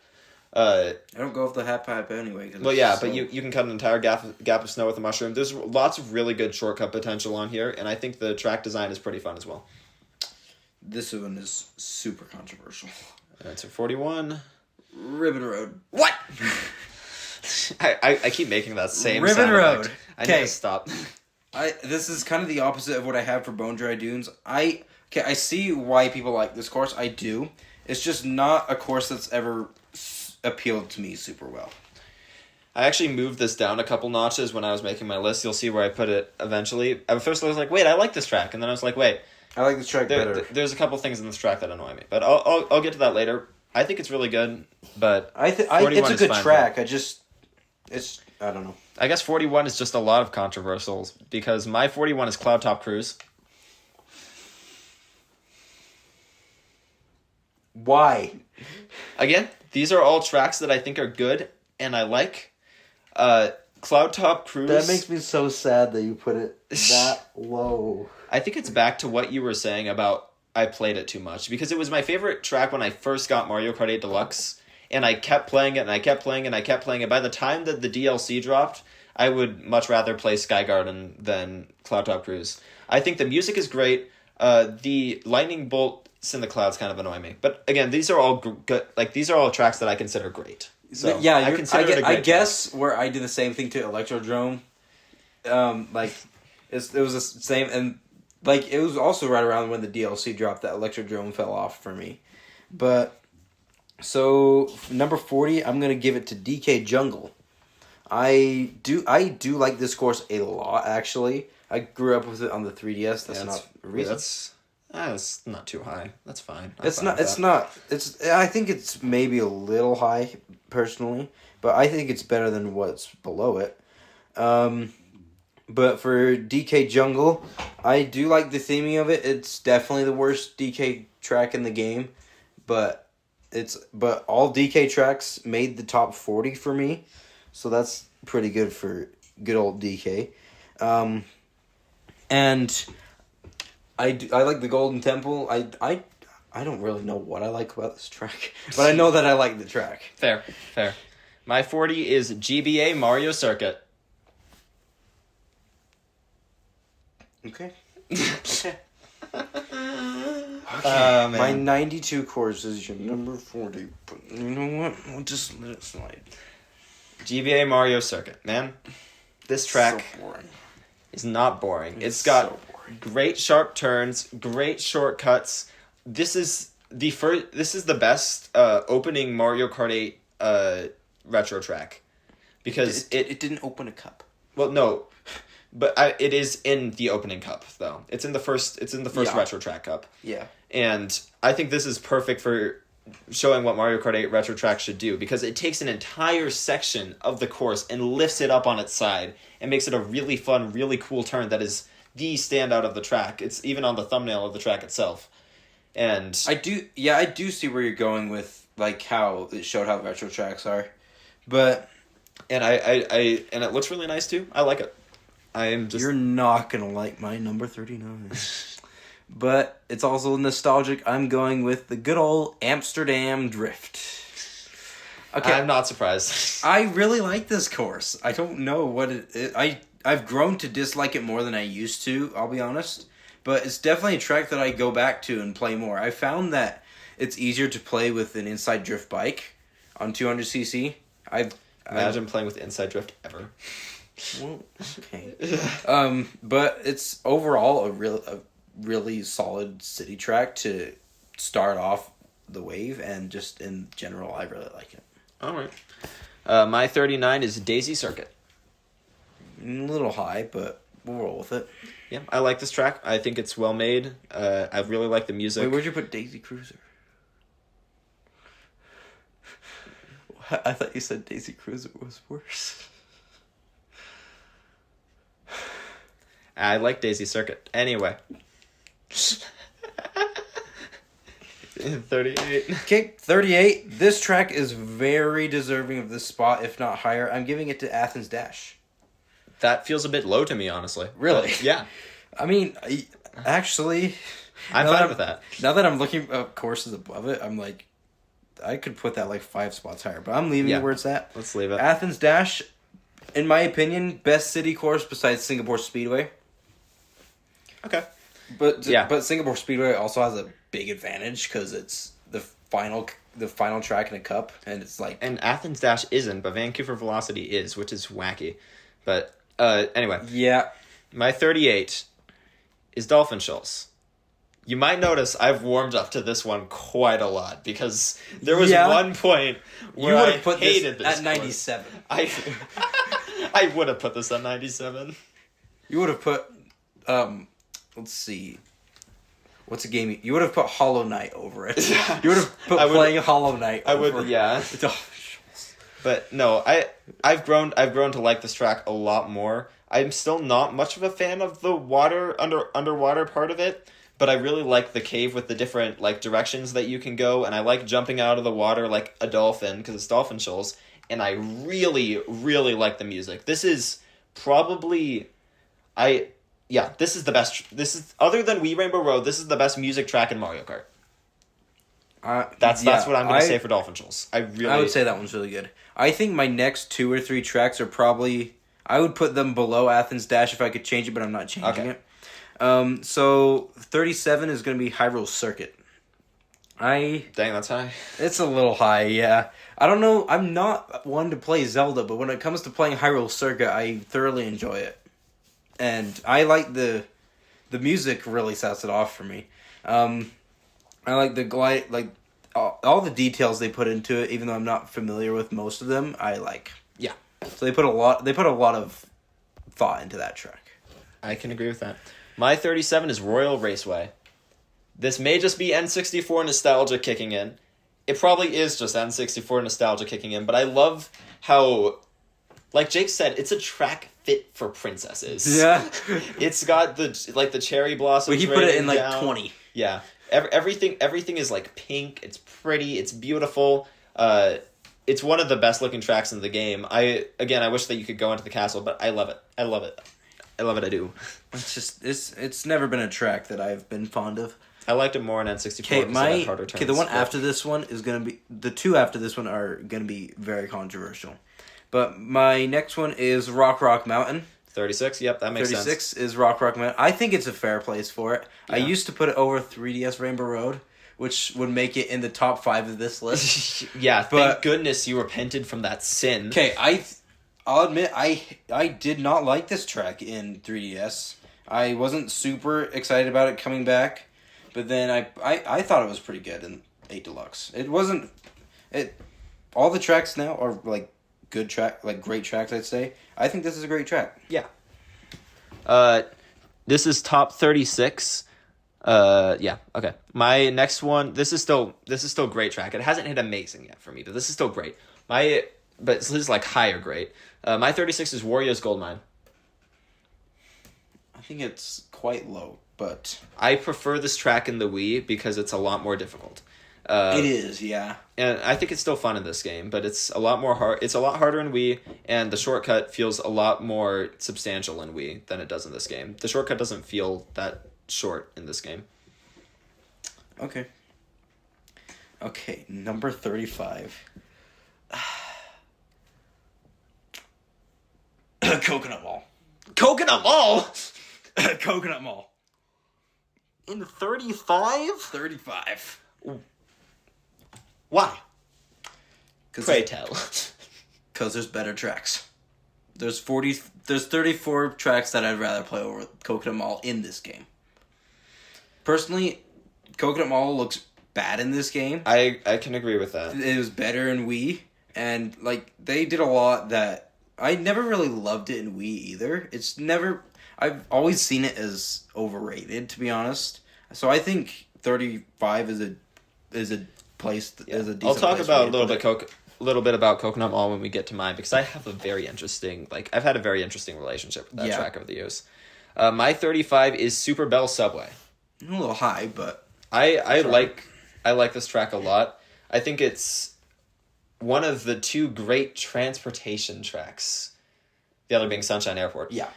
I don't go off the half pipe anyway.
Well, yeah, but you can cut an entire gap of snow with a mushroom. There's lots of really good shortcut potential on here, and I think the track design is pretty fun as well.
This one is super controversial.
That's a 41.
Ribbon Road.
What? I keep making that same
Ribbon
sound
Road.
effect. I need
Okay.
to stop.
This is kind of the opposite of what I have for Bone Dry Dunes. I see why people like this course. I do. It's just not a course that's ever appealed to me super well.
I actually moved this down a couple notches when I was making my list. You'll see where I put it eventually. At first I was like, wait, I like this track. And then I was like, wait.
I like this track better.
There's a couple things in this track that annoy me. But I'll get to that later. I think it's really good, but
it's a good track. I don't know.
I guess 41 is just a lot of controversials, because my 41 is Cloud Top Cruise.
Why?
Again, these are all tracks that I think are good and I like. Cloud Top Cruise...
That makes me so sad that you put it that low.
I think it's back to what you were saying about I played it too much, because it was my favorite track when I first got Mario Kart 8 Deluxe, and I kept playing it, and I kept playing it, and I kept playing it. By the time that the DLC dropped, I would much rather play Sky Garden than Cloud Top Cruise. I think the music is great. The lightning bolts in the clouds kind of annoy me. But again, these are all good. Like, these are all tracks that I consider great. So
yeah,
I
guess where I do the same thing to Electrodrome. It was the same, and like it was also right around when the DLC dropped that Electrodrome fell off for me. But so number 40, I'm gonna give it to DK Jungle. I do like this course a lot, actually. I grew up with it on the 3DS. That's not a reason.
That's not too high. That's fine. I
think it's maybe a little high, personally, but I think it's better than what's below it. But for DK Jungle, I do like the theming of it. It's definitely the worst DK track in the game, but all DK tracks made the top 40 for me, so that's pretty good for good old DK. And I like the Golden Temple. I don't really know what I like about this track, but I know that I like the track.
Fair. My 40 is GBA Mario Circuit.
Okay.
Man.
My 92 course is your number 40, but you know what? We'll just let it slide.
GBA Mario Circuit, man. This track is not boring. It's got great sharp turns, great shortcuts. This is the best opening Mario Kart 8 retro track, because
it didn't open a cup.
Well, no, but it is in the opening cup though. It's in the first retro track cup.
Yeah.
And I think this is perfect for showing what Mario Kart 8 retro track should do, because it takes an entire section of the course and lifts it up on its side and makes it a really fun, really cool turn that is the standout of the track. It's even on the thumbnail of the track itself. And
I do see where you're going with like how it showed how retro tracks are. But
and and it looks really nice too. I like it.
You're not gonna like my number 39. But it's also nostalgic. I'm going with the good old Amsterdam Drift.
Okay, I'm not surprised.
I really like this course. I don't know what it is. I've grown to dislike it more than I used to, I'll be honest. But it's definitely a track that I go back to and play more. I found that it's easier to play with an inside drift bike on 200cc.
Imagine playing with inside drift ever.
Well, okay. But it's overall a really solid city track to start off the wave, and just in general, I really like it.
All right. My 39 is Daisy Circuit.
A little high, but we'll roll with it.
Yeah, I like this track. I think it's well made. I really like the music.
Wait, where'd you put Daisy Cruiser? I thought you said Daisy Cruiser was worse.
I like Daisy Circuit. Anyway. 38.
Okay, 38. This track is very deserving of this spot, if not higher. I'm giving it to Athens Dash.
That feels a bit low to me, honestly.
Really?
But, yeah.
I mean, actually,
I'm fine with that.
Now that I'm looking at courses above it, I'm like, I could put that like 5 spots higher, but I'm leaving it where it's at.
Let's leave it.
Athens Dash, in my opinion, best city course besides Singapore Speedway.
Okay.
But Singapore Speedway also has a big advantage because it's final track in a cup, and it's like...
And Athens Dash isn't, but Vancouver Velocity is, which is wacky. But anyway.
Yeah.
My 38 is Dolphin Shoals. You might notice I've warmed up to this one quite a lot, because there was one point where I hated this
at 97.
I would have put this at 97.
You would have put, let's see, what's a game? You would have put Hollow Knight over it. You would have put playing Hollow Knight over it. I would,
yeah. But no, I've grown to like this track a lot more. I'm still not much of a fan of the underwater part of it, but I really like the cave with the different like directions that you can go, and I like jumping out of the water like a dolphin because it's Dolphin Shoals, and I really, really like the music. This is probably, this is the best. This is, other than Wii Rainbow Road, this is the best music track in Mario Kart. That's what I'm going to say for Dolphin Shoals. I
would say that one's really good. I think my next 2 or 3 tracks are probably, I would put them below Athens Dash if I could change it, but I'm not changing it. So 37 is going to be Hyrule Circuit.
Dang, that's high.
It's a little high, yeah. I don't know, I'm not one to play Zelda, but when it comes to playing Hyrule Circuit, I thoroughly enjoy it. And I like the music really sets it off for me. I like the glide, like all the details they put into it, even though I'm not familiar with most of them, I like.
Yeah.
So they put a lot of thought into that track.
I can agree with that. My 37 is Royal Raceway. This may just be N64 nostalgia kicking in. It probably is just N64 nostalgia kicking in, but I love how, like Jake said, it's a track fit for princesses.
Yeah.
It's got the cherry blossoms.
But he put it in
down.
20.
Yeah. Everything is like pink, it's pretty, it's beautiful. It's one of the best looking tracks in the game. I wish that you could go into the castle, but I love it. I do.
It's never been a track that I've been fond of.
I liked it more in N64.
Okay, the one after this one is going to be... The 2 after this one are going to be very controversial. But my next one is Rock Mountain.
36, yep, that makes sense.
36 is Rock Mountain. I think it's a fair place for it. Yeah. I used to put it over 3DS Rainbow Road, which would make it in the top 5 of this list.
Yeah, thank goodness you repented from that sin.
Okay, I'll admit, I did not like this track in 3DS. I wasn't super excited about it coming back, but then I thought it was pretty good in 8 Deluxe. It wasn't... All the tracks now are, like, good track, like, great tracks, I'd say. I think this is a great track.
Yeah. This is top 36. Yeah, okay. My next one, this is still a great track. It hasn't hit amazing yet for me, but this is still great. But this is like higher great. My 36 is Wario's Goldmine.
I think it's quite low, but
I prefer this track in the Wii because it's a lot more difficult.
It is, yeah.
And I think it's still fun in this game, but it's a lot more hard. It's a lot harder in Wii, and the shortcut feels a lot more substantial in Wii than it does in this game. The shortcut doesn't feel that short in this game.
Okay. Okay, number 35. Coconut Mall.
Coconut Mall?
Coconut Mall.
In 35?
35.
Why? Pray tell.
Because there's better tracks. There's 34 tracks that I'd rather play over Coconut Mall in this game. Personally, Coconut Mall looks bad in this game.
I can agree with that.
It was better in Wii, and like they did a lot that I never really loved it in Wii either. I've always seen it as overrated, to be honest. So I think 35 is a place is a decent.
I'll talk about a little bit about Coconut Mall when we get to mine, because I have I've had a very interesting relationship with that track over the years. My 35 is Super Bell Subway.
A little high, but
I like this track a lot. I think it's one of the 2 great transportation tracks. The other being Sunshine Airport.
Yeah.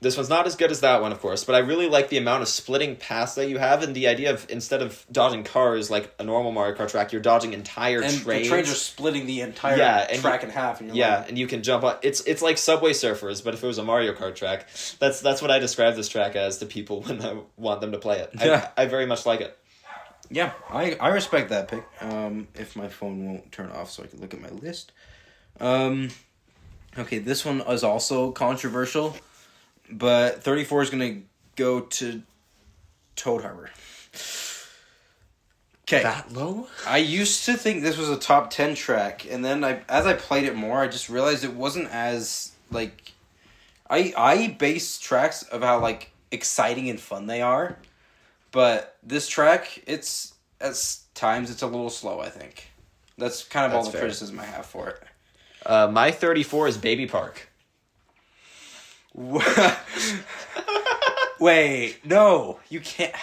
This one's not as good as that one, of course, but I really like the amount of splitting paths that you have, and the idea of instead of dodging cars like a normal Mario Kart track, you're dodging entire trains.
And the trains are splitting the entire track in half. And
and you can jump on. It's like Subway Surfers, but if it was a Mario Kart track. That's what I describe this track as to people when I want them to play it. I very much like it.
Yeah, I respect that pick. If my phone won't turn off so I can look at my list. Okay, this one is also controversial, but 34 is going to go to Toad Harbor. Okay.
That low?
I used to think this was a top 10 track, and then as I played it more, I just realized it wasn't as, like... I base tracks of how, like, exciting and fun they are, but this track, at times, it's a little slow, I think. That's kind of all the criticism I have for it.
My 34 is Baby Park.
Wait, no, you can't...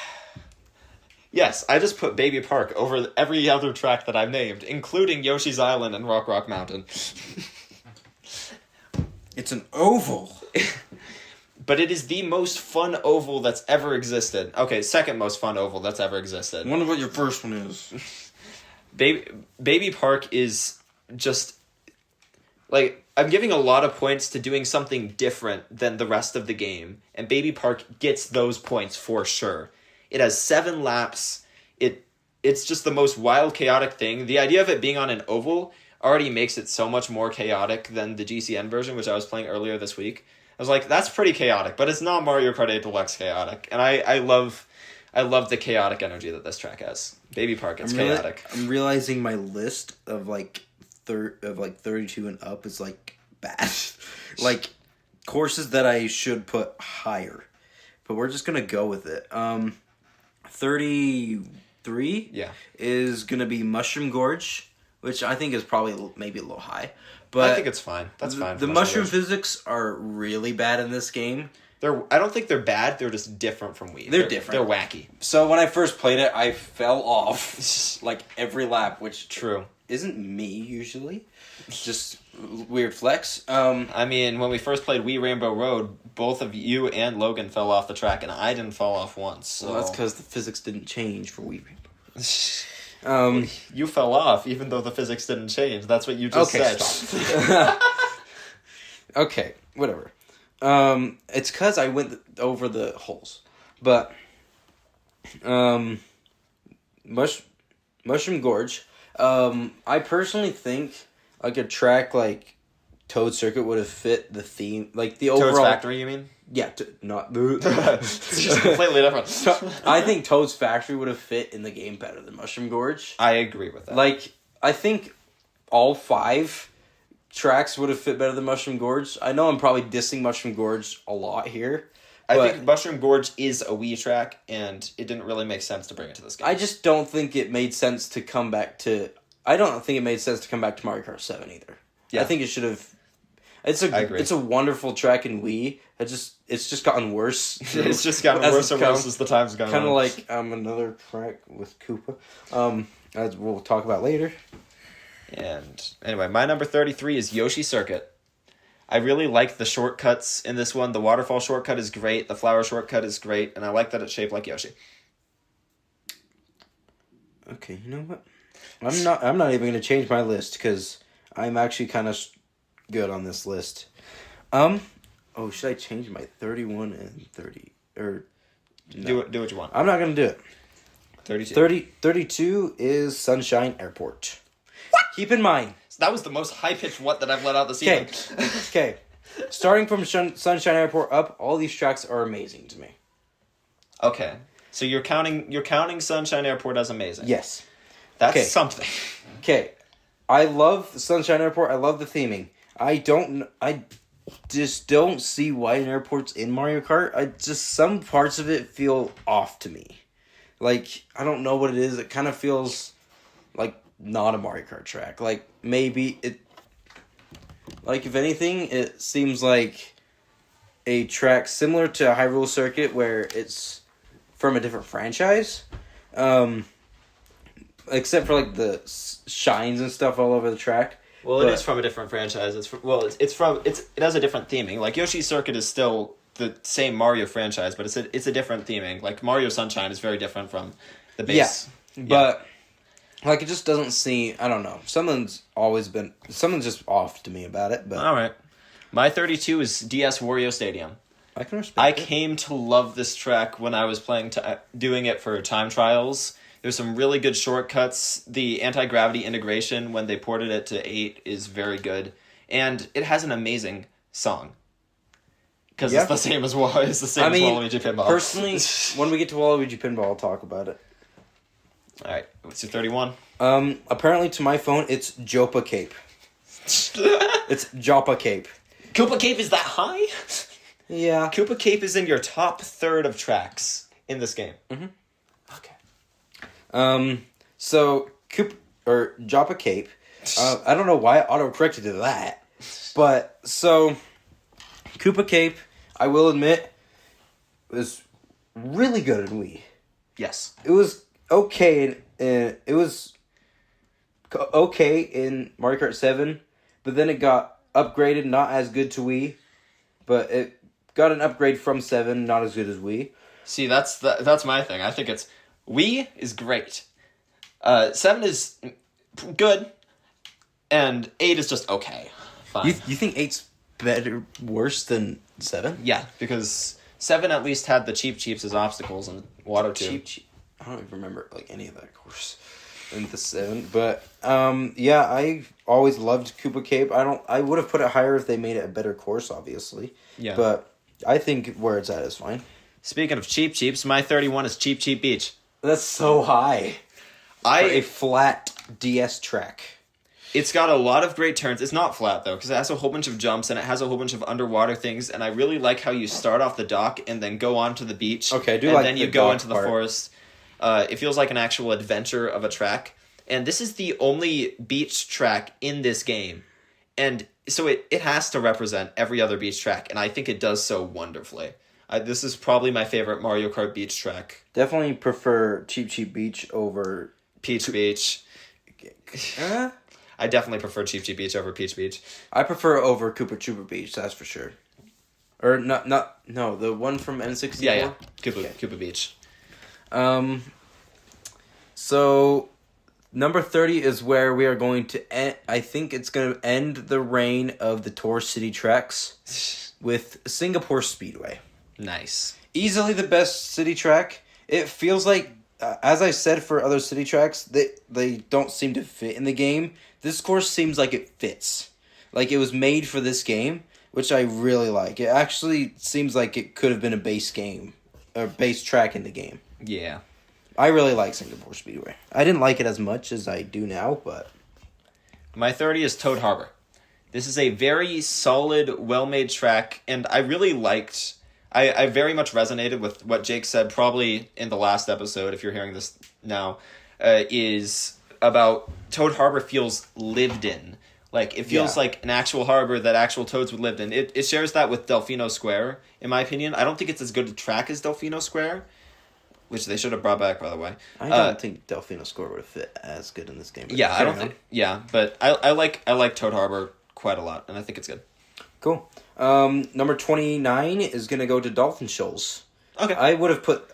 Yes, I just put Baby Park over every other track that I've named, including Yoshi's Island and Rock Mountain.
It's an oval.
But it is the most fun oval that's ever existed. Okay, second most fun oval that's ever existed.
I wonder what your first one is.
Baby Park is just... Like, I'm giving a lot of points to doing something different than the rest of the game, and Baby Park gets those points for sure. It has 7 laps. It's just the most wild, chaotic thing. The idea of it being on an oval already makes it so much more chaotic than the GCN version, which I was playing earlier this week. I was like, that's pretty chaotic, but it's not Mario Kart 8 Deluxe chaotic. And I love the chaotic energy that this track has. Baby Park, it's chaotic.
I'm realizing my list of like 32 and up is like bad. Like courses that I should put higher. But we're just going to go with it. 33 is going to be Mushroom Gorge, which I think is probably maybe a little high. But
I think it's fine. That's fine.
The mushroom physics are really bad in this game.
I don't think they're bad. They're just different from Wii.
They're different.
They're wacky.
So when I first played it, I fell off like every lap, which
True
isn't me usually. Just weird flex.
I mean, when we first played Wii Rainbow Road, both of you and Logan fell off the track, and I didn't fall off once. So.
Well, that's because the physics didn't change for Wii Rainbow.
You fell off, even though the physics didn't change. That's what you just said.
Stop. Okay, whatever. It's because I went over the holes. But, Mushroom Gorge, I personally think, like, a track like Toad Circuit would have fit the theme, like, the overall...
Toad's Factory, you mean?
Yeah, not...
It's just completely different.
I think Toad's Factory would have fit in the game better than Mushroom Gorge.
I agree with that.
Like, I think all 5 tracks would have fit better than Mushroom Gorge. I know I'm probably dissing Mushroom Gorge a lot here.
I think Mushroom Gorge is a Wii track, and it didn't really make sense to bring it to this game.
I just don't think it made sense to come back to... I don't think it made sense to come back to Mario Kart 7 either. Yeah. I think it should have... It's a wonderful track in Wii. It's just gotten worse.
It's just gotten worse and worse as the time's gone on.
Kind of like another track with Koopa. As we'll talk about later.
And anyway, my number 33 is Yoshi Circuit. I really like the shortcuts in this one. The waterfall shortcut is great. The flower shortcut is great, and I like that it's shaped like Yoshi.
Okay, you know what? I'm not even going to change my list because I'm actually kind of good on this list. Should I change my 31 and 30 or no.
Do what you want.
I'm not going to do it.
32.
32 is Sunshine Airport. What? Keep in mind.
That was the most high-pitched what that I've let out this evening.
Okay. Starting from Sunshine Airport up, all these tracks are amazing to me.
Okay. So you're counting Sunshine Airport as amazing.
Yes.
That's something.
Okay. I love Sunshine Airport. I love the theming. I just don't see why an airport's in Mario Kart. Some parts of it feel off to me. Like, I don't know what it is. It kind of feels like not a Mario Kart track. Like, maybe it... Like, if anything, it seems like a track similar to Hyrule Circuit where it's from a different franchise. Except for, like, the shines and stuff all over the track.
Well, it is from a different franchise. It has a different theming. Like, Yoshi's Circuit is still the same Mario franchise, but it's a different theming. Like, Mario Sunshine is very different from the base.
Yeah, but... Like, it just doesn't seem... I don't know. Something's just off to me about it, but...
Alright. My 32 is DS Wario Stadium.
I can respect
I came to love this track when I was doing it for time trials, There's some really good shortcuts. The anti-gravity integration when they ported it to 8 is very good. And it has an amazing song. Because it's the same as Waluigi Pinball.
Personally, when we get to Waluigi Pinball, I'll talk about it.
Alright, what's your 31?
Apparently to my phone, it's Jopa Cape. It's Jopa Cape.
Koopa Cape is that high?
Yeah.
Koopa Cape is in your top third of tracks in this game.
Mm-hmm.
Okay.
So, Jopa Cape, I don't know why I auto-corrected to that, but, so, Koopa Cape, I will admit, was really good in Wii.
Yes.
It was okay in Mario Kart 7, but then it got upgraded, not as good to Wii, but it got an upgrade from 7, not as good as Wii.
See, that's my thing. I think Wii is great. 7 is good, and 8 is just okay. Fine.
You think 8's worse than 7?
Yeah, because 7 at least had the cheeps as obstacles and Water 2.
Cheap. I don't even remember any of that course in the 7, but yeah, I always loved Koopa Cape. I would have put it higher if they made it a better course, obviously.
Yeah.
But I think where it's at is fine.
Speaking of cheeps, my 31 is Cheep Beach.
That's so high. For a flat DS track.
It's got a lot of great turns. It's not flat, though, because it has a whole bunch of jumps, and it has a whole bunch of underwater things, and I really like how you start off the dock and then go onto the beach.
Okay, I do
and
like
then you
the
go
dock
into the
part.
forest. It feels like an actual adventure of a track. And this is the only beach track in this game. And so it has to represent every other beach track, and I think it does so wonderfully. This is probably my favorite Mario Kart beach track.
Definitely prefer Cheep Beach over...
Peach Beach. I definitely prefer Cheep Beach over Peach Beach.
I prefer over Koopa Troopa Beach, that's for sure. Or no, the one from N64?
Yeah. Koopa Beach.
So, number 30 is where we are going to end. I think it's going to end the reign of the Tour City tracks with Singapore Speedway.
Nice.
Easily the best city track. It feels like, as I said for other city tracks, they don't seem to fit in the game. This course seems like it fits. Like it was made for this game, which I really like. It actually seems like it could have been a base game, or base track in the game.
Yeah.
I really like Singapore Speedway. I didn't like it as much as I do now, but...
My 30 is Toad Harbor. This is a very solid, well-made track, and I really liked... I very much resonated with what Jake said, probably in the last episode, if you're hearing this now, is about Toad Harbor feels lived in. Like, it feels like an actual harbor that actual toads would live in. It shares that with Delfino Square, in my opinion. I don't think it's as good a track as Delfino Square, which they should have brought back, by the way.
I don't think Delfino Square would have fit as good in this game.
Yeah, I don't think... Yeah, but I like Toad Harbor quite a lot, and I think it's good.
Cool. Number 29 is going to go to Dolphin Shoals.
Okay.
I would have put,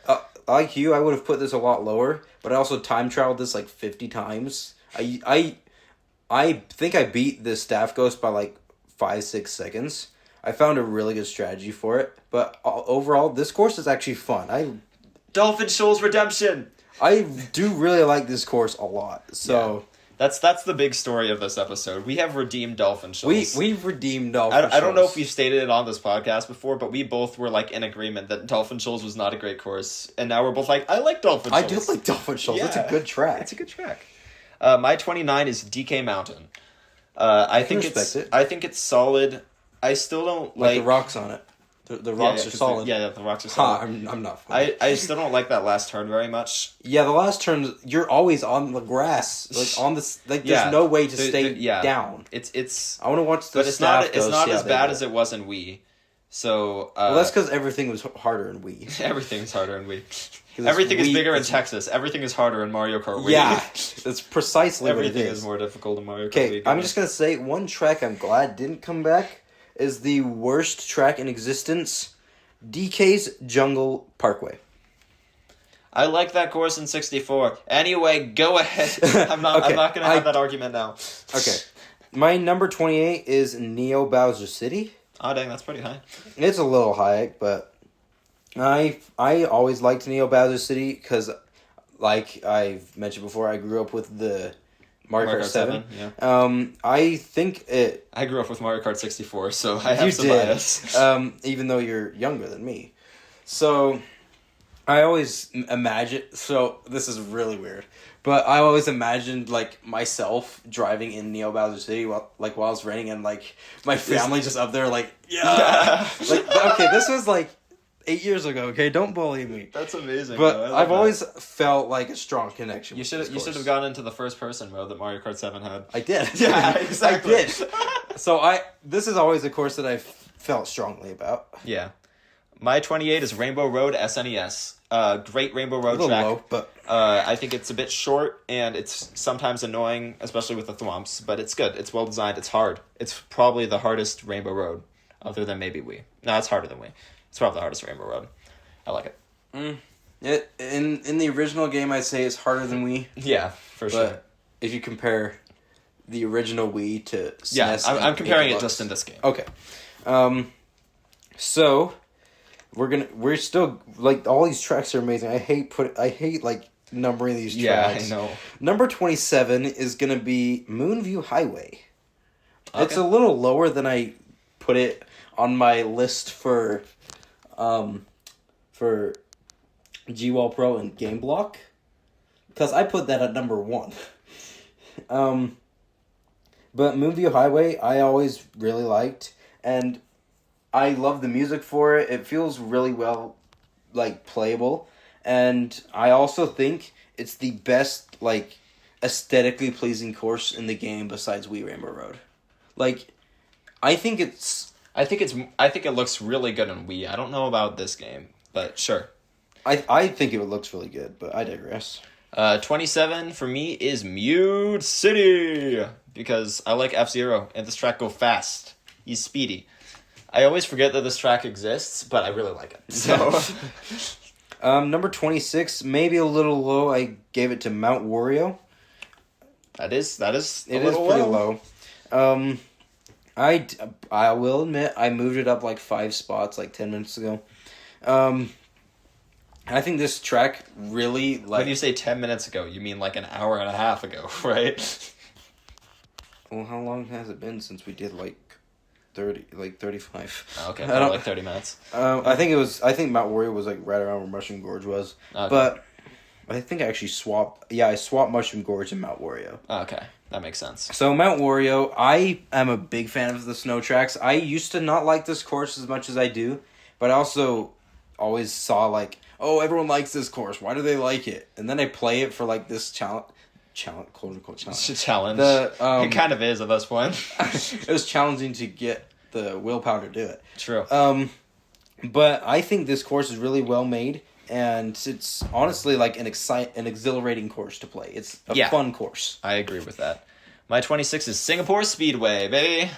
like you, I would have put this a lot lower, but I also time traveled this like 50 times. I think I beat the Staff Ghost by like 5-6 seconds. I found a really good strategy for it, but overall, this course is actually fun.
Dolphin Shoals Redemption!
I do really like this course a lot, so...
Yeah. That's the big story of this episode. We have redeemed Dolphin Shoals.
We've redeemed Dolphin Shoals.
I don't know if we've stated it on this podcast before, but we both were like in agreement that Dolphin Shoals was not a great course, and now we're both like, I like Dolphin Shoals.
I do like Dolphin Shoals.
Yeah.
It's a good track.
It's a good track. My 29 is DK Mountain. I think it's solid. I still don't like
the rocks on it. The rocks are solid.
The rocks are solid.
I'm not funny.
I still don't like that last turn very much.
Yeah, the last turn, you're always on the grass, like on this. Like, there's no way to stay down.
It's.
I want to watch the.
But it's not as bad as it was in Wii. So.
Well, that's because everything was harder in Wii.
Everything's harder in Wii. Everything is bigger in Texas. Everything is harder in Mario Kart Wii.
Yeah, that's precisely what it
Everything
is.
is more difficult in Mario Kart Wii.
Okay, I'm just gonna say one track I'm glad didn't come back is the worst track in existence, DK's Jungle Parkway.
I like that course in 64. Anyway, go ahead. I'm not going to have that argument now.
Okay. My number 28 is Neo Bowser City.
Oh, dang, that's pretty high.
It's a little high, but I always liked Neo Bowser City because like I've mentioned before, I grew up with the Mario Kart 7.
Yeah.
I think it...
I grew up with Mario Kart 64, so I have some bias.
Even though you're younger than me. So, I always imagine... So, this is really weird. But I always imagined, like, myself driving in Neo Bowser City while I was raining, and, like, my family just up there, like, yeah! Like, okay, this was, like, 8 years ago, okay? Don't bully me.
That's amazing.
But I've always felt, like, a strong connection with this
You should have gone into the first-person mode that Mario Kart 7 had.
I did.
Yeah, exactly.
I did. So, this is always a course that I've felt strongly about.
Yeah. My 28 is Rainbow Road SNES. Great Rainbow Road track.
Low, but
I think it's a bit short, and it's sometimes annoying, especially with the thwomps, but it's good. It's well designed. It's hard. It's probably the hardest Rainbow Road, other than maybe Wii. No, it's harder than Wii. It's probably the hardest Rainbow Road. I like it.
In the original game, I'd say it's harder than Wii.
Yeah, for sure.
But if you compare the original Wii to SNES,
I'm comparing it just in this game.
Okay. So we're still, like, all these tracks are amazing. I hate like numbering these tracks.
Yeah, I know.
Number 27 is gonna be Moonview Highway.
Okay.
It's a little lower than I put it on my list for G-Wall Pro and Game Block, because I put that at number 1. But Moonview Highway I always really liked, and I love the music for it. It feels really well, like, playable, and I also think it's the best, like, aesthetically pleasing course in the game besides Wii Rainbow Road. Like, I think it
looks really good on Wii. I don't know about this game, but sure.
I think it looks really good, but I digress.
27 for me is Mute City, because I like F-Zero, and this track go fast. He's speedy. I always forget that this track exists, but I really like it. So,
number 26, maybe a little low. I gave it to Mount Wario.
It is pretty
low. I will admit I moved it up like 5 spots like 10 minutes ago. I think this track really, like...
When you say 10 minutes ago, you mean like an hour and a half ago, right?
Well, how long has it been since we did like 35?
Okay, like 30 minutes.
I think Mount Wario was like right around where Mushroom Gorge was. Okay. But I think I actually swapped Mushroom Gorge and Mount Wario.
Okay, that makes sense.
So Mount Wario, I am a big fan of the snow tracks. I used to not like this course as much as I do, but I also always saw like, oh, everyone likes this course. Why do they like it? And then I play it for like this quote unquote challenge.
It's a challenge. It kind of is at this point.
It was challenging to get the willpower to do it.
True.
But I think this course is really well made, and it's honestly like an exhilarating course to play. It's a fun course.
I agree with that. My 26 is Singapore Speedway, baby.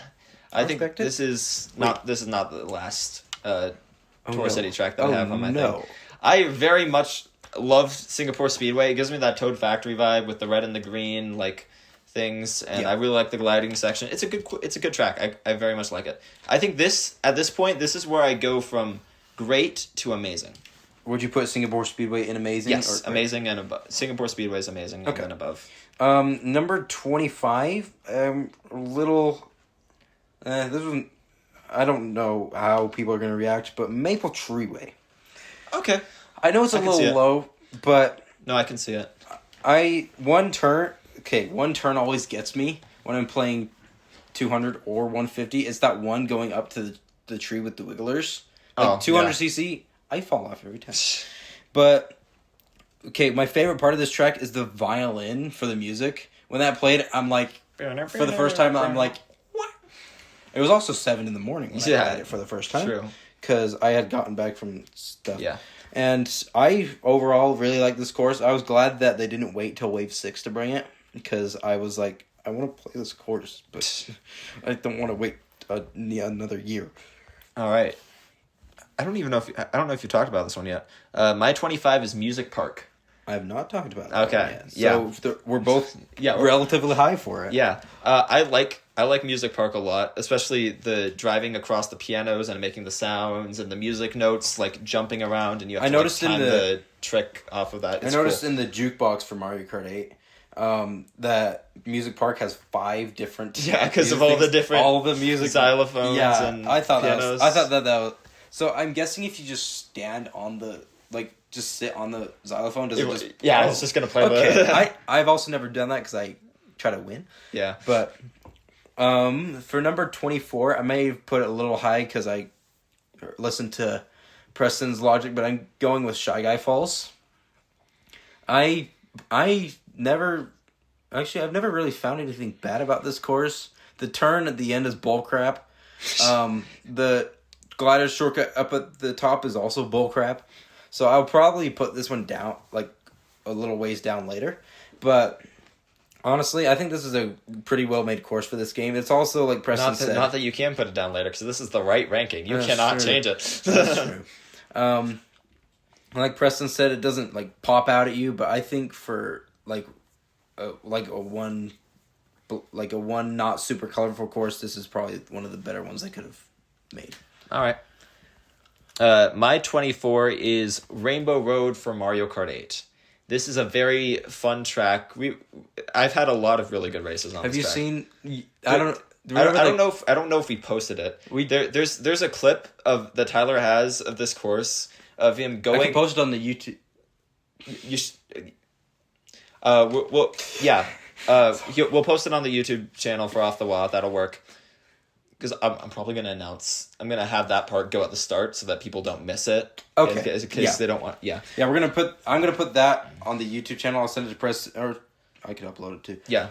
I think this is not the last Tour City track that I have on my thing. I very much love Singapore Speedway. It gives me that Toad Factory vibe with the red and the green like things, and I really like the gliding section. It's a good track. I very much like it. I think at this point this is where I go from great to amazing.
Would you put Singapore Speedway in amazing?
Yes, amazing and above. Singapore Speedway is amazing and then above.
Number 25, little. This was. I don't know how people are going to react, but Maple Treeway.
Okay.
I know it's a little low, but...
No, I can see it.
One turn always gets me when I'm playing 200 or 150. It's that one going up to the tree with the wigglers. Like 200cc, I fall off every time. But, okay, my favorite part of this track is the violin for the music. When that played, I'm like... For the first time, I'm like... What? It was also 7 in the morning when I had it for the first time.
True.
Because I had gotten back from stuff.
Yeah.
And I overall really like this course. I was glad that they didn't wait till Wave 6 to bring it. Because I was like, I want to play this course. But I don't want to wait another year.
All right. I don't know if you talked about this one yet. My 25 is Music Park.
I have not talked about that
yet.
So we're both relatively high for it.
Yeah. I like Music Park a lot, especially the driving across the pianos and making the sounds and the music notes like jumping around, and you have to trick off of that.
I noticed in the jukebox for Mario Kart 8, that Music Park has 5 different.
Yeah, because of all the different,
all the music
xylophones.
Yeah,
and
I thought
pianos.
that was. So I'm guessing if you just stand on the just sit on the xylophone, does it just?
Yeah, it's just gonna play.
Okay, I've also never done that because I try to win.
Yeah,
but for number 24, I may have put it a little high because I listened to Preston's logic, but I'm going with Shy Guy Falls. I've never really found anything bad about this course. The turn at the end is bullcrap. The glider shortcut up at the top is also bullcrap. So I'll probably put this one down, like a little ways down later. But honestly, I think this is a pretty well-made course for this game. It's also, like Preston said...
Not that you can put it down later, because this is the right ranking. You cannot change it.
That's true. Like Preston said, it doesn't, like, pop out at you, but I think for, a one not super colorful course, this is probably one of the better ones they could have made.
All right. My 24 is Rainbow Road for Mario Kart 8. This is a very fun track. I've had a lot of really good races on.
Have
this
you
track.
seen?
I don't know if we posted it. There's a clip of that Tyler has of this course of him going.
I can post it on the YouTube.
We'll post it on the YouTube channel for Off the Wall. That'll work. Because I'm probably going to announce... I'm going to have that part go at the start so that people don't miss it.
Okay.
In case they don't want... Yeah.
Yeah, I'm going to put that on the YouTube channel. I'll send it to Press... Or I could upload it too.
Yeah.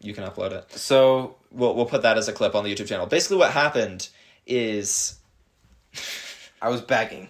You can upload it.
So...
We'll put that as a clip on the YouTube channel. Basically what happened is...
I was bagging.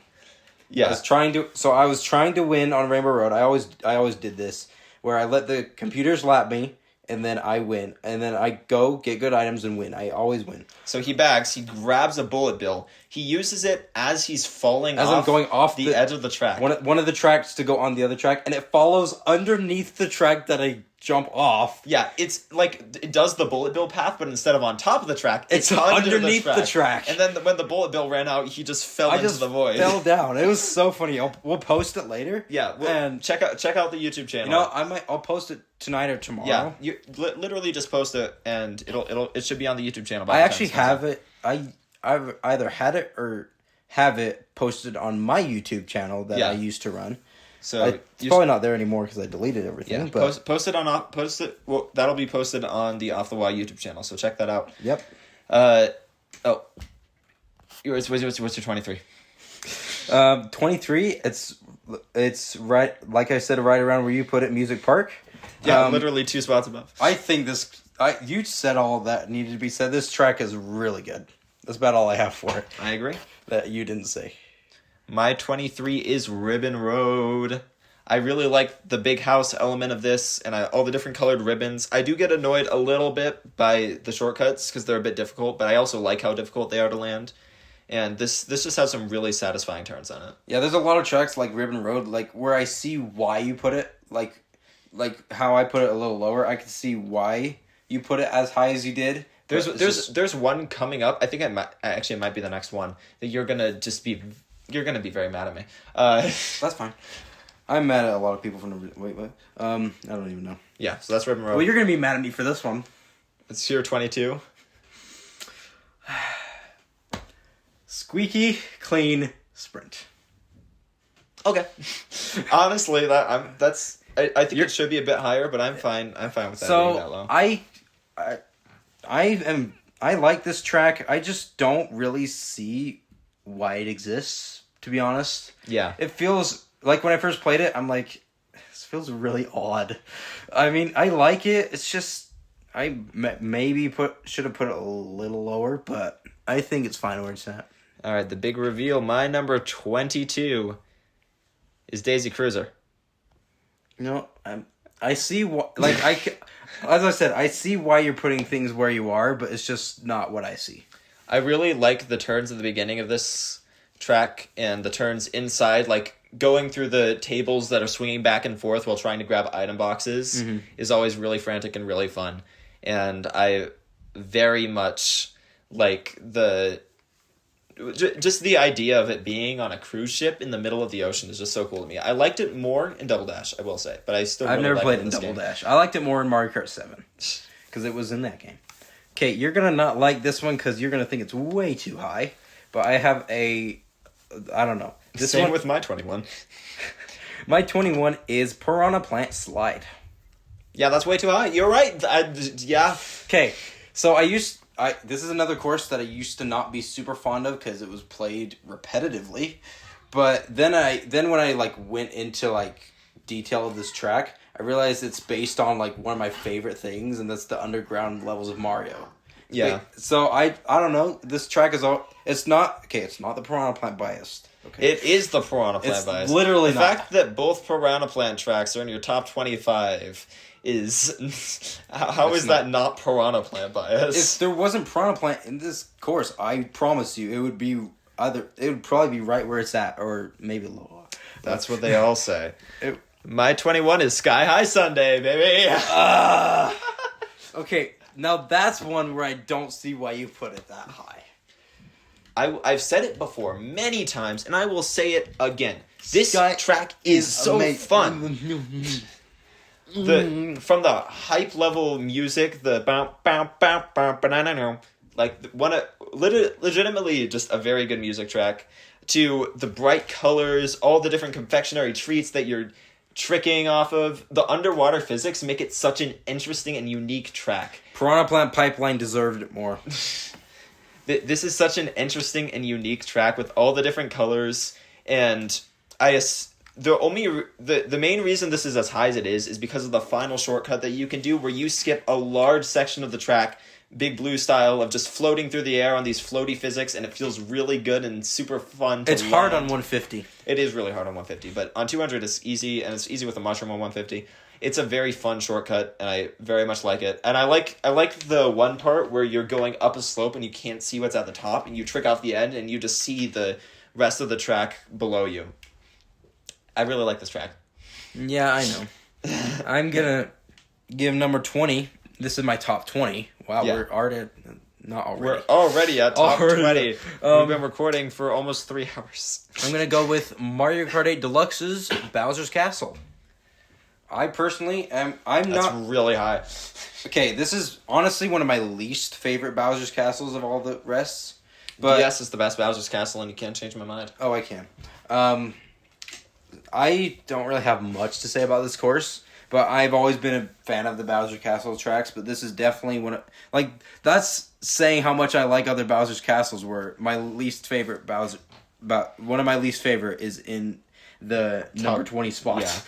Yeah.
I was trying to win on Rainbow Road. I always did this. Where I let the computers lap me... And then I win. And then I go get good items and win. I always win.
So he bags. He grabs a bullet bill. He uses it as he's falling
as I'm going off
the edge of the track.
One of the tracks to go on the other track. And it follows underneath the track that I jump off.
Yeah, it's like it does the bullet bill path, but instead of on top of the track,
it's underneath the track.
And then when the bullet bill ran out, he just fell into the void.
Fell down. It was so funny. We'll post it later.
Yeah, and check out the YouTube channel.
You know, I'll post it tonight or tomorrow.
Yeah, you literally just post it, and it should be on the YouTube channel.
I actually have it. I've either had it or have it posted on my YouTube channel that I used to run.
So
it's probably not there anymore because I deleted everything.
Yeah,
but
post it. Well, that'll be posted on the Off the Wall YouTube channel. So check that out.
Yep.
What's your 23?
23. It's right, like I said, right around where you put it, Music Park.
Yeah, literally 2 spots above.
I think you said all that needed to be said. This track is really good. That's about all I have for it.
I agree.
That you didn't say.
My 23 is Ribbon Road. I really like the big house element of this and all the different colored ribbons. I do get annoyed a little bit by the shortcuts because they're a bit difficult, but I also like how difficult they are to land. And this just has some really satisfying turns on it.
Yeah, there's a lot of tracks like Ribbon Road, like where I see why you put it, like how I put it a little lower. I can see why you put it as high as you did.
There's one coming up. I think it might be the next one that you're gonna be very mad at me.
That's fine. I'm mad at a lot of people from the... Wait, what? I don't even know.
Yeah, so that's Ribbon Road.
Well, you're going to be mad at me for this one.
It's your 22.
Squeaky Clean Sprint.
Okay. Honestly, I think it should be a bit higher, but I'm fine with that being that low.
I like this track. I just don't really see why it exists, to be honest.
Yeah.
It feels like when I first played it, I'm like, this feels really odd. I mean, I like it. It's just, I maybe should have put it a little lower, but I think it's fine where it's at.
All right, the big reveal. My number 22 is Daisy Cruiser.
No, I see what, as I said, I see why you're putting things where you are, but it's just not what I see.
I really like the turns at the beginning of this track and the turns inside, like going through the tables that are swinging back and forth while trying to grab item boxes is always really frantic and really fun. And I very much like the just the idea of it being on a cruise ship in the middle of the ocean is just so cool to me. I liked it more in Double Dash, I will say, but I still.
I've
really
never
liked
played
it
in Double
game.
Dash. I liked it more in Mario Kart 7 because it was in that game. Okay, you're gonna not like this one because you're gonna think it's way too high. But I have I don't know.
Same with my 21.
My 21 is Piranha Plant Slide.
Yeah, that's way too high. You're right. Yeah.
Okay, so this is another course that I used to not be super fond of because it was played repetitively. But then when I like went into like detail of this track, I realized it's based on like one of my favorite things, and that's the underground levels of Mario.
Yeah.
So I don't know. This track is all. It's not the Piranha Plant biased. Okay.
It is the Piranha Plant
It's
bias.
literally
the
not.
fact that both Piranha Plant tracks are in your top 25 is how is that not Piranha Plant bias?
If there wasn't Piranha Plant in this course, I promise you, it would be it would probably be right where it's at, or maybe a little lower.
That's what they all say.
It-
My 21 is Sky High Sunday, baby.
Okay, now that's one where I don't see why you put it that high.
I've said it before many times, and I will say it again. This
Sky
track is so fun. From the hype level music, the bow bow bow bow banana, like legitimately just a very good music track, to the bright colors, all the different confectionery treats that you're tricking off of. The underwater physics make it such an interesting and unique track.
Piranha Plant Pipeline deserved it more.
This is such an interesting and unique track with all the different colors, and the main reason this is as high as it is because of the final shortcut that you can do, where you skip a large section of the track, Big Blue style, of just floating through the air on these floaty physics, and it feels really good and super fun to
It's hard
land.
on 150.
It is really hard on 150, but on 200 it's easy, and it's easy with a mushroom on 150. It's a very fun shortcut, and I very much like it. And I like the one part where you're going up a slope and you can't see what's at the top, and you trick off the end, and you just see the rest of the track below you. I really like this track.
Yeah, I know. I'm gonna give number 20. This is my top 20. Wow,
Yeah.
we're already not already.
We're already at top
Already.
20. We've been recording for almost 3 hours.
I'm gonna go with Mario Kart 8 Deluxe's Bowser's Castle. I personally am.
That's really high.
Okay, this is honestly one of my least favorite Bowser's Castles of all the rest. But
yes, it's the best Bowser's Castle, and you can't change my mind.
Oh, I can. I don't really have much to say about this course, but I've always been a fan of the Bowser Castle tracks. But this is definitely that's saying how much I like other Bowser's Castles. Where my least favorite one of my least favorite is in the number 20 spot.
Yeah.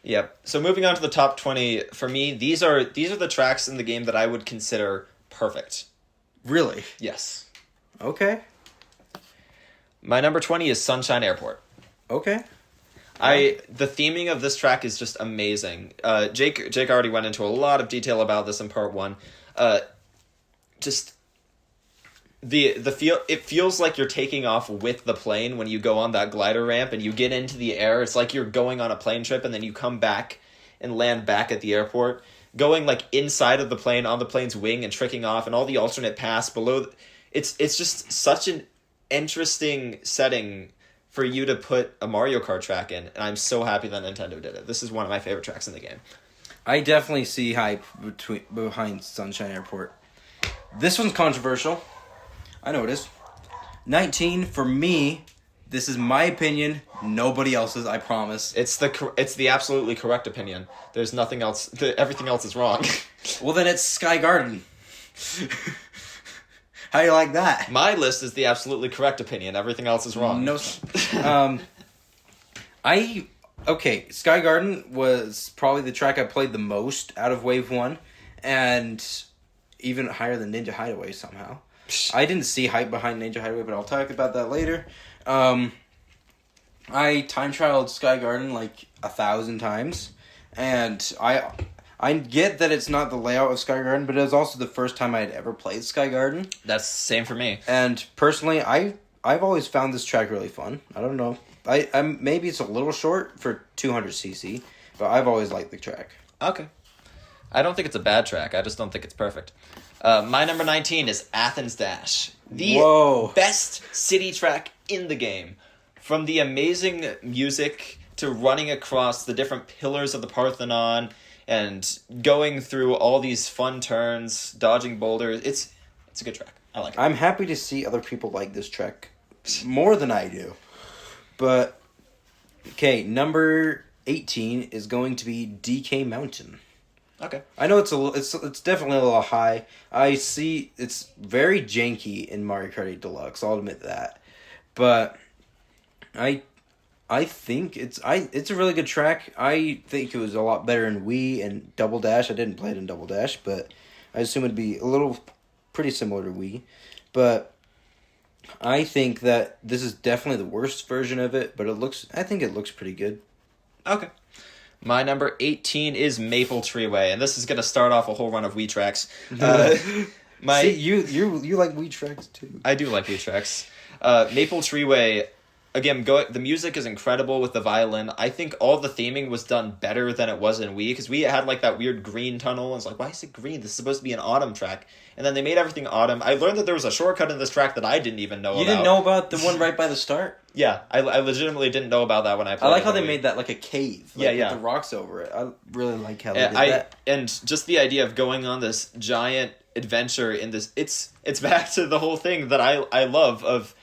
Yep. So moving on to the top 20, for me, these are the tracks in the game that I would consider perfect.
Really?
Yes.
Okay.
My number 20 is Sunshine Airport.
Okay.
The theming of this track is just amazing. Jake already went into a lot of detail about this in part 1. Just it feels like you're taking off with the plane when you go on that glider ramp and you get into the air. It's like you're going on a plane trip, and then you come back and land back at the airport, going like inside of the plane, on the plane's wing, and tricking off, and all the alternate paths below. It's just such an interesting setting for you to put a Mario Kart track in, and I'm so happy that Nintendo did it. This is one of my favorite tracks in the game.
I definitely see hype behind Sunshine Airport. This one's controversial. I know it is. 19, for me, this is my opinion, nobody else's, I promise.
It's the absolutely correct opinion. There's nothing else. Everything else is wrong.
Well, then it's Sky Garden. How do you like that?
My list is the absolutely correct opinion. Everything else is wrong.
No. Okay, Sky Garden was probably the track I played the most out of Wave 1, and even higher than Ninja Hideaway somehow. I didn't see hype behind Ninja Hideaway, but I'll talk about that later. I time trialed Sky Garden like 1,000 times, and I get that it's not the layout of Sky Garden, but it was also the first time I had ever played Sky Garden.
That's the same for me.
And personally, I've always found this track really fun. I don't know. I'm maybe it's a little short for 200cc, but I've always liked the track.
Okay. I don't think it's a bad track. I just don't think it's perfect. My number 19 is Athens Dash. The
Whoa.
best city track in the game. From the amazing music to running across the different pillars of the Parthenon and going through all these fun turns, dodging boulders. It's a good track. I like it.
I'm happy to see other people like this track more than I do. But, okay, number 18 is going to be DK Mountain.
Okay.
I know it's definitely a little high. I see it's very janky in Mario Kart 8 Deluxe. I'll admit that, but I think it's a really good track. I think it was a lot better in Wii and Double Dash. I didn't play it in Double Dash, but I assume it'd be a little pretty similar to Wii. But I think that this is definitely the worst version of it. But I think it looks pretty good.
Okay. My number 18 is Maple Treeway, and this is going to start off a whole run of Wii tracks.
See, you like Wii tracks too.
I do like Wii tracks. Maple Treeway, again, the music is incredible with the violin. I think all the theming was done better than it was in Wii, because Wii had like that weird green tunnel, and it's like, why is it green? This is supposed to be an autumn track. And then they made everything autumn. I learned that there was a shortcut in this track that I didn't even know about.
You didn't know about the one right by the start?
Yeah, I legitimately didn't know about that when I played.
I like how they made that like a cave.
Yeah,
with the rocks over it. I really like how they did that.
And just the idea of going on this giant adventure in this, it's back to the whole thing that I love of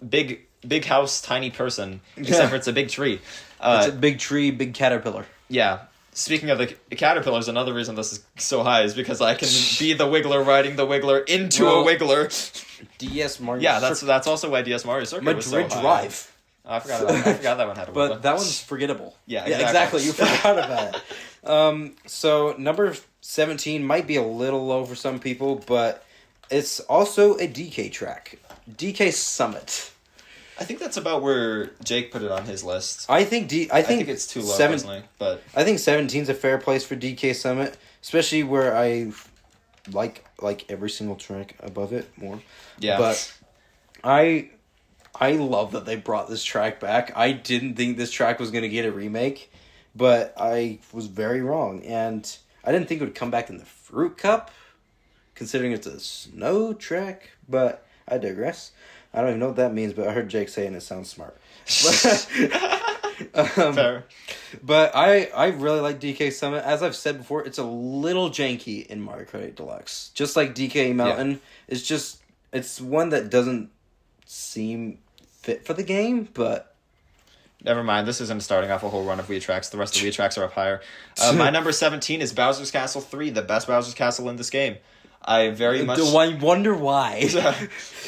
big house, tiny person, except for it's a big tree.
It's a big tree, big caterpillar.
Yeah. Speaking of the caterpillars, another reason this is so high is because I can be the Wiggler riding the Wiggler into a Wiggler.
DS Mario.
Yeah, that's also why DS Mario Circuit was so high.
Drive.
I forgot that one had a Wiggler.
But that one's forgettable.
Yeah,
exactly. You forgot about it. So number 17 might be a little low for some people, but it's also a DK track. DK Summit.
I think that's about where Jake put it on his list.
I think
it's too low, personally, but
I think 17's a fair place for DK Summit, especially where I like every single track above it more.
Yeah.
But I love that they brought this track back. I didn't think this track was going to get a remake, but I was very wrong, and I didn't think it would come back in the Fruit Cup, considering it's a snow track, but I digress. I don't even know what that means, but I heard Jake say it and it sounds smart.
Fair.
But I really like DK Summit. As I've said before, it's a little janky in Mario Kart 8 Deluxe. Just like DK Mountain, it's one that doesn't seem fit for the game, but...
Never mind, this isn't starting off a whole run of Wii tracks. The rest of the Wii tracks are up higher. My number 17 is Bowser's Castle 3, the best Bowser's Castle in this game. I
wonder why.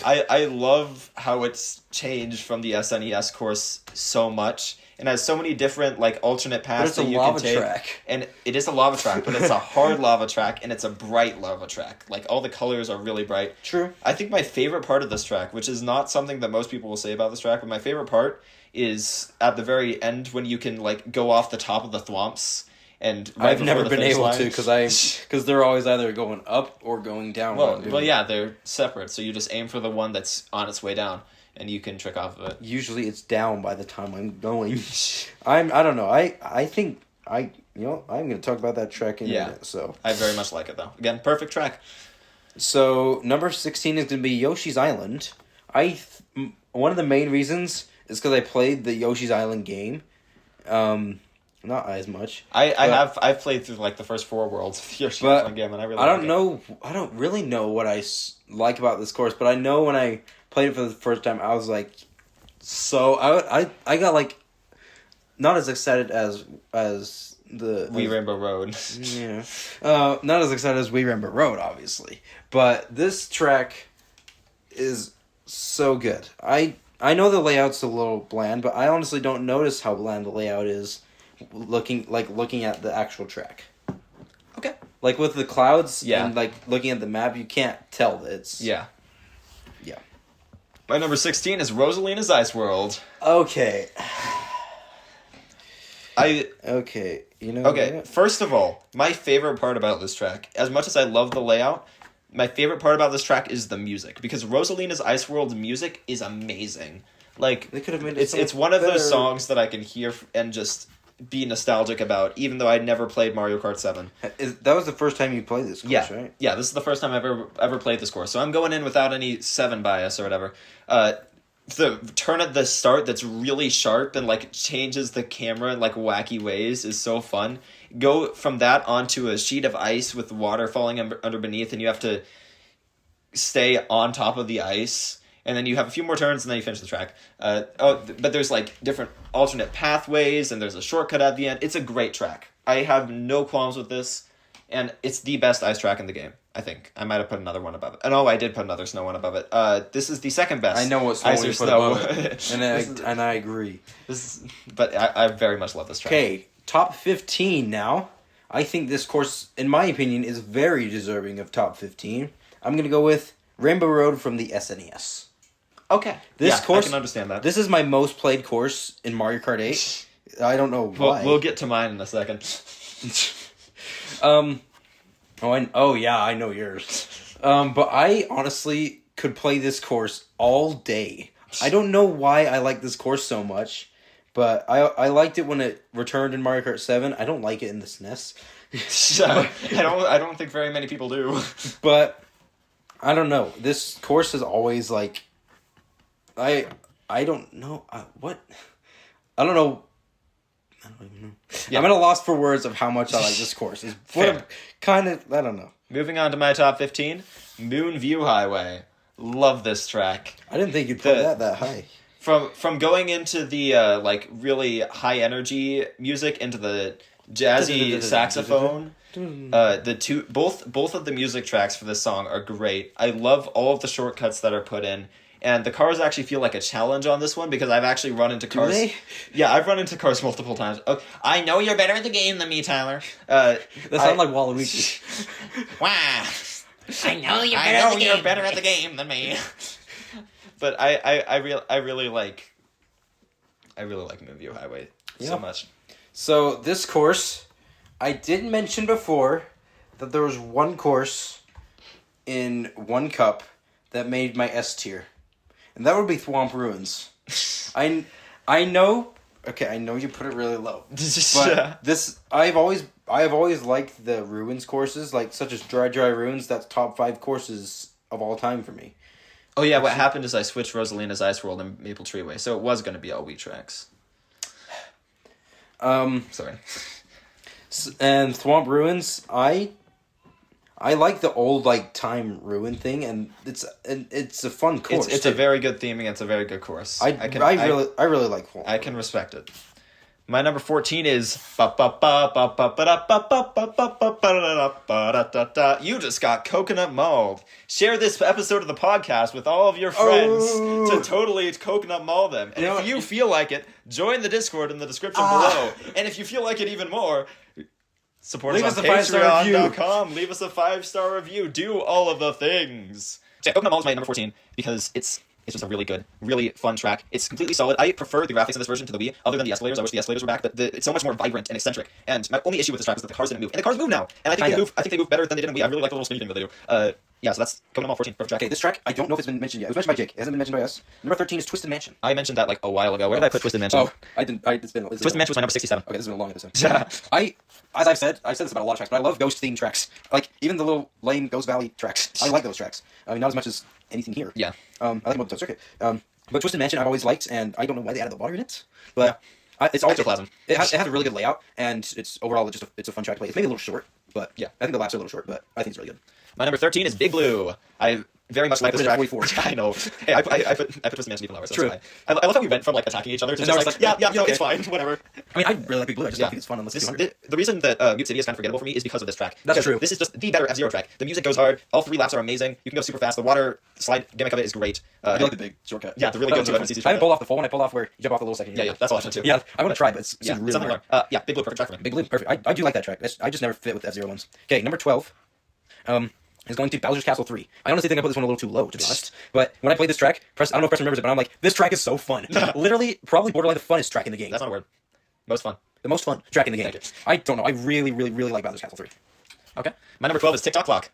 I love how it's changed from the SNES course so much, and has so many different alternate paths that you can take.
Track.
And it is a lava track, but it's a hard lava track, and it's a bright lava track. All the colors are really bright.
True.
I think my favorite part of this track, which is not something that most people will say about this track, but my favorite part is at the very end when you can go off the top of the thwomps. And
I've never been able to because they're always either going up or going down.
Well, yeah, they're separate. So you just aim for the one that's on its way down, and you can trick off of it.
Usually, it's down by the time I'm going. I don't know. I think I'm going to talk about that track in a minute. So
I very much like it though. Again, perfect track.
So number 16 is going to be Yoshi's Island. One of the main reasons is because I played the Yoshi's Island game. Not as much.
I've played through the first 4 words of the Yoshi's Island game, and I
don't really know what I like about this course, but I know when I played it for the first time, I was I got not as excited as the
Wii Rainbow Road.
Yeah, not as excited as Wii Rainbow Road, obviously, but this track is so good. I know the layout's a little bland, but I honestly don't notice how bland the layout is. Looking at the actual track.
Okay.
With the clouds and looking at the map, you can't tell that it's...
Yeah.
Yeah.
My number 16 is Rosalina's Ice World.
Okay.
Okay, first of all, my favorite part about this track, as much as I love the layout, my favorite part about this track is the music, because Rosalina's Ice World's music is amazing.
They could have made it
it's one of those songs that I can hear and just be nostalgic about, even though I'd never played Mario Kart 7.
That was the first time you played this course, right?
Yeah, this is the first time I've ever played this course. So I'm going in without any 7 bias or whatever. The turn at the start that's really sharp and like changes the camera in like wacky ways is so fun. Go from that onto a sheet of ice with water falling under beneath, and you have to stay on top of the ice. And then you have a few more turns, and then you finish the track. But there's like different alternate pathways, and there's a shortcut at the end. It's a great track. I have no qualms with this, and it's the best ice track in the game. I think I might have put another one above it. Oh, I did put another snow one above it. This is the second best.
I know what snow you put above it, and I agree.
But I very much love this track.
Okay, top 15 now. I think this course, in my opinion, is very deserving of top 15. I'm gonna go with Rainbow Road from the SNES.
Okay,
this course,
I can understand that.
This is my most played course in Mario Kart 8. I don't know why.
We'll get to mine in a second.
I know yours. But I honestly could play this course all day. I don't know why I like this course so much, but I liked it when it returned in Mario Kart 7. I don't like it in the SNES.
I don't think very many people do.
But I don't know. This course is always like I don't know what I don't know. I don't even know. Yeah. I'm at a loss for words of how much I like this course. It's kind of, I don't know.
Moving on to my top 15, Moon View Highway. Love this track.
I didn't think you'd put that high.
From going into the like really high energy music into the jazzy saxophone. Both of the music tracks for this song are great. I love all of the shortcuts that are put in. And the cars actually feel like a challenge on this one because I've actually run into cars.
Do they?
Yeah, I've run into cars multiple times. Oh, I know you're better at the game than me, Tyler.
That sounds like Waluigi.
Wow. I know you're better at the game than me. But I really like Moonview Highway so much.
So this course, I did mention before that there was one course in one cup that made my S tier. And that would be Thwomp Ruins. I know. Okay, I know you put it really low, but I have always liked the Ruins courses, like such as Dry Ruins. That's top 5 courses of all time for me.
Oh yeah, what happened is I switched Rosalina's Ice World and Maple Treeway, so it was going to be all Wii tracks. Sorry.
And Thwomp Ruins, I like the old like time ruin thing, and it's a fun course.
It's a very good theming. It's a very good course.
I really like Thwomp.
I can respect it. My number 14 is You Just Got Coconut Mauled. Share this episode of the podcast with all of your friends to totally coconut maul them. And if you feel like it, join the Discord in the description below. And if you feel like it even more, support us on Patreon.com. Leave us a 5-star review. Do all of the things. So Coconut Mall is my number 14 because it's just a really good, really fun track. It's completely solid. I prefer the graphics in this version to the Wii, other than the escalators. I wish the escalators were back, but it's so much more vibrant and eccentric. And my only issue with this track was that the cars didn't move. And the cars move now. And I think they move better than they did in Wii. I really like the little spinny thing that they do. Yeah, so that's Coconut Mall 14. Perfect track.
Okay, this track, I don't know if it's been mentioned yet. It was mentioned by Jake. It hasn't been mentioned by us. Number 13 is Twisted Mansion.
I mentioned that like a while ago. Where did I put Twisted Mansion?
Oh, I didn't. Twisted
Mansion was my number 67.
Okay, this has been a long episode. As I've said this about a lot of tracks, but I love ghost-themed tracks. Like, even the little lame Ghost Valley tracks. I like those tracks. I mean, not as much as anything here.
Yeah.
I like about the circuit. But Twisted Mansion I've always liked, and I don't know why they added the water in it. But it's all
ectoplasm.
It has a really good layout, and it's overall it's a fun track to play. It's maybe a little short, but yeah, I think the laps are a little short, but I think it's really good.
My number 13 is Big Blue. I very much like this track.
44.
I know. Hey, I put Twisted Mansion even lower, so it's fine. I love how we went from like attacking each other to just like, it's fine, whatever.
I mean, I really like Big Blue. I just don't think it's fun unless it's 200.
The reason that Mute City is kind of forgettable for me is because of this track.
That's true.
This is just the better F-Zero track. The music goes hard. All 3 laps are amazing. You can go super fast. The water slide gimmick of it is great.
I like the big shortcut.
Yeah, the really good shortcut.
I haven't pulled off the full one. I pulled off where you jump off the little second.
Yeah, that's all I should too.
Yeah, I want to try, but it's really
something
hard.
Big Blue, perfect track for me.
Big Blue, perfect. I do like that track. I just never fit with the F-Zero ones. Okay, number 12. Is going to Bowser's Castle 3. I honestly think I put this one a little too low, to be honest. But when I played this track, I don't know if Preston remembers it, but I'm like, this track is so fun. Literally, probably borderline the funnest track in the game.
That's not a word. Most fun.
The most fun track in the game. I don't know. I really, really, really like Bowser's Castle 3.
Okay. My number 12 is TikTok Clock.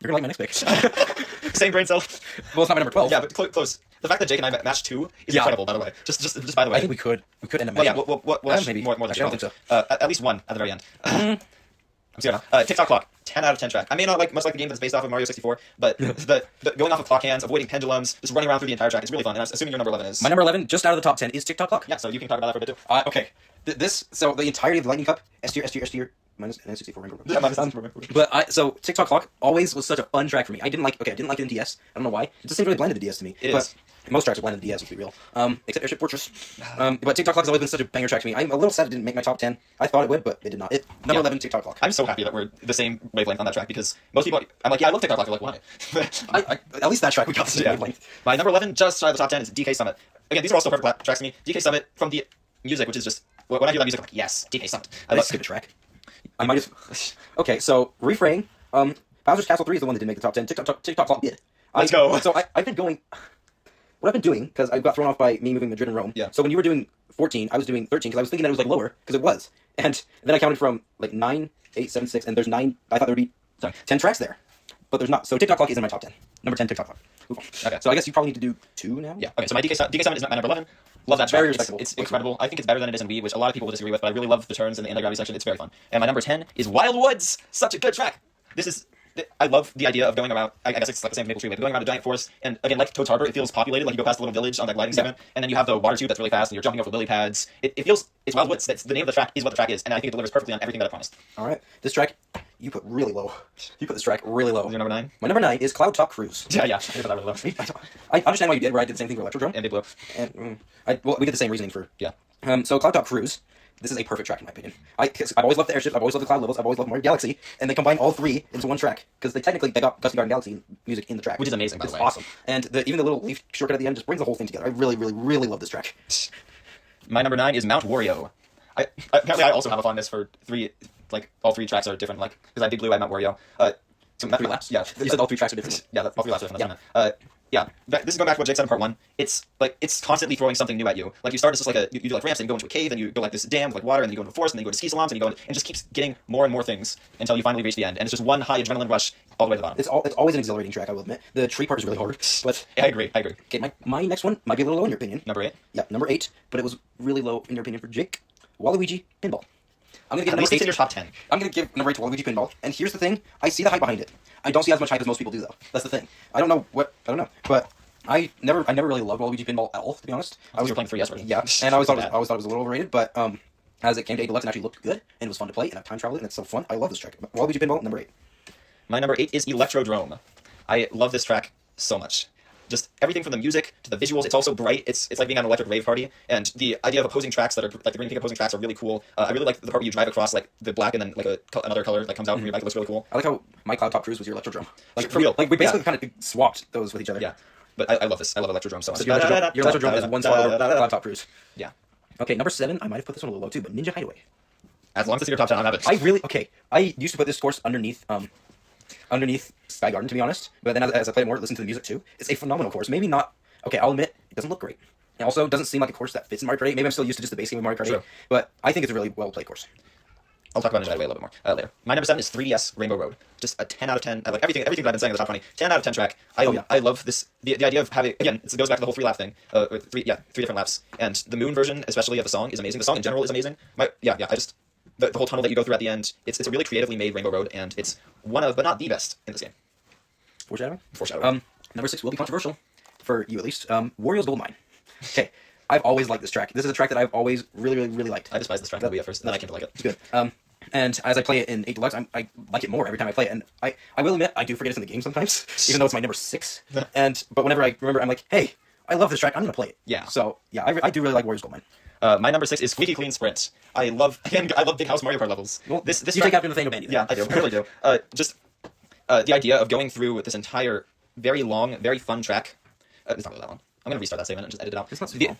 You're gonna like my next pick.
Same brain cell.
Well, it's not my number 12.
Yeah, but close. The fact that Jake and I matched 2 is incredible, by the way. Just by the way.
I think we could end up
Well,
matching.
yeah, we'll
maybe.
more than
Actually, I don't think
so. At least one at the very end. I'm scared now. TikTok clock. 10 out of 10 track. I may not like much like the game that's based off of Mario 64, but the going off of clock hands, avoiding pendulums, just running around through the entire track, it's really fun. And I'm assuming your number 11 is.
My number 11, just out of the top 10, is TikTok clock.
Yeah, so you can talk about that for a bit too.
Okay. So the entirety of the Lightning Cup, S tier, minus N64 rainbow.
Yeah, minus
So TikTok clock always was such a fun track for me. I didn't like it in DS. I don't know why. It just seemed really bland in the DS to me.
It
but
is.
Most tracks are bland in the DS, let's be real. Except Airship Fortress. But TikTok clock has always been such a banger track to me. I'm a little sad it didn't make my top 10. I thought it would, but it did not. Number 11, TikTok clock.
I'm so happy that we're the same wavelength on that track because most people, I'm like, yeah, I love TikTok clock. They're like, why?
At least that track we got the same wavelength.
My number 11, just shy of the top 10, is DK Summit. Again, these are also perfect tracks to me. DK Summit from the music, which is just when I hear that music, I'm like, yes, DK Summit. I love
skip a track. I might have. Okay, so rephrasing. Bowser's Castle 3 is the one that didn't make the top 10. TikTok clock did.
Let's go.
So I've been going. What I've been doing, because I got thrown off by me moving Madrid and Rome.
Yeah.
So when you were doing 14, I was doing 13 because I was thinking that it was like lower because it was, and then I counted from like 9, 8, 7, 6, and there's 9. I thought there would be 10 tracks there, but there's not. So TikTok clock is in my top 10. Number 10, TikTok clock.
Okay.
So I guess you probably need to do 2 now.
Yeah. Okay. So my DK Summit is my number 11. Love that track.
Very respectable.
It's incredible. I think it's better than it is in Wii, which a lot of people will disagree with, but I really love the turns in the anti-gravity section. It's very fun. And my number 10 is Wild Woods. Such a good track. I love the idea of going around. I guess it's like the same Maple Tree, but going around a giant forest, and again, like Toad's Harbor, it feels populated. Like you go past a little village on that gliding segment, and then you have the water tube that's really fast, and you're jumping over the lily pads. It feels it's Wild Woods. That's the name of the track is what the track is, and I think it delivers perfectly on everything that I promised.
All right, this track you put really low. You put this track really low.
Is your number 9?
My number 9 is Cloud Top Cruise.
Yeah. I put that really low.
I understand why you did. Where I did the same thing for Electro Drum.
And Big Blue.
And we did the same reasoning for
Yeah.
So Cloud Top Cruise. This is a perfect track in my opinion. I've always loved the airships. I've always loved the cloud levels. I've always loved Mario Galaxy, and they combine all 3 into one track because they got Custom Garden Galaxy music in the track,
Which is amazing, by the way.
It's awesome, and even the little leaf shortcut at the end just brings the whole thing together. I really, really, really love this track.
My number 9 is Mount Wario. Apparently I also have a fondness for 3. Like all 3 tracks are different. Like because I have Big Blue, I have Mount Wario.
So 3 laps.
Yeah.
You said all 3 tracks are different.
Yeah, all 3 laps are different. Yeah. This is going back to what Jake said in part 1. It's like it's constantly throwing something new at you. Like you start as just like you do like ramps, and you go into a cave, and you go like this dam with like water, and then you go into a forest, and then you go to ski salons, and you go and it just keeps getting more and more things until you finally reach the end, and it's just one high adrenaline rush all the way to the bottom.
It's always an exhilarating track. I will admit the tree part is really hard, but
I agree.
Okay, my next one might be a little low in your opinion.
Number 8.
Yeah, number 8, but it was really low in your opinion for Jake. Waluigi Pinball. I'm gonna give
At least it's in your top 10.
I'm gonna give number 8 to Waluigi Pinball, and here's the thing: I see the hype behind it. I don't see as much hype as most people do, though. That's the thing. I don't know, but I never really loved Waluigi Pinball at all, to be honest.
I was playing 3S version.
Yeah, and I always thought it was a little overrated, but as it came to Deluxe, it actually looked good and it was fun to play, and I've time traveled it, and it's so fun. I love this track. Waluigi Pinball, number 8.
My number 8 is Electrodrome. I love this track so much. Just everything from the music to the visuals. It's also bright. It's like being at an electric rave party, and the idea of opposing tracks that are like the green and pink opposing tracks are really cool. I really like the part where you drive across like the black and then like another color that comes out from your bike. It looks really cool.
I like how my Cloud Top Cruise was your Electro Drum. Like
For real.
Like we basically kind of swapped those with each other.
Yeah, but I love this. I love Electrodrome so much.
So your Electro Drum is one spot of Cloud Top Cruise.
Yeah.
Okay, number 7. I might have put this one a little low too, but Ninja Hideaway.
As long as it's in your top 10, I'll have it.
I used to put this course underneath Sky Garden, to be honest. But then as I played more, listen to the music too. It's a phenomenal course. Maybe not. Okay, I'll admit it doesn't look great. It also doesn't seem like a course that fits in Mario Kart 8. Maybe I'm still used to just the base game of Mario Kart 8.
Sure.
But I think it's a really well played course.
I'll talk about Ninja Hideaway a little bit more later. My number 7 is 3DS Rainbow Road. Just a 10 out of 10. I like everything that I've been saying in the top 20. 10 out of 10 track. I love this. The idea of having, again, it goes back to the whole 3 lap thing. 3 different laps. And the Moon version, especially of the song, is amazing. The song in general is amazing. The whole tunnel that you go through at the end, it's a really creatively made Rainbow Road, and it's one of, but not the best in this game.
Foreshadowing. Number 6 will be controversial. For you at least. Wario's Gold Mine. Okay. I've always liked this track. This is a track that I've always really, really, really liked.
I despise this track movie at first, and then I came to like it.
It's good. And as I play it in 8 Deluxe, I like it more every time I play it. And I will admit, I do forget it's in the game sometimes, even though it's my number 6. But whenever I remember, I'm like, hey, I love this track. I'm going to play it.
Yeah.
So, yeah, I do really like Wario's Gold Mine.
My number 6 is Squeaky Clean Sprint. I love Big House Mario Kart levels.
Well,
this
you
track,
take after Nathaniel Bandy.
Yeah, I do. I really do. The idea of going through this entire very long, very fun track. It's not really that long. I'm going to restart that statement and just edit it out.
It's not too long.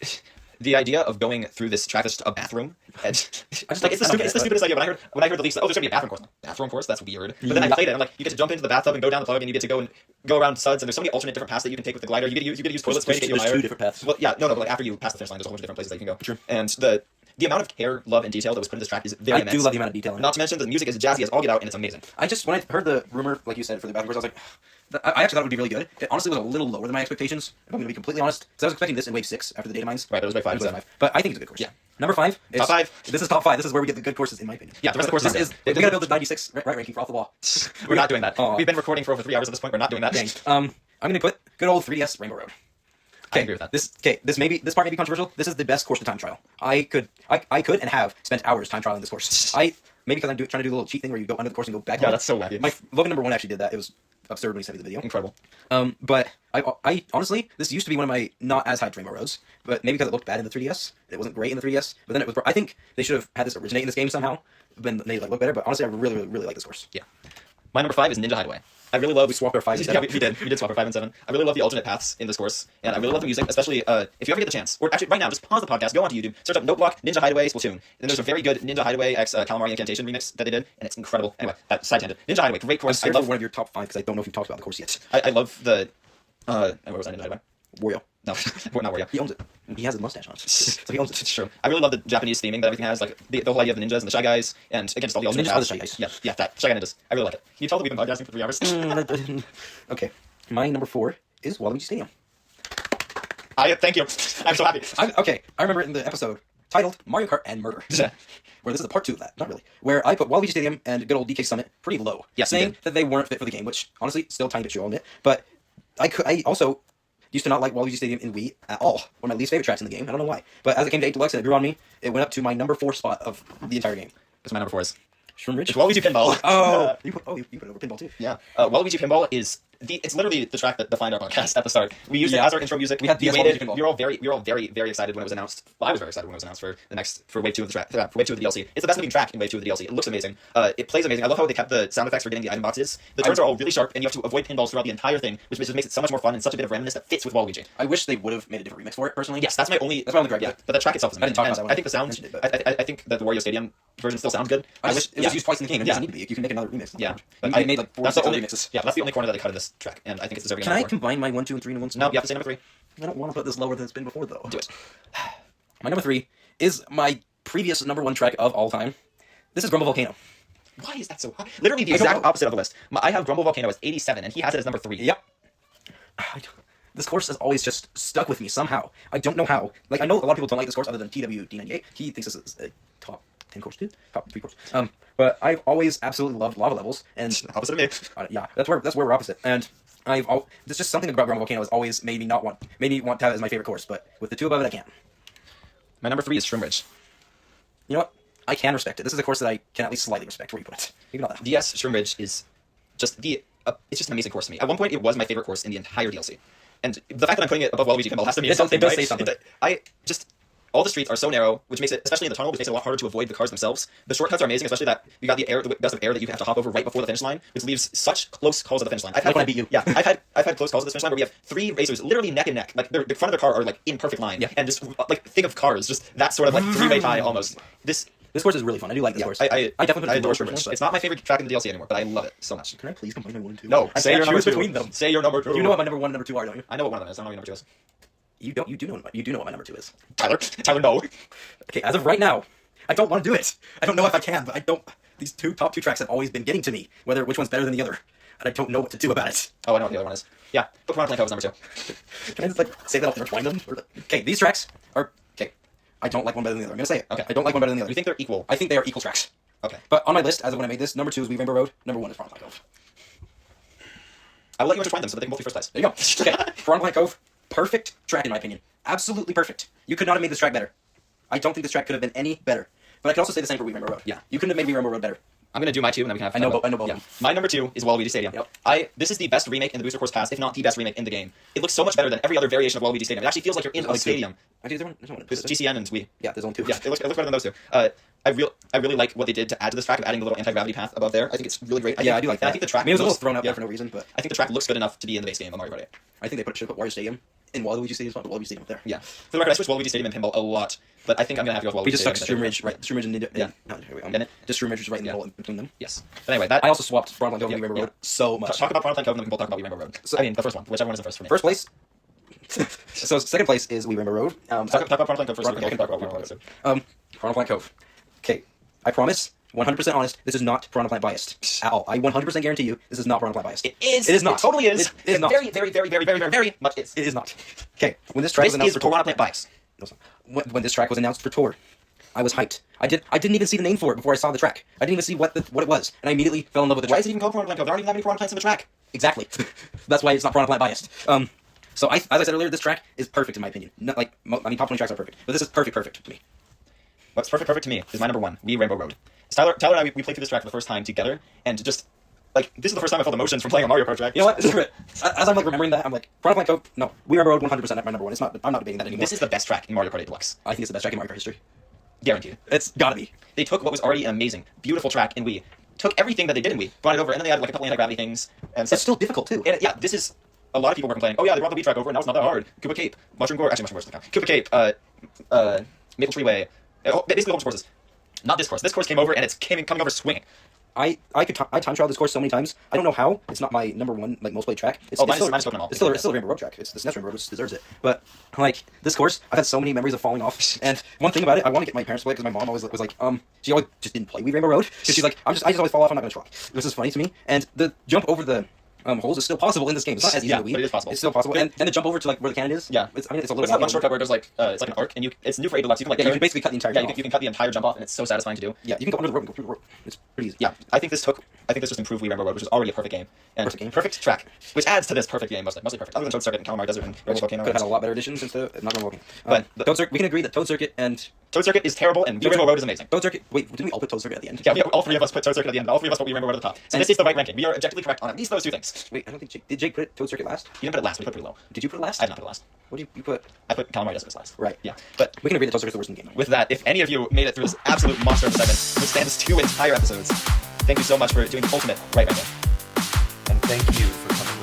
The idea of going through this track that's just a bathroom, and it's the stupidest idea. When I heard the leaks, oh, there's gonna be a bathroom course. Bathroom course? That's weird. But then I played it. I'm like, you get to jump into the bathtub and go down the plug, and you get to go around suds, and there's so many alternate different paths that you can take with the glider. You get to use toilet spray to get you higher.
There's 2 different paths.
Well, yeah, no, but like after you pass the finish line, there's a whole bunch of different places that you can go.
Sure.
And the amount of care, love, and detail that was put in this track is very immense.
I do love the amount of detail in it.
Not to mention the music is jazzy as all get out, and it's amazing.
When I heard the rumor, like you said, for the Battlefield, I was like, I actually thought it would be really good. It honestly was a little lower than my expectations, if I'm going to be completely honest, because I was expecting this in Wave 6 after the data mines.
Right, but it was Wave 5. So.
But I think it's a good course.
Yeah.
Number 5 is...
Top 5.
This is top 5. This is where we get the good courses, in my opinion.
Yeah, the rest of the courses
is... We gotta build the 96 right ranking for Off the Wall.
We're not doing that. We've been recording for over 3 hours at this point. We're not doing that.
Dang. I'm going to put good old 3DS Rainbow Road.
I agree with that.
This part may be controversial. This is the best course to time trial. I could and have spent hours time trialing this course. Maybe because I'm trying to do the little cheat thing where you go under the course and go back.
Yeah, that's so wacky.
My Logan number 1 actually did that. It was absurd when he sent me the video.
Incredible.
But I honestly, this used to be one of my not as hyped Rainbow Roads, but maybe because it looked bad in the 3DS, it wasn't great in the 3DS. But then it was. I think they should have had this originate in this game somehow, then they look better. But honestly, I really like this course.
Yeah. My number 5 is Ninja Hideaway. I really love...
We swapped our 5 and
7.
Yeah,
we did swap our 5 and 7. I really love the alternate paths in this course, and I really love the music, especially if you ever get the chance. Or actually, right now, just pause the podcast, go onto YouTube, search up Note Block, Ninja Hideaway, Splatoon. And there's a very good Ninja Hideaway x Calamari Incantation remix that they did, and it's incredible. Anyway, side tangent. Ninja Hideaway, great course.
I love one of your top 5 because I don't know if you've talked about the course yet.
I love the... where was I Ninja Hideaway?
Wario.
No, not Wario.
He owns it. He has his mustache on it. So he owns it.
It's true. I really love the Japanese theming that everything has, like the whole idea of the ninjas and the Shy Guys, and again, just all the alternate
Ninjas are the
paths.
Shy Guys.
Yeah, that. Shy Guy Ninjas. I really like it. Can you tell that we've been podcasting for 3 hours?
Okay. My number 4 is Waluigi Stadium.
Thank you. I'm so happy.
I remember it in the episode titled Mario Kart and Murder. Where this is a part 2 of that. Not really. Where I put Waluigi Stadium and good old DK Summit pretty low.
Yes,
saying that they weren't fit for the game, which, honestly, still tiny bit true, I'll admit. But I also used to not like Waluigi Stadium in Wii at all. One of my least favorite tracks in the game. I don't know why. But as it came to 8 Deluxe and it grew on me, it went up to my number 4 spot of the entire game.
That's my number 4 is.
Shroom Ridge?
It's Waluigi Pinball.
You put it over Pinball too.
Yeah. Waluigi Pinball is it's literally the track that defined our podcast at the start. We used it as our intro music. We waited. We were all very excited when it was announced. Well, I was very excited when it was announced for Wave 2 of the track. For Wave 2 of the DLC. It's the best looking track in Wave 2 of the DLC. It looks amazing. It plays amazing. I love how they kept the sound effects for getting the item boxes. The turns are all really sharp, and you have to avoid pinballs throughout the entire thing, which just makes it so much more fun and such a bit of randomness that fits with Waluigi.
I wish they would have made a different remix for it, personally.
Yes, that's my only gripe. Yeah, but the track itself is amazing. I think the sounds. I think that the Wario Stadium version still sounds good.
I wish it was used twice in the game. It doesn't need to be. You can make another remix.
Yeah,
I made like 4 remixes.
Yeah, that's the only corner that I cut in this track, and I think it's deserving.
Can I combine my 1, 2, and 3 into one?
No, you have to say number 3.
I don't want to put this lower than it's been before, though.
Do it.
My number 3 is my previous number 1 track of all time. This is Grumble Volcano.
Why is that so high? Literally the exact opposite of the list. I have Grumble Volcano as 87, and he has it as number 3.
Yep. This course has always just stuck with me somehow. I don't know how. Like, I know a lot of people don't like this course other than TWD98. He thinks this is a top 10 course too. Top 3 course. But I've always absolutely loved lava levels, and
opposite of me.
Yeah, that's where we're opposite. And there's just something about Grumble Volcano has always made me want to have it as my favorite course. But with the 2 above it, I can't.
My number 3 is Shroom Ridge.
You know what? I can respect it. This is a course that I can at least slightly respect where you put it. You can know that.
DS Shroom Ridge is just it's just an amazing course to me. At one point, it was my favorite course in the entire DLC. And the fact that I'm putting it above Waluigi Pinball has to mean something.
It does say something.
All the streets are so narrow, which makes it, especially in the tunnel, which makes it a lot harder to avoid the cars themselves. The shortcuts are amazing, especially that you got the gust of air that you have to hop over right before the finish line, which leaves such close calls at the finish line.
When I beat you.
Yeah, I've had close calls at the finish line where we have 3 racers literally neck and neck, like the front of their car are like in perfect line, and just like think of cars, just that sort of like 3-way tie almost. This
course is really fun. I do like this course.
I
definitely
adore Shroom Ridge. It's not my favorite track in the DLC anymore, but I love it so much.
Can I please combine my 1 and 2?
No, say your number 2.
Between them.
Say your number 2.
You know what my number 1 and number 2 are, don't you?
I know what one of them is. I don't know what your number 2 is.
You do know what my number 2 is.
Tyler, no.
Okay, as of right now, I don't want to do it. I don't know if I can, but I don't. These top 2 tracks have always been getting to me. Which one's better than the other, and I don't know what to do about it.
Oh, I know what the other one is. Yeah, put Chrono Cove as number 2.
Can I just say that I'll intertwine them? Okay, these tracks are okay. I don't like one better than the other. I'm gonna say it.
Okay.
I don't like one better than the other.
You think they're equal?
I think they are equal tracks.
Okay.
But on my list, as of when I made this, number 2 is Wee Rainbow Road. Number 1 is Front Cove.
I will let you intertwine them so that they can both be first place.
There you go. Okay, Front Cove, perfect track in my opinion. Absolutely perfect. You could not have made this track better. I don't think this track could have been any better. But I could also say the same for Wee Rainbow Road.
Yeah.
You couldn't have made Wee Rainbow Road better.
I'm going to do my 2, and then we can have...
I know both.
Yeah. My number 2 is Waluigi Stadium.
Yep.
This is the best remake in the Booster Course Pass, if not the best remake in the game. It looks so much better than every other variation of Waluigi Stadium. It actually feels like you're in a stadium.
Actually, there's one.
It's GCN and Wii.
Yeah, there's only 2.
Yeah, it looks better than those 2. I really like what they did to add to this track of adding the little anti-gravity path above there. I think it's really great.
I do like that.
I think the track...
I mean, it was a little thrown out there for no reason, but...
I think the track looks good enough to be in the base game of Mario Kart 8.
I think they should put Wario Stadium in Waluigi Stadium, not Waluigi Stadium up there.
Yeah. For the record, I switched Waluigi Stadium and Pinball a lot, but I think I'm going to have to go with Waluigi
Stadium. We just stuck
Stadium.
Shroom Ridge, right? Shroom Ridge and Ninja...
Yeah.
Just Shroom Ridge is right in the middle between them.
Yes. But anyway, that...
I also swapped Bronze Cove and Rainbow Road so much.
Talk about Bronze Cove, and then we can both talk about Rainbow Road. So, I mean, the first one. Whichever one is the first for me.
First place... So second place is Wee Rainbow Road.
Talk about Bronze Cove first. We can talk about Rainbow Road.
Piranha Plant Cove. Okay, I promise, 100% honest, this is not Piranha Plant biased at all. I 100% guarantee you, this is not Piranha Plant biased.
It is.
It is not.
It totally is.
It is not.
Very, very, very, very, very, very, very much is.
It is not. Okay, when this track was announced
is
for
Piranha Plant bias.
when this track was announced for tour, I was hyped. I didn't even see the name for it before I saw the track. I didn't even see what it was, and I immediately fell in love with the track.
Why is it even called Piranha Plant Cove? There aren't even that many piranha plants in the track.
Exactly. That's why it's not Piranha Plant biased. So as I said earlier, this track is perfect in my opinion. Not like top 20 tracks are perfect, but this is perfect to me.
What's perfect to me is my number one, We Rainbow Road. Tyler and I, we played through this track for the first time together, and just, like, this is the first time I felt emotions from playing a Mario Kart track.
You know what? This is great. As I'm, like, remembering that, I'm like, Piranha Plant Cove, no. We Rainbow Road 100% my number one. I'm not debating that anymore.
This is the best track in Mario Kart 8 Deluxe.
I think it's the best track in Mario Kart history.
Guaranteed.
It's gotta be.
They took what was already an amazing, beautiful track in Wii, took everything that they did in Wii, brought it over, and then they added, like, a couple anti-gravity things. And
it's still difficult, too.
And, yeah, this is... A lot of people were complaining, oh yeah, they brought the Wii track over, and now it's not that hard. Koopa Cape, Mushroom Gorge, actually Mushroom Gorge doesn't count. Koopa Cape, Maple Tree Way, basically all the courses. Not this course. This course came over, and it's coming over swinging.
I time traveled this course so many times. I don't know how. It's not my number one most played track. It's still a Rainbow Road track. It's the SNES Rainbow Road, which deserves it. But like this course, I've had so many memories of falling off. And one thing about it, I want to get my parents to play because my mom always was like, she always just didn't play Rainbow Road because she's like, I just always fall off. I'm not gonna try. This is funny to me. And the jump over the holes is still possible in this game. It's not as easy as the Wii.
But it is possible.
It's still possible. And then the jump over to like where the cannon is.
Yeah,
it's a little.
It's not one shortcut where it goes like it's like an arc, and it's new for 8 Deluxe. You can
you can basically cut the entire.
You can cut the entire jump off, and it's so satisfying to do.
Yeah, you can go under the rope and go through the rope. It's pretty easy.
Yeah, I think this just improved Wii Rainbow Road, which is already a perfect game. And perfect track, which adds to this perfect game mostly perfect. Other than Toad Circuit and Calamari Desert and Rainbow Volcano.
Could have had a lot better additions instead of not Rainbow
Volcano.
But Toad Circuit, we can agree that Toad Circuit
is terrible, and Wii Rainbow Road is amazing.
Toad Circuit. Wait, didn't we all put Toad Circuit at the end?
Yeah, all three of us put Toad Circuit at the end. All three of us put Wii Rainbow Road at the top. So this is the right ranking. We are objectively correct on at least those two things.
Wait, I don't think did Jake put Toad Circuit last?
You didn't put it last. We put it pretty low.
Did you put it last?
I did not put it last.
What did you put?
I put Calamari Desert as last.
Right.
Yeah. But
we can agree that Toad Circuit's the worst in the game.
With that, if any of you made it through this absolute monster of a segment, which spans 2 entire episodes, thank you so much for doing the ultimate right ranking.
And thank you for coming